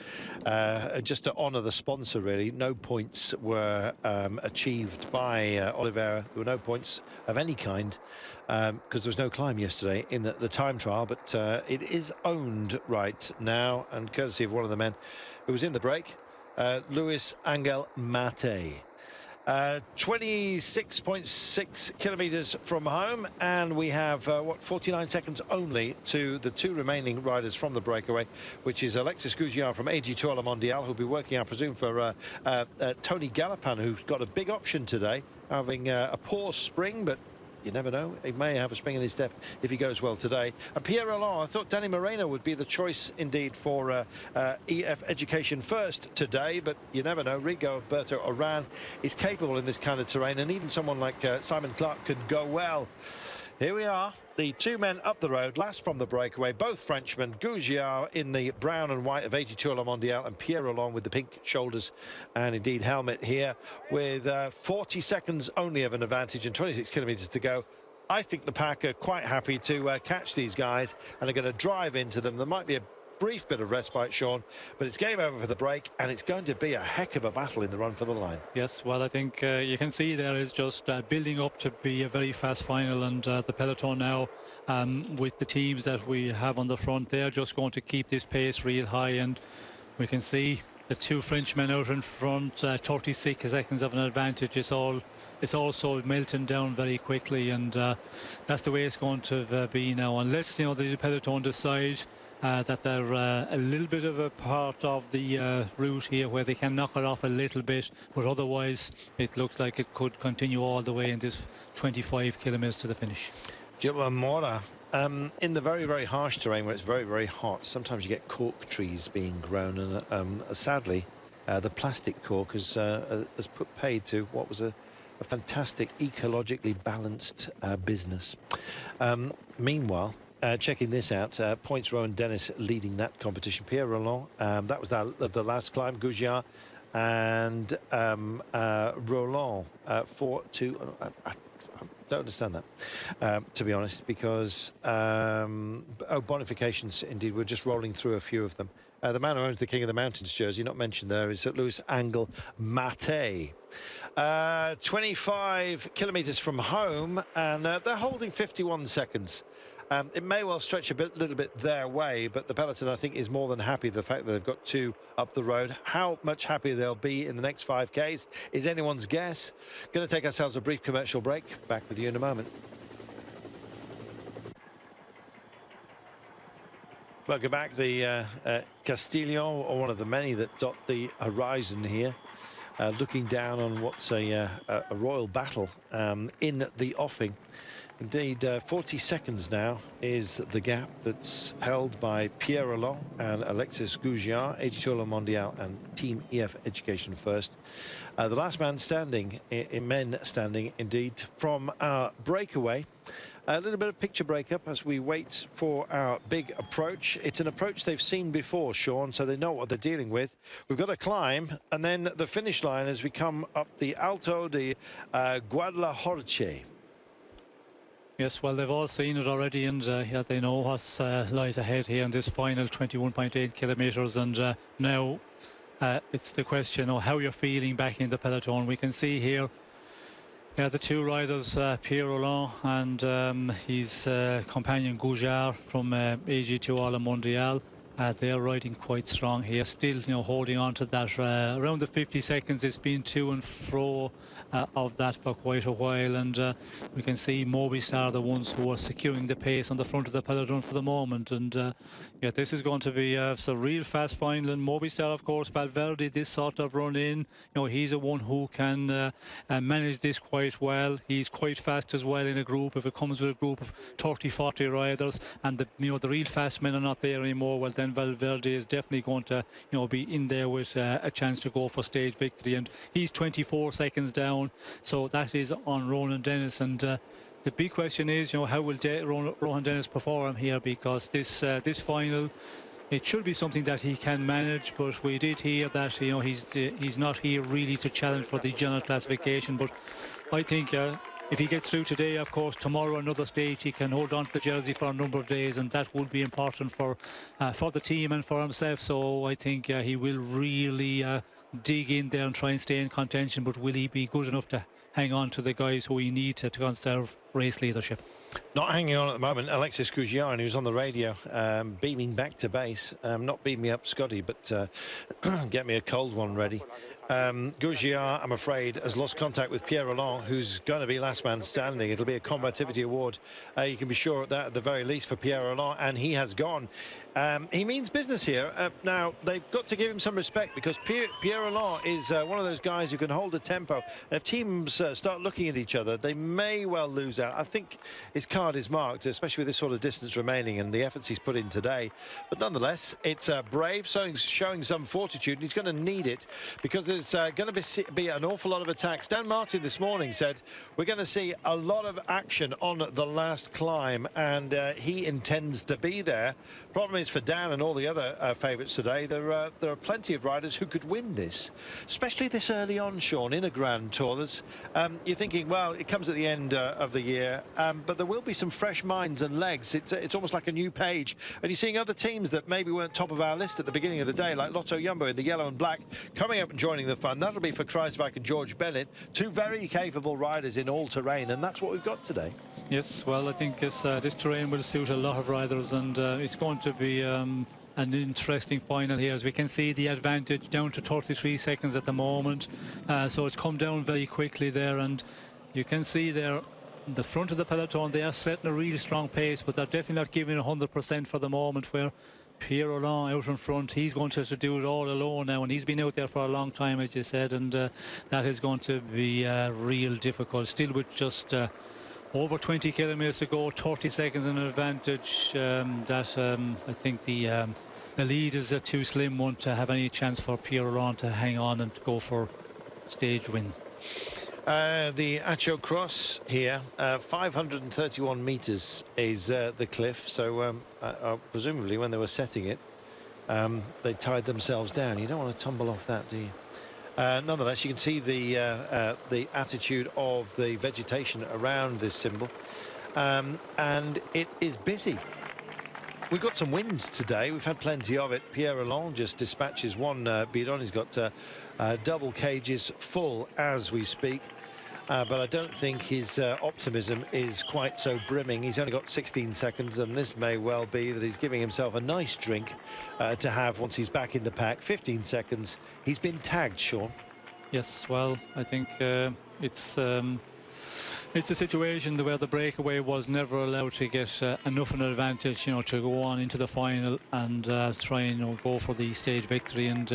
honour the sponsor, really. No points were achieved by Oliveira. There were no points of any kind, because there was no climb yesterday in the time trial, but it is owned right now, and courtesy of one of the men who was in the break, Luis Angel Mate. 26.6 kilometres from home, and we have 49 seconds only to the 2 remaining riders from the breakaway, which is Alexis Gougiard from AG Tour Le Mondial, who'll be working, I presume, for Tony Galopin, who's got a big option today, having a poor spring, but you never know, he may have a spring in his step if he goes well today. And Pierre Roland, I thought Danny Moreno would be the choice indeed for EF Education First today, but you never know. Rigo Alberto Oran is capable in this kind of terrain, and even someone like Simon Clark could go well. Here we are, the 2 men up the road, last from the breakaway, both Frenchmen. Gougiard in the brown and white of AG Tour Le Mondial, and Pierre Roland with the pink shoulders and indeed helmet here, with 40 seconds only of an advantage and 26 kilometres to go. I think the pack are quite happy to catch these guys and are going to drive into them. There might be a brief bit of respite, Sean, but it's game over for the break, and it's going to be a heck of a battle in the run for the line. Yes, well, I think you can see there is just building up to be a very fast final, and the peloton now, with the teams that we have on the front, they're just going to keep this pace real high, and we can see the 2 Frenchmen out in front, 36 seconds of an advantage. It's also melting down very quickly, and that's the way it's going to be now, unless, you know, the peloton decide that they're a little bit of a part of the route here where they can knock it off a little bit, but otherwise it looks like it could continue all the way in this 25 kilometres to the finish. Gilbert Mora, in the very, very harsh terrain where it's very, very hot, sometimes you get cork trees being grown, and sadly the plastic cork has put paid to what was a fantastic ecologically balanced business. Meanwhile, checking this out, points Rowan Dennis leading that competition. Pierre Roland, that was the last climb. Gougiard and Roland for 2. I don't understand that, to be honest, because bonifications, indeed, we're just rolling through a few of them. The man who owns the King of the Mountains jersey, not mentioned there, is Luis Angel Mate. 25 kilometres from home, and they're holding 51 seconds. It may well stretch a little bit their way, but the peloton, I think, is more than happy with the fact that they've got 2 up the road. How much happier they'll be in the next 5Ks is anyone's guess. Going to take ourselves a brief commercial break. Back with you in a moment. Welcome back. The Castillon, or one of the many that dot the horizon here, looking down on what's a royal battle in the offing. Indeed, 40 seconds now is the gap that's held by Pierre Roland and Alexis Gougiard, AG Tour Le Mondial and Team EF Education First. The last man standing, in men standing, indeed, from our breakaway. A little bit of picture breakup as we wait for our big approach. It's an approach they've seen before, Sean, so they know what they're dealing with. We've got a climb, and then the finish line as we come up the Alto de Guadalajara. Yes, well, they've all seen it already, and yeah, they know what lies ahead here in this final 21.8 kilometres, and now it's the question of how you're feeling back in the peloton. We can see here Yeah, the two riders, Pierre Roland and his companion Goujar from AG2 Ala Mondial. They're riding quite strong here, still, holding on to that. Around the 50 seconds, it's been to and fro of that for quite a while, and we can see Movistar, the ones who are securing the pace on the front of the peloton for the moment. And yeah, this is going to be a real fast final. And Movistar, of course, Valverde, this sort of run in, he's a one who can manage this quite well. He's quite fast as well in a group. If it comes with a group of 30-40 riders, and the real fast men are not there anymore, well, then Valverde is definitely going to be in there with a chance to go for stage victory. And he's 24 seconds down, so that is on Ronan Dennis. And the big question is, how will Ronan Dennis perform here? Because this final, it should be something that he can manage, but we did hear that he's not here really to challenge for the general classification. But I think if he gets through today, of course, tomorrow another stage, he can hold on to the jersey for a number of days, and that would be important for the team and for himself. So I think he will really dig in there and try and stay in contention. But will he be good enough to hang on to the guys who he needs to conserve race leadership? Not hanging on at the moment, Alexis Goujian, who's on the radio, beaming back to base. Not beam me up, Scotty, but get me a cold one ready. Goujian, I'm afraid, has lost contact with Pierre Roland, who's going to be last man standing. It'll be a combativity award. You can be sure of that at the very least for Pierre Roland, and he has gone. He means business here. Now, they've got to give him some respect, because Pierre Roland is one of those guys who can hold a tempo. If teams start looking at each other, they may well lose out. I think his card is marked, especially with this sort of distance remaining and the efforts he's put in today. But nonetheless, it's brave, showing some fortitude, and he's going to need it, because there's going to be an awful lot of attacks. Dan Martin this morning said we're going to see a lot of action on the last climb, and he intends to be there. Problem is, for Dan and all the other favourites today, there are plenty of riders who could win this, especially this early on, Sean, in a Grand Tour. You're thinking, well, it comes at the end of the year, but there will be some fresh minds and legs. It's almost like a new page, and you're seeing other teams that maybe weren't top of our list at the beginning of the day, like Lotto Jumbo in the yellow and black, coming up and joining the fun. That'll be for Kruijswijk and George Bennett, two very capable riders in all terrain, and that's what we've got today. Yes, well, I think this terrain will suit a lot of riders, and it's going to be an interesting final here. As we can see, the advantage down to 33 seconds at the moment, so it's come down very quickly there, and you can see there the front of the peloton, they are setting a really strong pace, but they're definitely not giving 100% for the moment, where Pierre Roland out in front, he's going to have to do it all alone now, and he's been out there for a long time, as you said, and that is going to be real difficult. Still with just over 20 kilometers to go, 30 seconds in advantage. I think the lead is a too slim one to have any chance for Pierre Roland to hang on and go for stage win. The Acho Cross here, 531 meters is the cliff, so presumably when they were setting it, they tied themselves down. You don't want to tumble off that, do you? Nonetheless, you can see the attitude of the vegetation around this symbol, and it is busy. We've got some wind today. We've had plenty of it. Pierre Roland just dispatches one bidon. He's got double cages full as we speak. But I don't think his optimism is quite so brimming. He's only got 16 seconds, and this may well be that he's giving himself a nice drink to have once he's back in the pack. 15 seconds. He's been tagged, Sean. Yes, well, I think it's a situation where the breakaway was never allowed to get enough an advantage, to go on into the final and try and go for the stage victory. And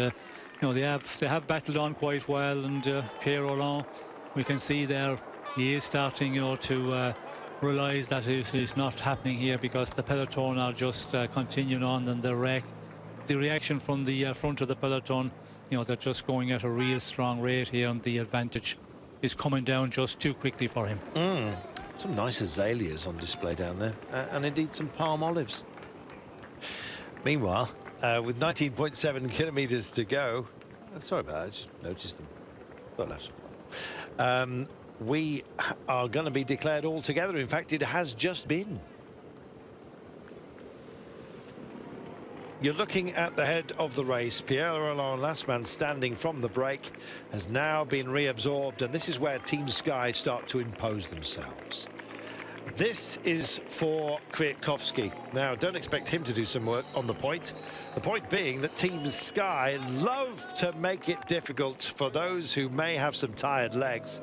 they have battled on quite well, and Pierre Roland, we can see there he is starting to realise that it is not happening here, because the peloton are just continuing on, and the reaction from the front of the peloton, they're just going at a real strong rate here, and the advantage is coming down just too quickly for him. Some nice azaleas on display down there, and indeed some palm olives. Meanwhile, with 19.7 kilometers to go, sorry about that, I just noticed them. Thought that's we are going to be declared all together. In fact, it has just been. you're looking at the head of the race. Pierre Roland, last man standing from the break, has now been reabsorbed, and this is where Team Sky start to impose themselves. This is for Kwiatkowski. Now, don't expect him to do some work on the point. The point being that Team Sky love to make it difficult for those who may have some tired legs.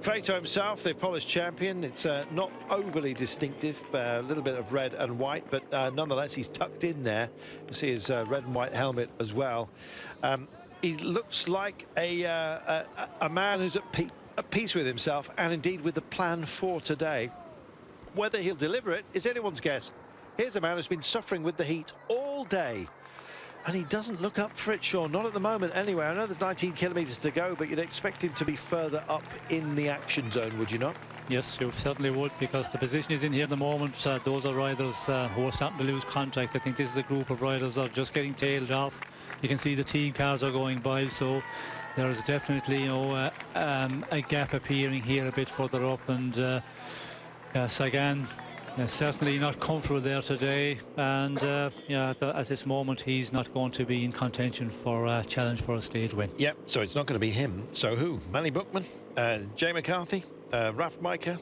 Kwiato himself, the polished champion, it's not overly distinctive, a little bit of red and white, but nonetheless, he's tucked in there. You see his red and white helmet as well. He looks like a man who's at peace with himself and indeed with the plan for today. Whether he'll deliver it is anyone's guess. Here's a man who's been suffering with the heat all day, and he doesn't look up for it, Sean, not at the moment anyway. I know there's 19 kilometres to go, but you'd expect him to be further up in the action zone, would you not? Yes, you certainly would, because the position is in here at the moment. Those are riders who are starting to lose contact. I think this is a group of riders that are just getting tailed off. You can see the team cars are going by, so there is definitely, you know, a gap appearing here a bit further up, and Sagan certainly not comfortable there today, and yeah, at this moment he's not going to be in contention for a challenge for a stage win. Yep, so it's not going to be him. So who? Manny Bookman, Jay McCarthy, Ralf Majka,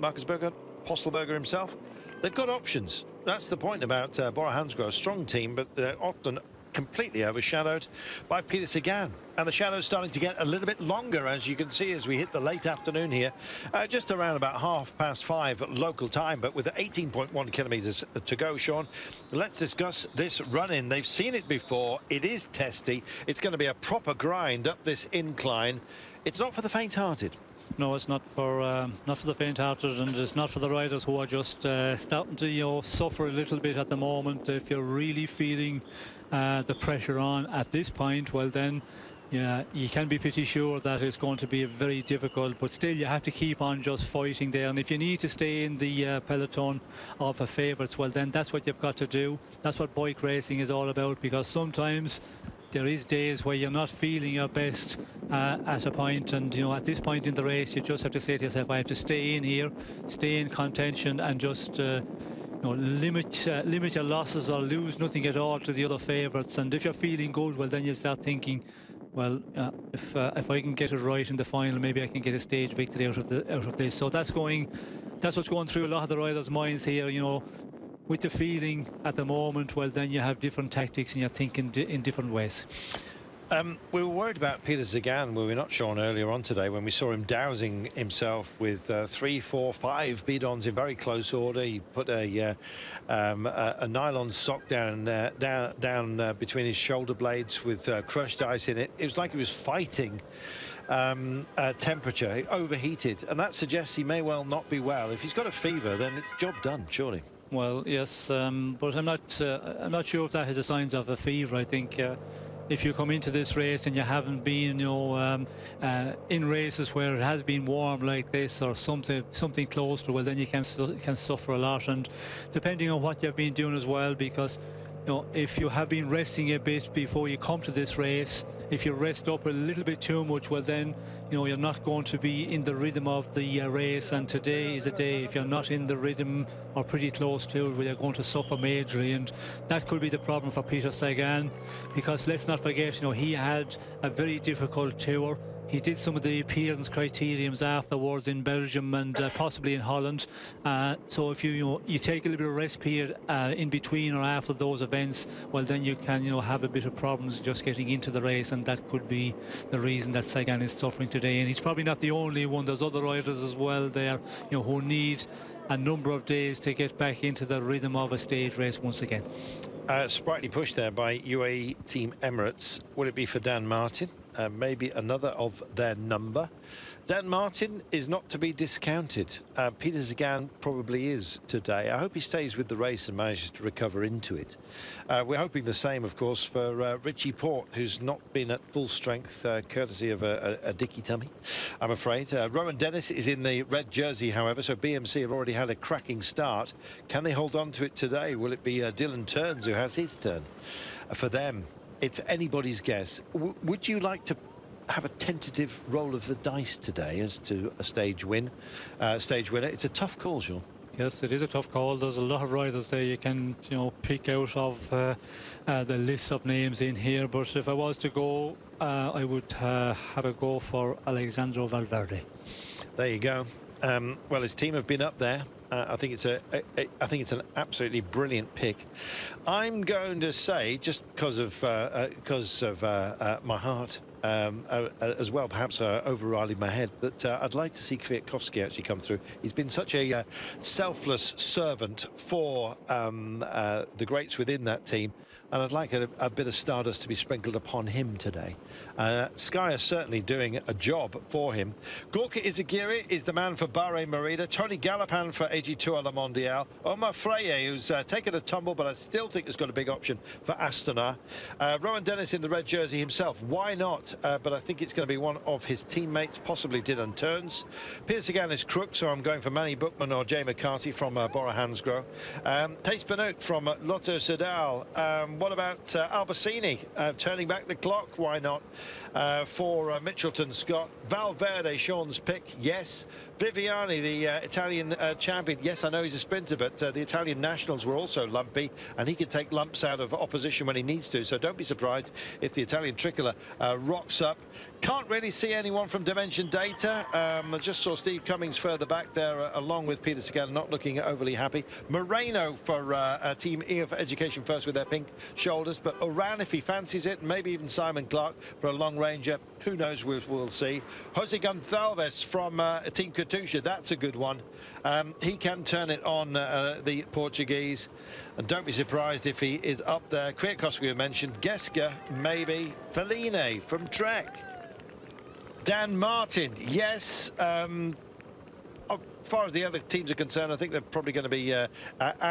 Marcus Burger, Postelberger himself. They've got options. That's the point about Bora Hansgrohe. A strong team, but they're often completely overshadowed by Peter Sagan, and the shadow's starting to get a little bit longer, as you can see, as we hit the late afternoon here, just around about 5:30 local time, but with 18.1 kilometres to go. Sean, let's discuss this run-in. They've seen it before. It is testy. It's going to be a proper grind up this incline. It's not for the faint-hearted. No, it's not for the faint-hearted, and it's not for the riders who are just starting to, you know, suffer a little bit at the moment. If you're really feeling the pressure on at this point, well then, yeah, you can be pretty sure that it's going to be very difficult, but still you have to keep on just fighting there. And if you need to stay in the peloton of favourites, well then that's what you've got to do. That's what bike racing is all about, because sometimes there is days where you're not feeling your best at a point, and you know, at this point in the race you just have to say to yourself, I have to stay in here, stay in contention, and just you know, limit your losses or lose nothing at all to the other favourites. And if you're feeling good, well then you start thinking, well, if I can get it right in the final, maybe I can get a stage victory out of this. So that's what's going through a lot of the riders' minds here, you know. With the feeling at the moment, well then you have different tactics and you're thinking in different ways. We were worried about Peter Sagan, were we not, Sean, earlier on today, when we saw him dousing himself with 3, 4, 5 bidons in very close order. He put a nylon sock down between his shoulder blades with crushed ice in it. It was like he was fighting temperature, overheated, and that suggests he may well not be well. If he's got a fever, then it's job done, surely. Well, yes, but I'm not sure if that is a signs of a fever. I think if you come into this race and you haven't been, you know, in races where it has been warm like this or something close to, well, then you can suffer a lot. And depending on what you've been doing as well, because you know, if you have been resting a bit before you come to this race, if you rest up a little bit too much, well then, you know, you're not going to be in the rhythm of the race. And today is a day, if you're not in the rhythm or pretty close to it, where you're going to suffer majorly. And that could be the problem for Peter Sagan, because let's not forget, you know, he had a very difficult tour. He did some of the appearance criteriums afterwards in Belgium and possibly in Holland. So if you take a little bit of rest period in between or after those events, well then you can, you know, have a bit of problems just getting into the race, and that could be the reason that Sagan is suffering today. And he's probably not the only one. There's other riders as well there, you know, who need a number of days to get back into the rhythm of a stage race once again. Sprightly push there by UAE Team Emirates. Would it be for Dan Martin? Maybe another of their number. Dan Martin is not to be discounted. Peter Sagan probably is today. I hope he stays with the race and manages to recover into it. We're hoping the same, of course, for Richie Porte, who's not been at full strength, courtesy of a dicky tummy, I'm afraid. Rowan Dennis is in the red jersey, however, so BMC have already had a cracking start. Can they hold on to it today? Will it be Dylan Teuns who has his turn? For them, it's anybody's guess. Would you like to have a tentative roll of the dice today as to a stage winner? It's a tough call, Sean. Yes, it is a tough call. There's a lot of riders there you can, pick out of the list of names in here. But if I was to go, I would have a go for Alexandro Valverde. There you go. Well, his team have been up there. I think it's an absolutely brilliant pick. I'm going to say, just because of my heart, as well, perhaps overriding my head, that I'd like to see Kwiatkowski actually come through. He's been such a selfless servant for the greats within that team, and I'd like a bit of stardust to be sprinkled upon him today. Sky is certainly doing a job for him. Gorka Izagirre is the man for Bahrain Merida. Tony Gallopin for AG2 La Mondiale. Omar Freire, who's taken a tumble, but I still think has got a big option for Astana. Rowan Dennis in the red jersey himself. Why not? But I think it's going to be one of his teammates, possibly Dylan Turns. Peter Sagan is crook, so I'm going for Manny Bookman or Jay McCarthy from Bora Hansgrohe. Thijs Benoot from Lotto Soudal. What about Albacini turning back the clock? Why not? For Mitchelton Scott. Valverde, Sean's pick, yes. Viviani, the Italian champion, yes, I know he's a sprinter, but the Italian nationals were also lumpy, and he can take lumps out of opposition when he needs to, so don't be surprised if the Italian tricolor rocks up. Can't really see anyone from Dimension Data. I just saw Steve Cummings further back there, along with Peter Sagan, not looking overly happy. Moreno for Team E for Education First with their pink shoulders, but Oran, if he fancies it, maybe even Simon Clark for a long ranger. Who knows, we'll see. Jose Gonçalves from Team Katusha, that's a good one. He can turn it on the Portuguese, and don't be surprised if he is up there. Kwiatkowski we mentioned, Geska, maybe, Feline from Trek. Dan Martin, yes. As far as the other teams are concerned, I think they're probably going to be out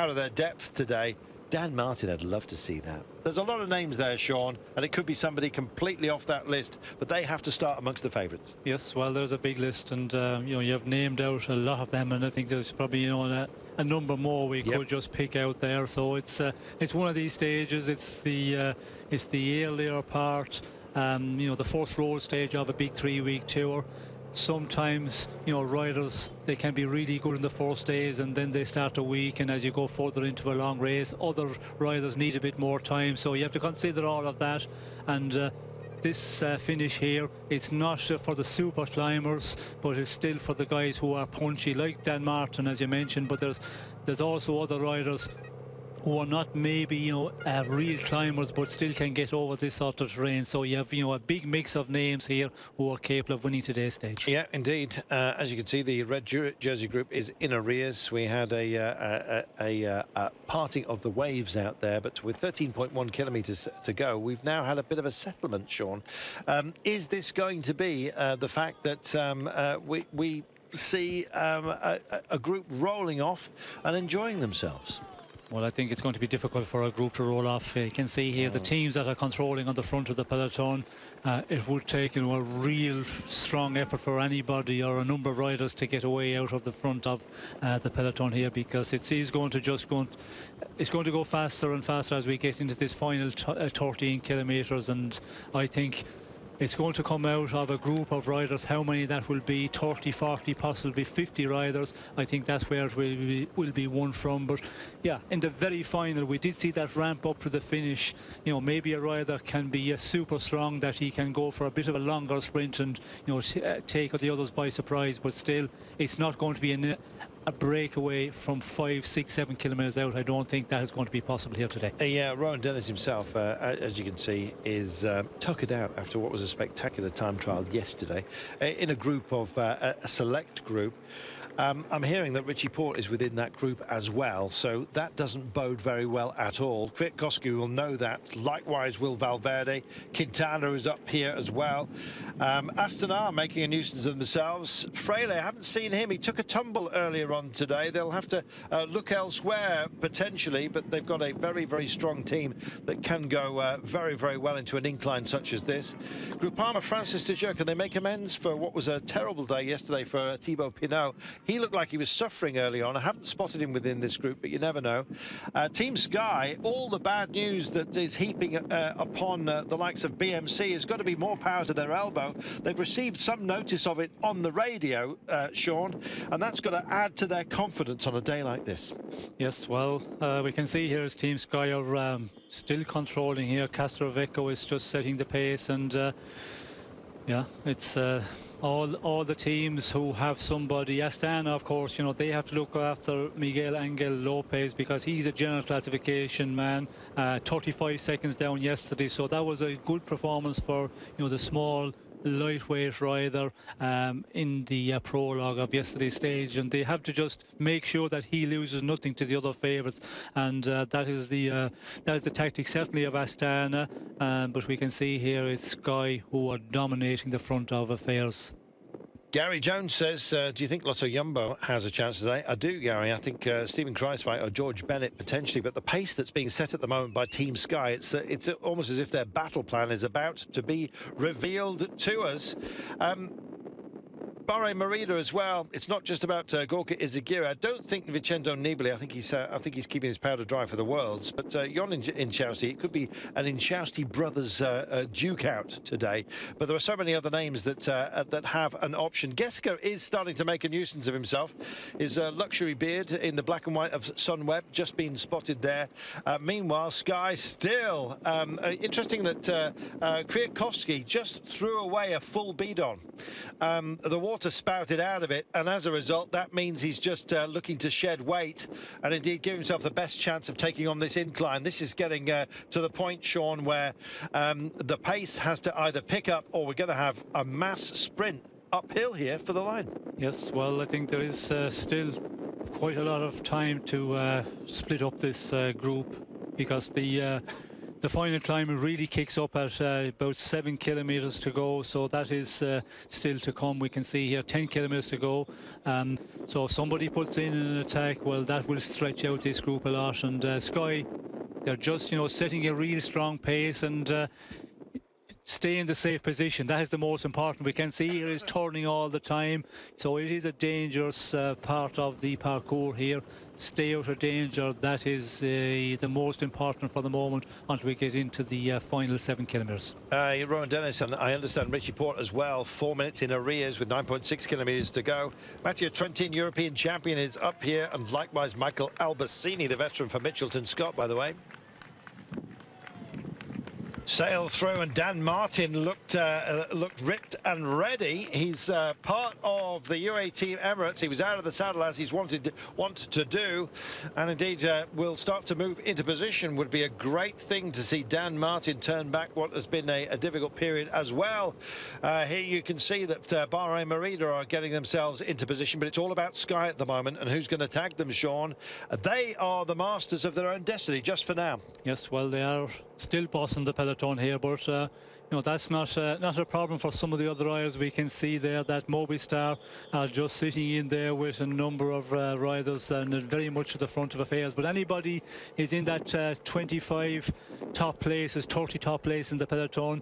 of their depth today. Dan Martin, I'd love to see that. There's a lot of names there, Sean, and it could be somebody completely off that list, but they have to start amongst the favourites. Yes, well, there's a big list, and you have named out a lot of them, and I think there's probably a number more we could just pick out there. So it's one of these stages. It's the earlier part, the first road stage of a big 3-week tour. Sometimes riders, they can be really good in the first days, and then they start to weaken as you go further into a long race. Other riders need a bit more time, so you have to consider all of that. And this finish here, it's not for the super climbers, but it's still for the guys who are punchy, like Dan Martin, as you mentioned. But there's also other riders who are not maybe real climbers, but still can get over this sort of terrain. So you have a big mix of names here who are capable of winning today's stage. Yeah, indeed. As you can see, the red jersey group is in arrears. We had a parting of the waves out there, but with 13.1 kilometres to go, we've now had a bit of a settlement, Sean. Is this going to be the fact that we see a group rolling off and enjoying themselves? Well, I think it's going to be difficult for a group to roll off. You can see here the teams that are controlling on the front of the peloton. It would take a real strong effort for anybody or a number of riders to get away out of the front of the peloton here, because it's going to go faster and faster as we get into this final 13 kilometres, and I think it's going to come out of a group of riders. How many that will be? 30, 40, possibly 50 riders. I think that's where it will be won from. But yeah, in the very final, we did see that ramp up to the finish. Maybe a rider can be super strong, that he can go for a bit of a longer sprint and take the others by surprise. But still, it's not going to be a breakaway from 5, 6, 7 kilometres out. I don't think that is going to be possible here today. Yeah, Rowan Dennis himself, as you can see, is tuckered out after what was a spectacular time trial yesterday in a group of a select group. I'm hearing that Richie Port is within that group as well, so that doesn't bode very well at all. Kwiatkowski will know that. Likewise will Valverde. Quintana is up here as well. Astana making a nuisance of themselves. Freire, I haven't seen him. He took a tumble earlier on today. They'll have to look elsewhere potentially, but they've got a very, very strong team that can go very, very well into an incline such as this. Groupama, Francis de Jeux, can they make amends for what was a terrible day yesterday for Thibaut Pinot? He looked like he was suffering early on. I haven't spotted him within this group, but you never know. Team Sky, all the bad news that is heaping upon the likes of BMC has got to be more power to their elbow. They've received some notice of it on the radio, Sean, and that's got to add to their confidence on a day like this. Yes, well, we can see here as Team Sky are still controlling here. Castroveco is just setting the pace, and yeah, it's all the teams who have somebody. Astana, of course, you know, they have to look after Miguel Angel Lopez because he's a general classification man. 35 seconds down yesterday, so that was a good performance for, you know, the small lightweight rider in the prologue of yesterday's stage, and they have to just make sure that he loses nothing to the other favourites, and that is the tactic certainly of Astana, but we can see here it's Sky who are dominating the front of affairs. Gary Jones says, do you think Lotto Jumbo has a chance today? I do, Gary. I think Stephen Kruijswijk or George Bennett potentially, but the pace that's being set at the moment by Team Sky, it's almost as if their battle plan is about to be revealed to us. Bahrain Merida as well. It's not just about Gorka Izagirre. I don't think Vincenzo Nibali. I think he's keeping his powder dry for the Worlds. But Jon Inchausti, it could be an Inchausti brothers duke out today. But there are so many other names that that have an option. Geska is starting to make a nuisance of himself. His luxury beard in the black and white of Sunweb just been spotted there. Meanwhile, Sky still interesting that Kwiatkowski just threw away a full bidon. The water spouted out of it, and as a result that means he's just looking to shed weight and indeed give himself the best chance of taking on this incline. This is getting to the point, Sean, where the pace has to either pick up or we're going to have a mass sprint uphill here for the line. Yes, well, I think there is still quite a lot of time to split up this group, because the final climb really kicks up at about 7 kilometers to go, so that is still to come. We can see here 10 kilometers to go, so if somebody puts in an attack, well, that will stretch out this group a lot. And Sky, they're just, you know, setting a real strong pace and stay in the safe position. That is the most important. We can see here is turning all the time, so it is a dangerous part of the parcours here. Stay out of danger. That is the most important for the moment until we get into the final 7 kilometres. Rowan Dennis, and I understand Richie Porte as well, 4 minutes in arrears with 9.6 kilometres to go. Matteo Trentin, European champion, is up here, and likewise Michael Albacini, the veteran for Mitchelton Scott, by the way. Sailed through, and Dan Martin looked ripped and ready. He's part of the UAE Team Emirates. He was out of the saddle as he's wanted to do, and indeed will start to move into position. Would be a great thing to see Dan Martin turn back what has been a difficult period as well. Here you can see that Bahrain Merida are getting themselves into position, but it's all about Sky at the moment, and who's going to tag them, Sean. They are the masters of their own destiny just for now. Yes, well, they are still bossing the peloton here, but you know, that's not a problem for some of the other riders. We can see there that Movistar are just sitting in there with a number of riders and very much at the front of affairs. But anybody is in that 25 top places, 30 top places in the peloton,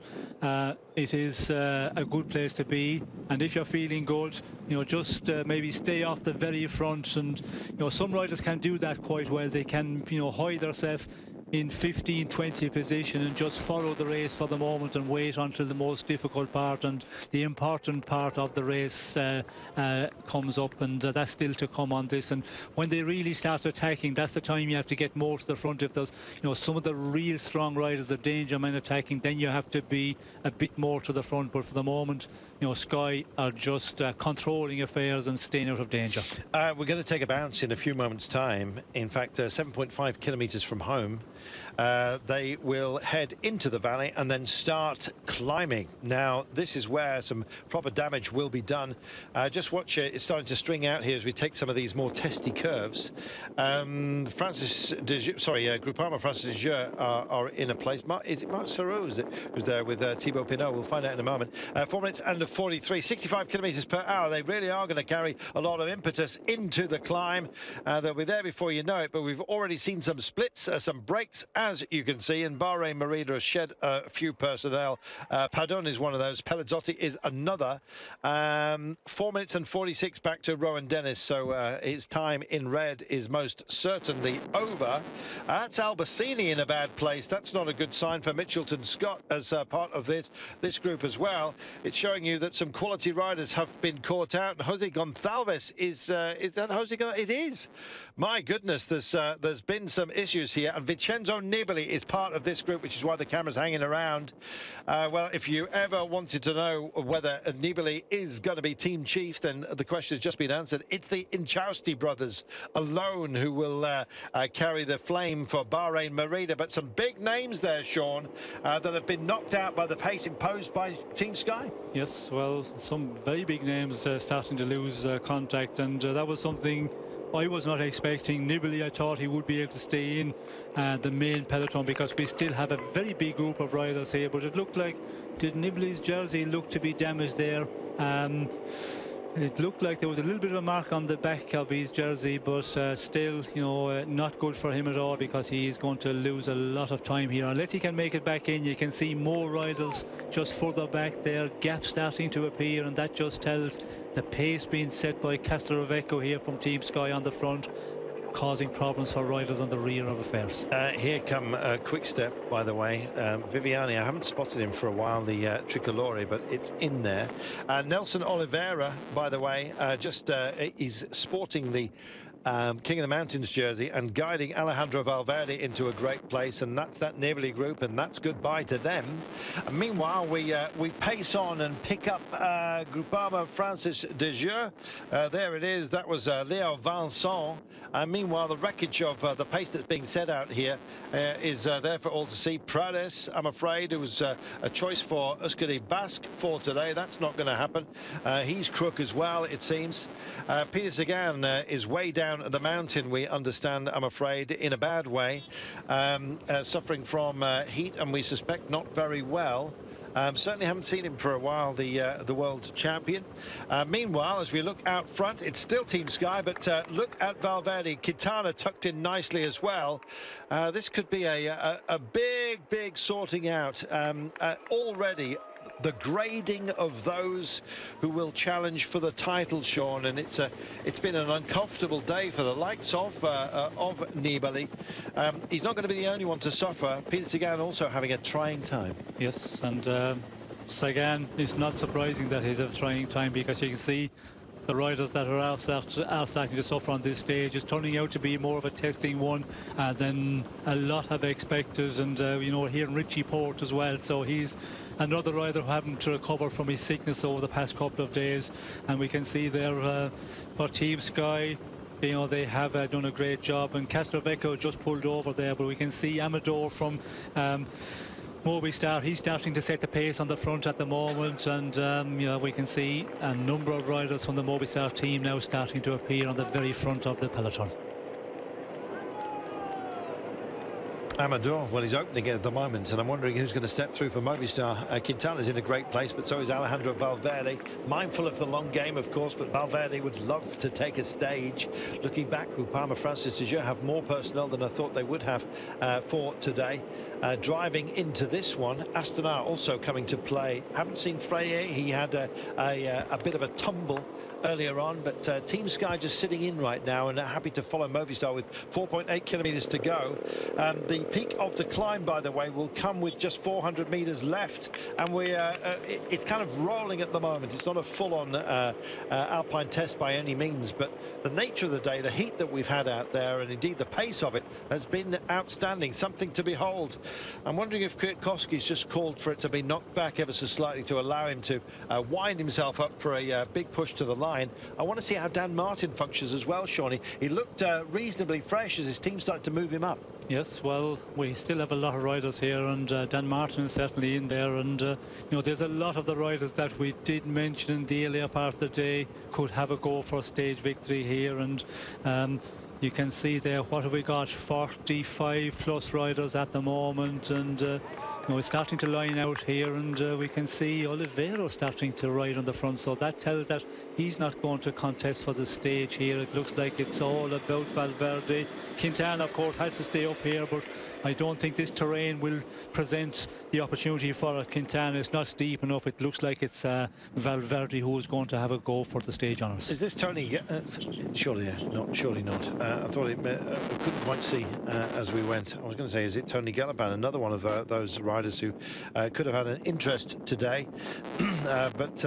it is a good place to be. And if you're feeling good, you know, just maybe stay off the very front. And you know, some riders can do that quite well. They can, you know, hide themselves in 15-20 position and just follow the race for the moment and wait until the most difficult part and the important part of the race comes up, and that's still to come on this. And when they really start attacking, that's the time you have to get more to the front. If there's, you know, some of the real strong riders, the danger men attacking, then you have to be a bit more to the front. But for the moment, you know, Sky are just controlling affairs and staying out of danger. We're going to take a bounce in a few moments' time. In fact, 7.5 kilometres from home. They will head into the valley and then start climbing. Now, this is where some proper damage will be done. Just watch it. It's starting to string out here as we take some of these more testy curves. Groupama Francis de Jure are in a place. Is it Marc Sarraud who's there with Thibaut Pinot? We'll find out in a moment. 4 minutes and 43, 65 kilometres per hour. They really are going to carry a lot of impetus into the climb. They'll be there before you know it, but we've already seen some splits, some break points, as you can see, and Bahrain Merida has shed a few personnel. Padon is one of those. Pelazzotti is another. 4 minutes and 46 back to Rowan Dennis, so his time in red is most certainly over. That's Albacini in a bad place. That's not a good sign for Mitchelton Scott as part of this group as well. It's showing you that some quality riders have been caught out. Jose Gonçalves is that Jose Gonçalves? It is. My goodness, there's been some issues here, and Vincenzo Nibali is part of this group, which is why the camera's hanging around. Well, if you ever wanted to know whether Nibali is going to be team chief, then the question has just been answered. It's the Inchausti brothers alone who will carry the flame for Bahrain Merida. But some big names there, Sean, that have been knocked out by the pace imposed by Team Sky. Yes, well, some very big names starting to lose contact, and that was something I was not expecting. Nibali, I thought he would be able to stay in the main peloton, because we still have a very big group of riders here, but it looked like, did Nibali's jersey look to be damaged there? It looked like there was a little bit of a mark on the back of his jersey, but still, you know, not good for him at all, because he is going to lose a lot of time here. Unless he can make it back in, you can see more riders just further back there, gaps starting to appear, and that just tells the pace being set by Castroveco here from Team Sky on the front, causing problems for riders on the rear of affairs. Here come Quick Step, by the way. Viviani, I haven't spotted him for a while, the Tricolore, but it's in there. Nelson Oliveira, by the way, he's sporting the King of the Mountains jersey and guiding Alejandro Valverde into a great place, and that's that Nibali group, and that's goodbye to them. And meanwhile, we pace on and pick up Groupama Francis de Jeux. There it is. That was Leo Vincent. Meanwhile, the wreckage of the pace that's being set out here is there for all to see. Prades, I'm afraid, it was a choice for Euskadi Basque for today. That's not going to happen. He's crook as well, it seems. Peter Sagan is way down the mountain, we understand, I'm afraid, in a bad way, suffering from heat, and we suspect not very well. Certainly haven't seen him for a while, the world champion. Meanwhile, as we look out front, it's still Team Sky, but look at Valverde. Quintana tucked in nicely as well. This could be a big sorting out already. The grading of those who will challenge for the title, Sean, and it's been an uncomfortable day for the likes of Nibali. He's not going to be the only one to suffer. Peter Sagan also having a trying time. Yes, and Sagan, it's not surprising that he's a trying time, because you can see the riders that are starting to suffer on this stage. It's turning out to be more of a testing one than a lot have expected, and you know, here in Richie Porte as well, so he's another rider who having to recover from his sickness over the past couple of days. And we can see there for Team Sky, you know, they have done a great job, and Castroveco just pulled over there, but we can see Amador from Movistar, he's starting to set the pace on the front at the moment, and you know, we can see a number of riders from the Movistar team now starting to appear on the very front of the peloton. Amador, well, he's opening it at the moment, and I'm wondering who's going to step through for Movistar. Quintana's in a great place, but so is Alejandro Valverde. Mindful of the long game, of course, but Valverde would love to take a stage. Looking back, Groupama Francis de Jeux have more personnel than I thought they would have for today. Driving into this one, Astana also coming to play. Haven't seen Freire. He had a bit of a tumble earlier on, but Team Sky just sitting in right now and happy to follow Movistar with 4.8 kilometers to go. The peak of the climb, by the way, will come with just 400 meters left, and it's kind of rolling at the moment. It's not a full-on alpine test by any means, but the nature of the day, the heat that we've had out there, and indeed the pace of it, has been outstanding, something to behold. I'm wondering if Kwiatkowski's just called for it to be knocked back ever so slightly to allow him to wind himself up for a big push to the line. I want to see how Dan Martin functions as well, Shawnee. He looked reasonably fresh as his team started to move him up. Yes, well, we still have a lot of riders here, and Dan Martin is certainly in there, and you know, there's a lot of the riders that we did mention in the earlier part of the day could have a go for a stage victory here, and you can see there, what have we got, 45 plus riders at the moment, and you know, it's starting to line out here, and we can see Oliveira starting to ride on the front, so that tells that he's not going to contest for the stage here. It looks like it's all about Valverde. Quintana, of course, has to stay up here, but I don't think this terrain will present the opportunity for Quintana. It's not steep enough. It looks like it's Valverde who is going to have a go for the stage honours. Is this Tony? Surely not. Surely not. I thought I couldn't quite see as we went. I was going to say, is it Tony Gallopin, another one of those riders who could have had an interest today, but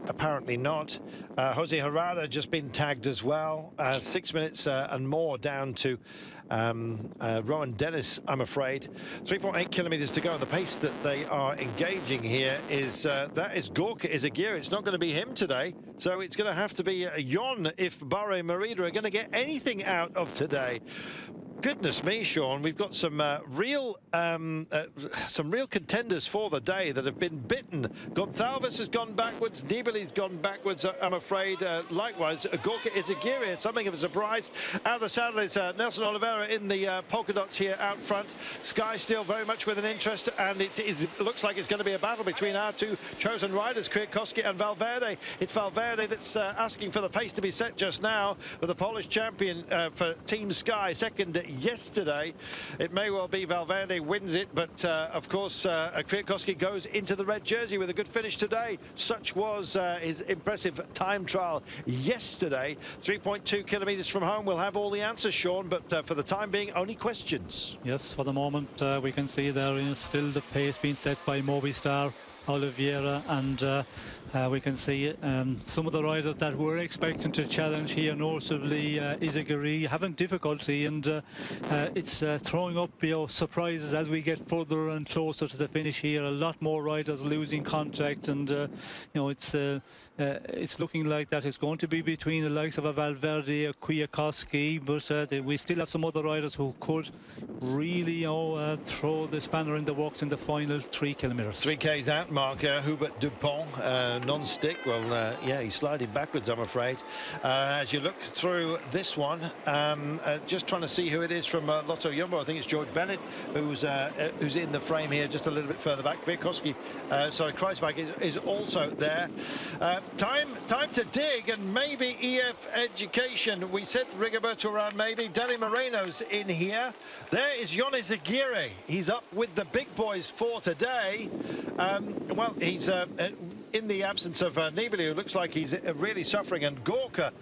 apparently not. Jose Herrera just been tagged as well. 6 minutes and more down to Rowan Dennis, I'm afraid. 3.8 kilometres to go. The pace that they are engaging here is that is Gorka Izagirre. It's not going to be him today, so it's going to have to be Jon if Bahrain Merida are going to get anything out of today. Goodness me, Sean, we've got some real contenders for the day that have been bitten. Gonçalves has gone backwards, Nibali's gone backwards, I'm afraid. Likewise, Gorka Izagirre, something of a surprise. Out of the saddle is Nelson Oliveira in the polka dots here out front. Sky still very much with an interest, and it looks like it's going to be a battle between our two chosen riders, Kwiatkowski and Valverde. It's Valverde that's asking for the pace to be set just now, with the Polish champion for Team Sky, second yesterday. It may well be Valverde wins it, but of course Kwiatkowski goes into the red jersey with a good finish today. Such was his impressive time trial yesterday. 3.2 kilometres from home. We'll have all the answers, Sean, but for the time being, only questions. Yes, for the moment we can see there is still the pace being set by Movistar, Oliveira, and we can see some of the riders that we're expecting to challenge here, notably Izagirre, having difficulty, and it's throwing up surprises as we get further and closer to the finish here. A lot more riders losing contact, and it's looking like that it's going to be between the likes of a Valverde, a Kwiatkowski, but we still have some other riders who could really throw the spanner in the works in the final 3 kilometres. 3K's out, Mark. Hubert Dupont, non-stick. Well, yeah, he's sliding backwards, I'm afraid. As you look through this one, just trying to see who it is from Lotto Jumbo. I think it's George Bennett who's in the frame here, just a little bit further back. Kwiatkowski, sorry, Kruijswijk is also there. Time to dig, and maybe EF Education. We said Rigoberto around, maybe. Danny Moreno's in here. There is Jon Izagirre. He's up with the big boys for today. Well, he's in the absence of Nibali, who looks like he's really suffering, and Gorka,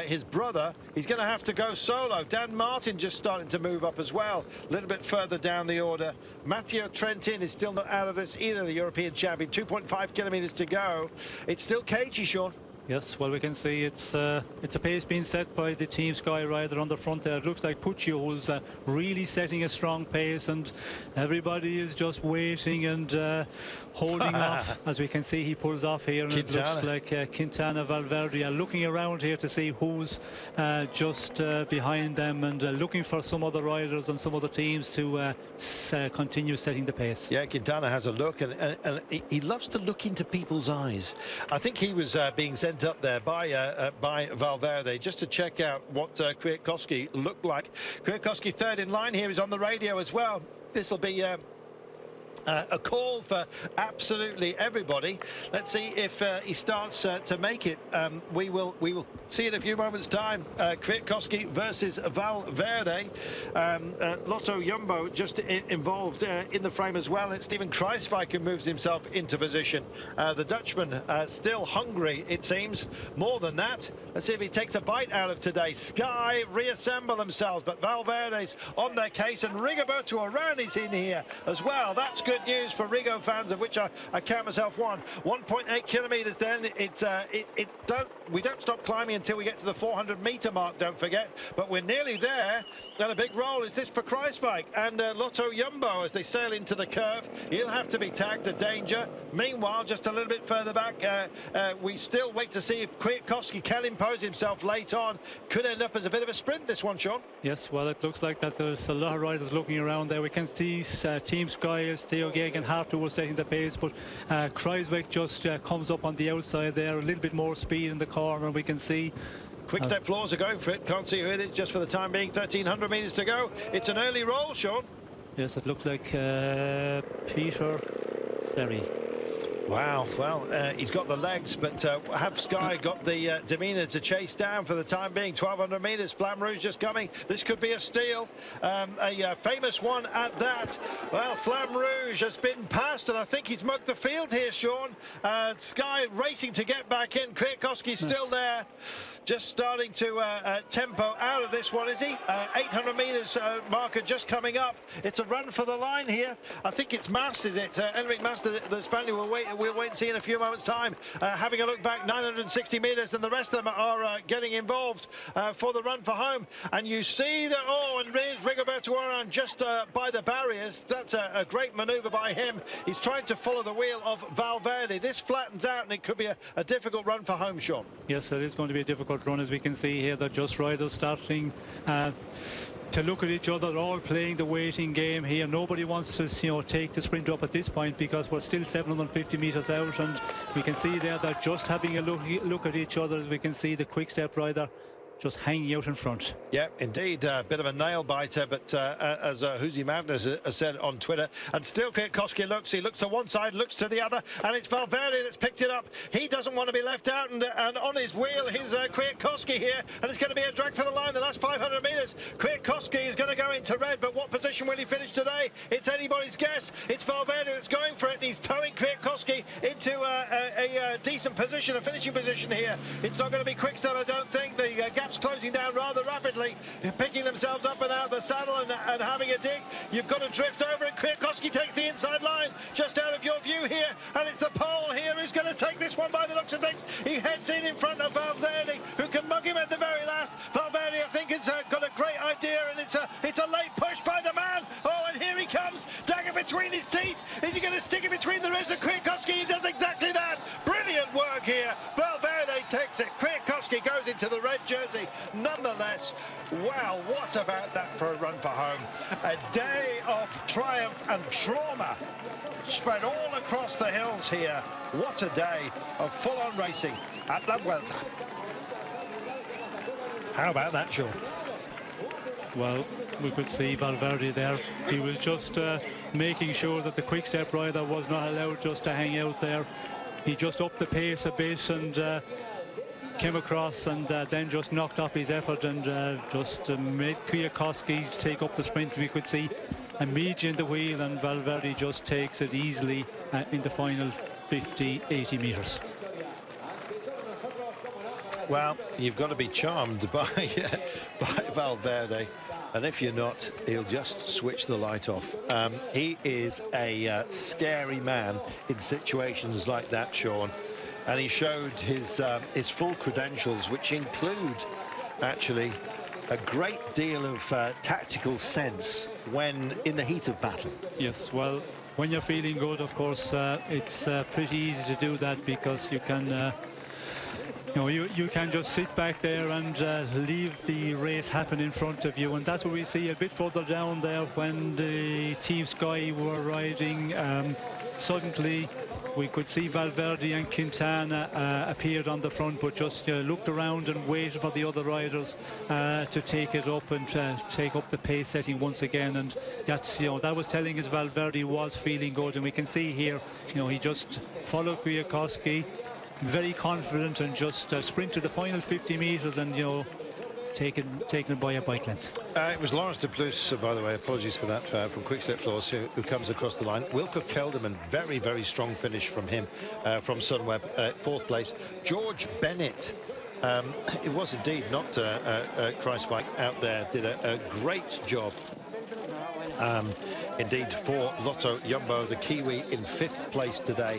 his brother, he's going to have to go solo. Dan Martin just starting to move up as well, a little bit further down the order. Matteo Trentin is still not out of this either, the European champion. 2.5 kilometres to go. It's still cagey, Sean. Yes, well, we can see it's a pace being set by the Team Sky rider on the front there. It looks like Puccio, who's really setting a strong pace, and everybody is just waiting and holding off. As we can see, he pulls off here, and Quintana. It looks like Quintana, Valverde are looking around here to see who's just behind them, and looking for some other riders and some other teams to continue setting the pace. Yeah, Quintana has a look, and he loves to look into people's eyes. I think he was being sent up there by Valverde just to check out what Kwiatkowski looked like. Kwiatkowski third in line here is on the radio as well. This will be a call for absolutely everybody. Let's see if he starts to make it. We will see in a few moments' time. Kwiatkowski versus Valverde. Lotto Jumbo just involved in the frame as well. It's Steven Kruijswijk who moves himself into position. The Dutchman still hungry, it seems. More than that, let's see if he takes a bite out of today. Sky reassemble themselves, but Valverde's on their case, and Rigoberto Urán is in here as well. That's good news for Rigo fans, of which I count myself one. 1.8 kilometres then. We don't stop climbing until we get to the 400-metre mark, don't forget, but we're nearly there. And a big roll is this for Kruijswijk and Lotto Jumbo as they sail into the curve. He'll have to be tagged, a danger. Meanwhile, just a little bit further back, we still wait to see if Kwiatkowski can impose himself late on. Could end up as a bit of a sprint, this one, Sean. Yes, well, it looks like that there's a lot of riders looking around there. We can see Team Sky is Theo Geoghegan Harter was setting the pace, but Kruijswijk just comes up on the outside there, a little bit more speed in the corner. We can see Quick Step Floors are going for it. Can't see who it is just for the time being. 1,300 metres to go. It's an early roll, Sean. Yes, it looked like Peter Seri. Wow, well, he's got the legs, but have Sky got the demeanour to chase down for the time being? 1,200 metres, Flamme Rouge just coming. This could be a steal, a famous one at that. Well, Flamme Rouge has been passed, and I think he's mugged the field here, Sean. Sky racing to get back in. Kwiatkowski's still there. Just starting to tempo out of this one, is he? 800 metres marker just coming up. It's a run for the line here. I think it's Mas, is it? Enric Mas, the Spaniard, we'll wait and see in a few moments' time. Having a look back, 960 metres, and the rest of them are getting involved for the run for home. And you see that, and Rigoberto Urán just by the barriers. That's a great manoeuvre by him. He's trying to follow the wheel of Valverde. This flattens out, and it could be a difficult run for home, Sean. Yes, it is going to be a difficult run, as we can see here. They're just riders starting to look at each other, all playing the waiting game here. Nobody wants to, take the sprint up at this point, because we're still 750 metres out, and we can see there they're just having a look at each other. As we can see the Quick Step rider just hanging out in front. Yeah, indeed, a bit of a nail biter, but as Huzi Madness has said on Twitter, and still Kwiatkowski looks. He looks to one side, looks to the other, and it's Valverde that's picked it up. He doesn't want to be left out, and on his wheel is Kwiatkowski here, and it's going to be a drag for the line the last 500 metres. Kwiatkowski is going to go into red, but what position will he finish today? It's anybody's guess. It's Valverde that's going for it. He's towing Kwiatkowski into a decent position, a finishing position here. It's not going to be Quickstep, I don't think. The gap's closing down rather rapidly, picking themselves up and out of the saddle and having a dig. You've got to drift over it. Kwiatkowski takes the inside line just out of your view here, and it's the pole here who's going to take this one by the looks of things. He heads in front of Valverde, who can mug him at the very last. Valverde, I think, has got a great idea, and it's a late push by the man. And here he comes, dagger between his teeth. Is he going to stick it between the ribs of Kwiatkowski? He does exactly that. Brilliant work here. Valverde takes it. Kwiatkowski goes into the red jersey. Nonetheless, wow, what about that for a run for home? A day of triumph and trauma spread all across the hills here. What a day of full-on racing at La Vuelta. How about that, Sean? Well, we could see Valverde there. He was just making sure that the Quick Step rider was not allowed just to hang out there. He just upped the pace a bit and came across, and then just knocked off his effort and just made Kwiatkowski take up the sprint. We could see a median in the wheel, and Valverde just takes it easily in the final 50-80 metres. Well, you've got to be charmed by Valverde, and if you're not, he'll just switch the light off. He is a scary man in situations like that, Sean. And he showed his full credentials, which include actually a great deal of tactical sense when in the heat of battle. Yes, well, when you're feeling good, of course, it's pretty easy to do that, because you can you can just sit back there and leave the race happen in front of you. And that's what we see a bit further down there when the Team Sky were riding. Suddenly we could see Valverde and Quintana appeared on the front, but just looked around and waited for the other riders to take it up and take up the pace setting once again. And that's, that was telling us Valverde was feeling good. And we can see here, he just followed Kwiatkowski, very confident, and just sprinted the final 50 metres and, taken it by a bike length. It was Lawrence de Plus, by the way, apologies for that, from Quickstep Floors, who comes across the line. Wilco Kelderman, very, very strong finish from him, from Sunweb, 4th place. George Bennett, it was indeed not Kruijswijk out there, did a great job. Indeed, for Lotto Jumbo, the Kiwi in 5th place today.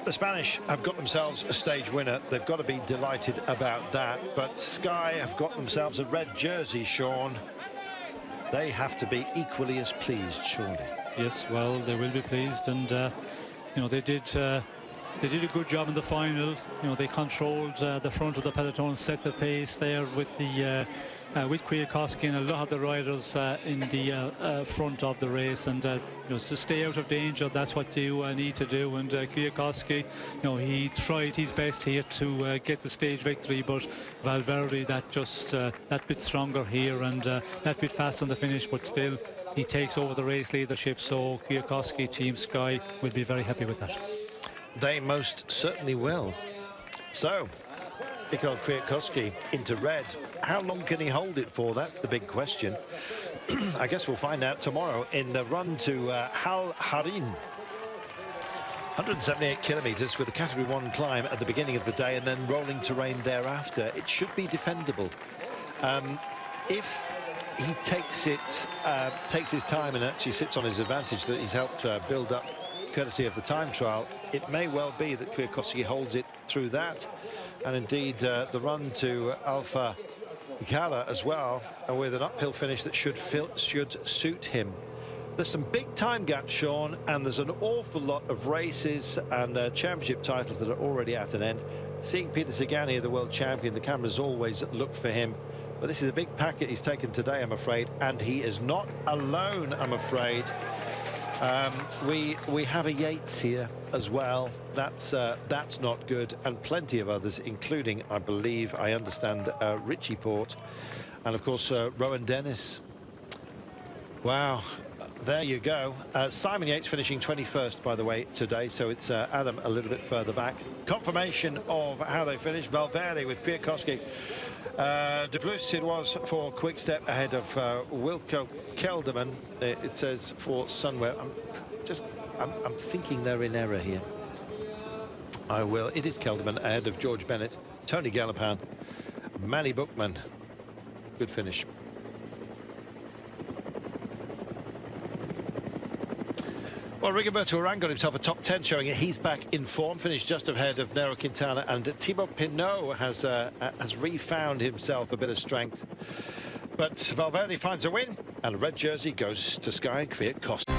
The Spanish have got themselves a stage winner. They've got to be delighted about that. But Sky have got themselves a red jersey, Sean. They have to be equally as pleased, surely. Yes, well, they will be pleased, and they did a good job in the final. They controlled the front of the peloton, set the pace there with the with Kwiatkowski and a lot of the riders in the front of the race, and to stay out of danger, that's what you need to do. And Kwiatkowski, he tried his best here to get the stage victory, but Valverde that bit stronger here and that bit fast on the finish, but still he takes over the race leadership. So Kwiatkowski, Team Sky, will be very happy with that. They most certainly will. So, Mikael Kwiatkowski into red. How long can he hold it for? That's the big question. I guess we'll find out tomorrow in the run to Hal Harin. 178 kilometres with a Category 1 climb at the beginning of the day and then rolling terrain thereafter. It should be defendable. If he takes his time and actually sits on his advantage that he's helped build up courtesy of the time trial, it may well be that Kwiatkowski holds it through that. And indeed, the run to Alpha Ikara as well, with an uphill finish that should suit him. There's some big time gaps, Sean, and there's an awful lot of races and championship titles that are already at an end. Seeing Peter Sagan here, the world champion, the cameras always look for him. But this is a big packet he's taken today, I'm afraid, and he is not alone, I'm afraid. We have a Yates here as well. That's not good, and plenty of others, including, I believe, I understand, Richie Port, and of course Rowan Dennis. Wow. There you go. Simon Yates finishing 21st, by the way, today, so it's Adam a little bit further back. Confirmation of how they finished. Valverde with Kwiatkowski. De Plus it was for Quick Step ahead of Wilco Kelderman. It says for Sunweb. I'm thinking they're in error here. I will. It is Kelderman ahead of George Bennett, Tony Gallopin, Manny Bookman. Good finish. Well, Rigoberto Urán got himself a top 10, showing it he's back in form, finished just ahead of Nairo Quintana, and Thibaut Pinot has refound himself a bit of strength. But Valverde finds a win, and a red jersey goes to Sky Kwiatkowski.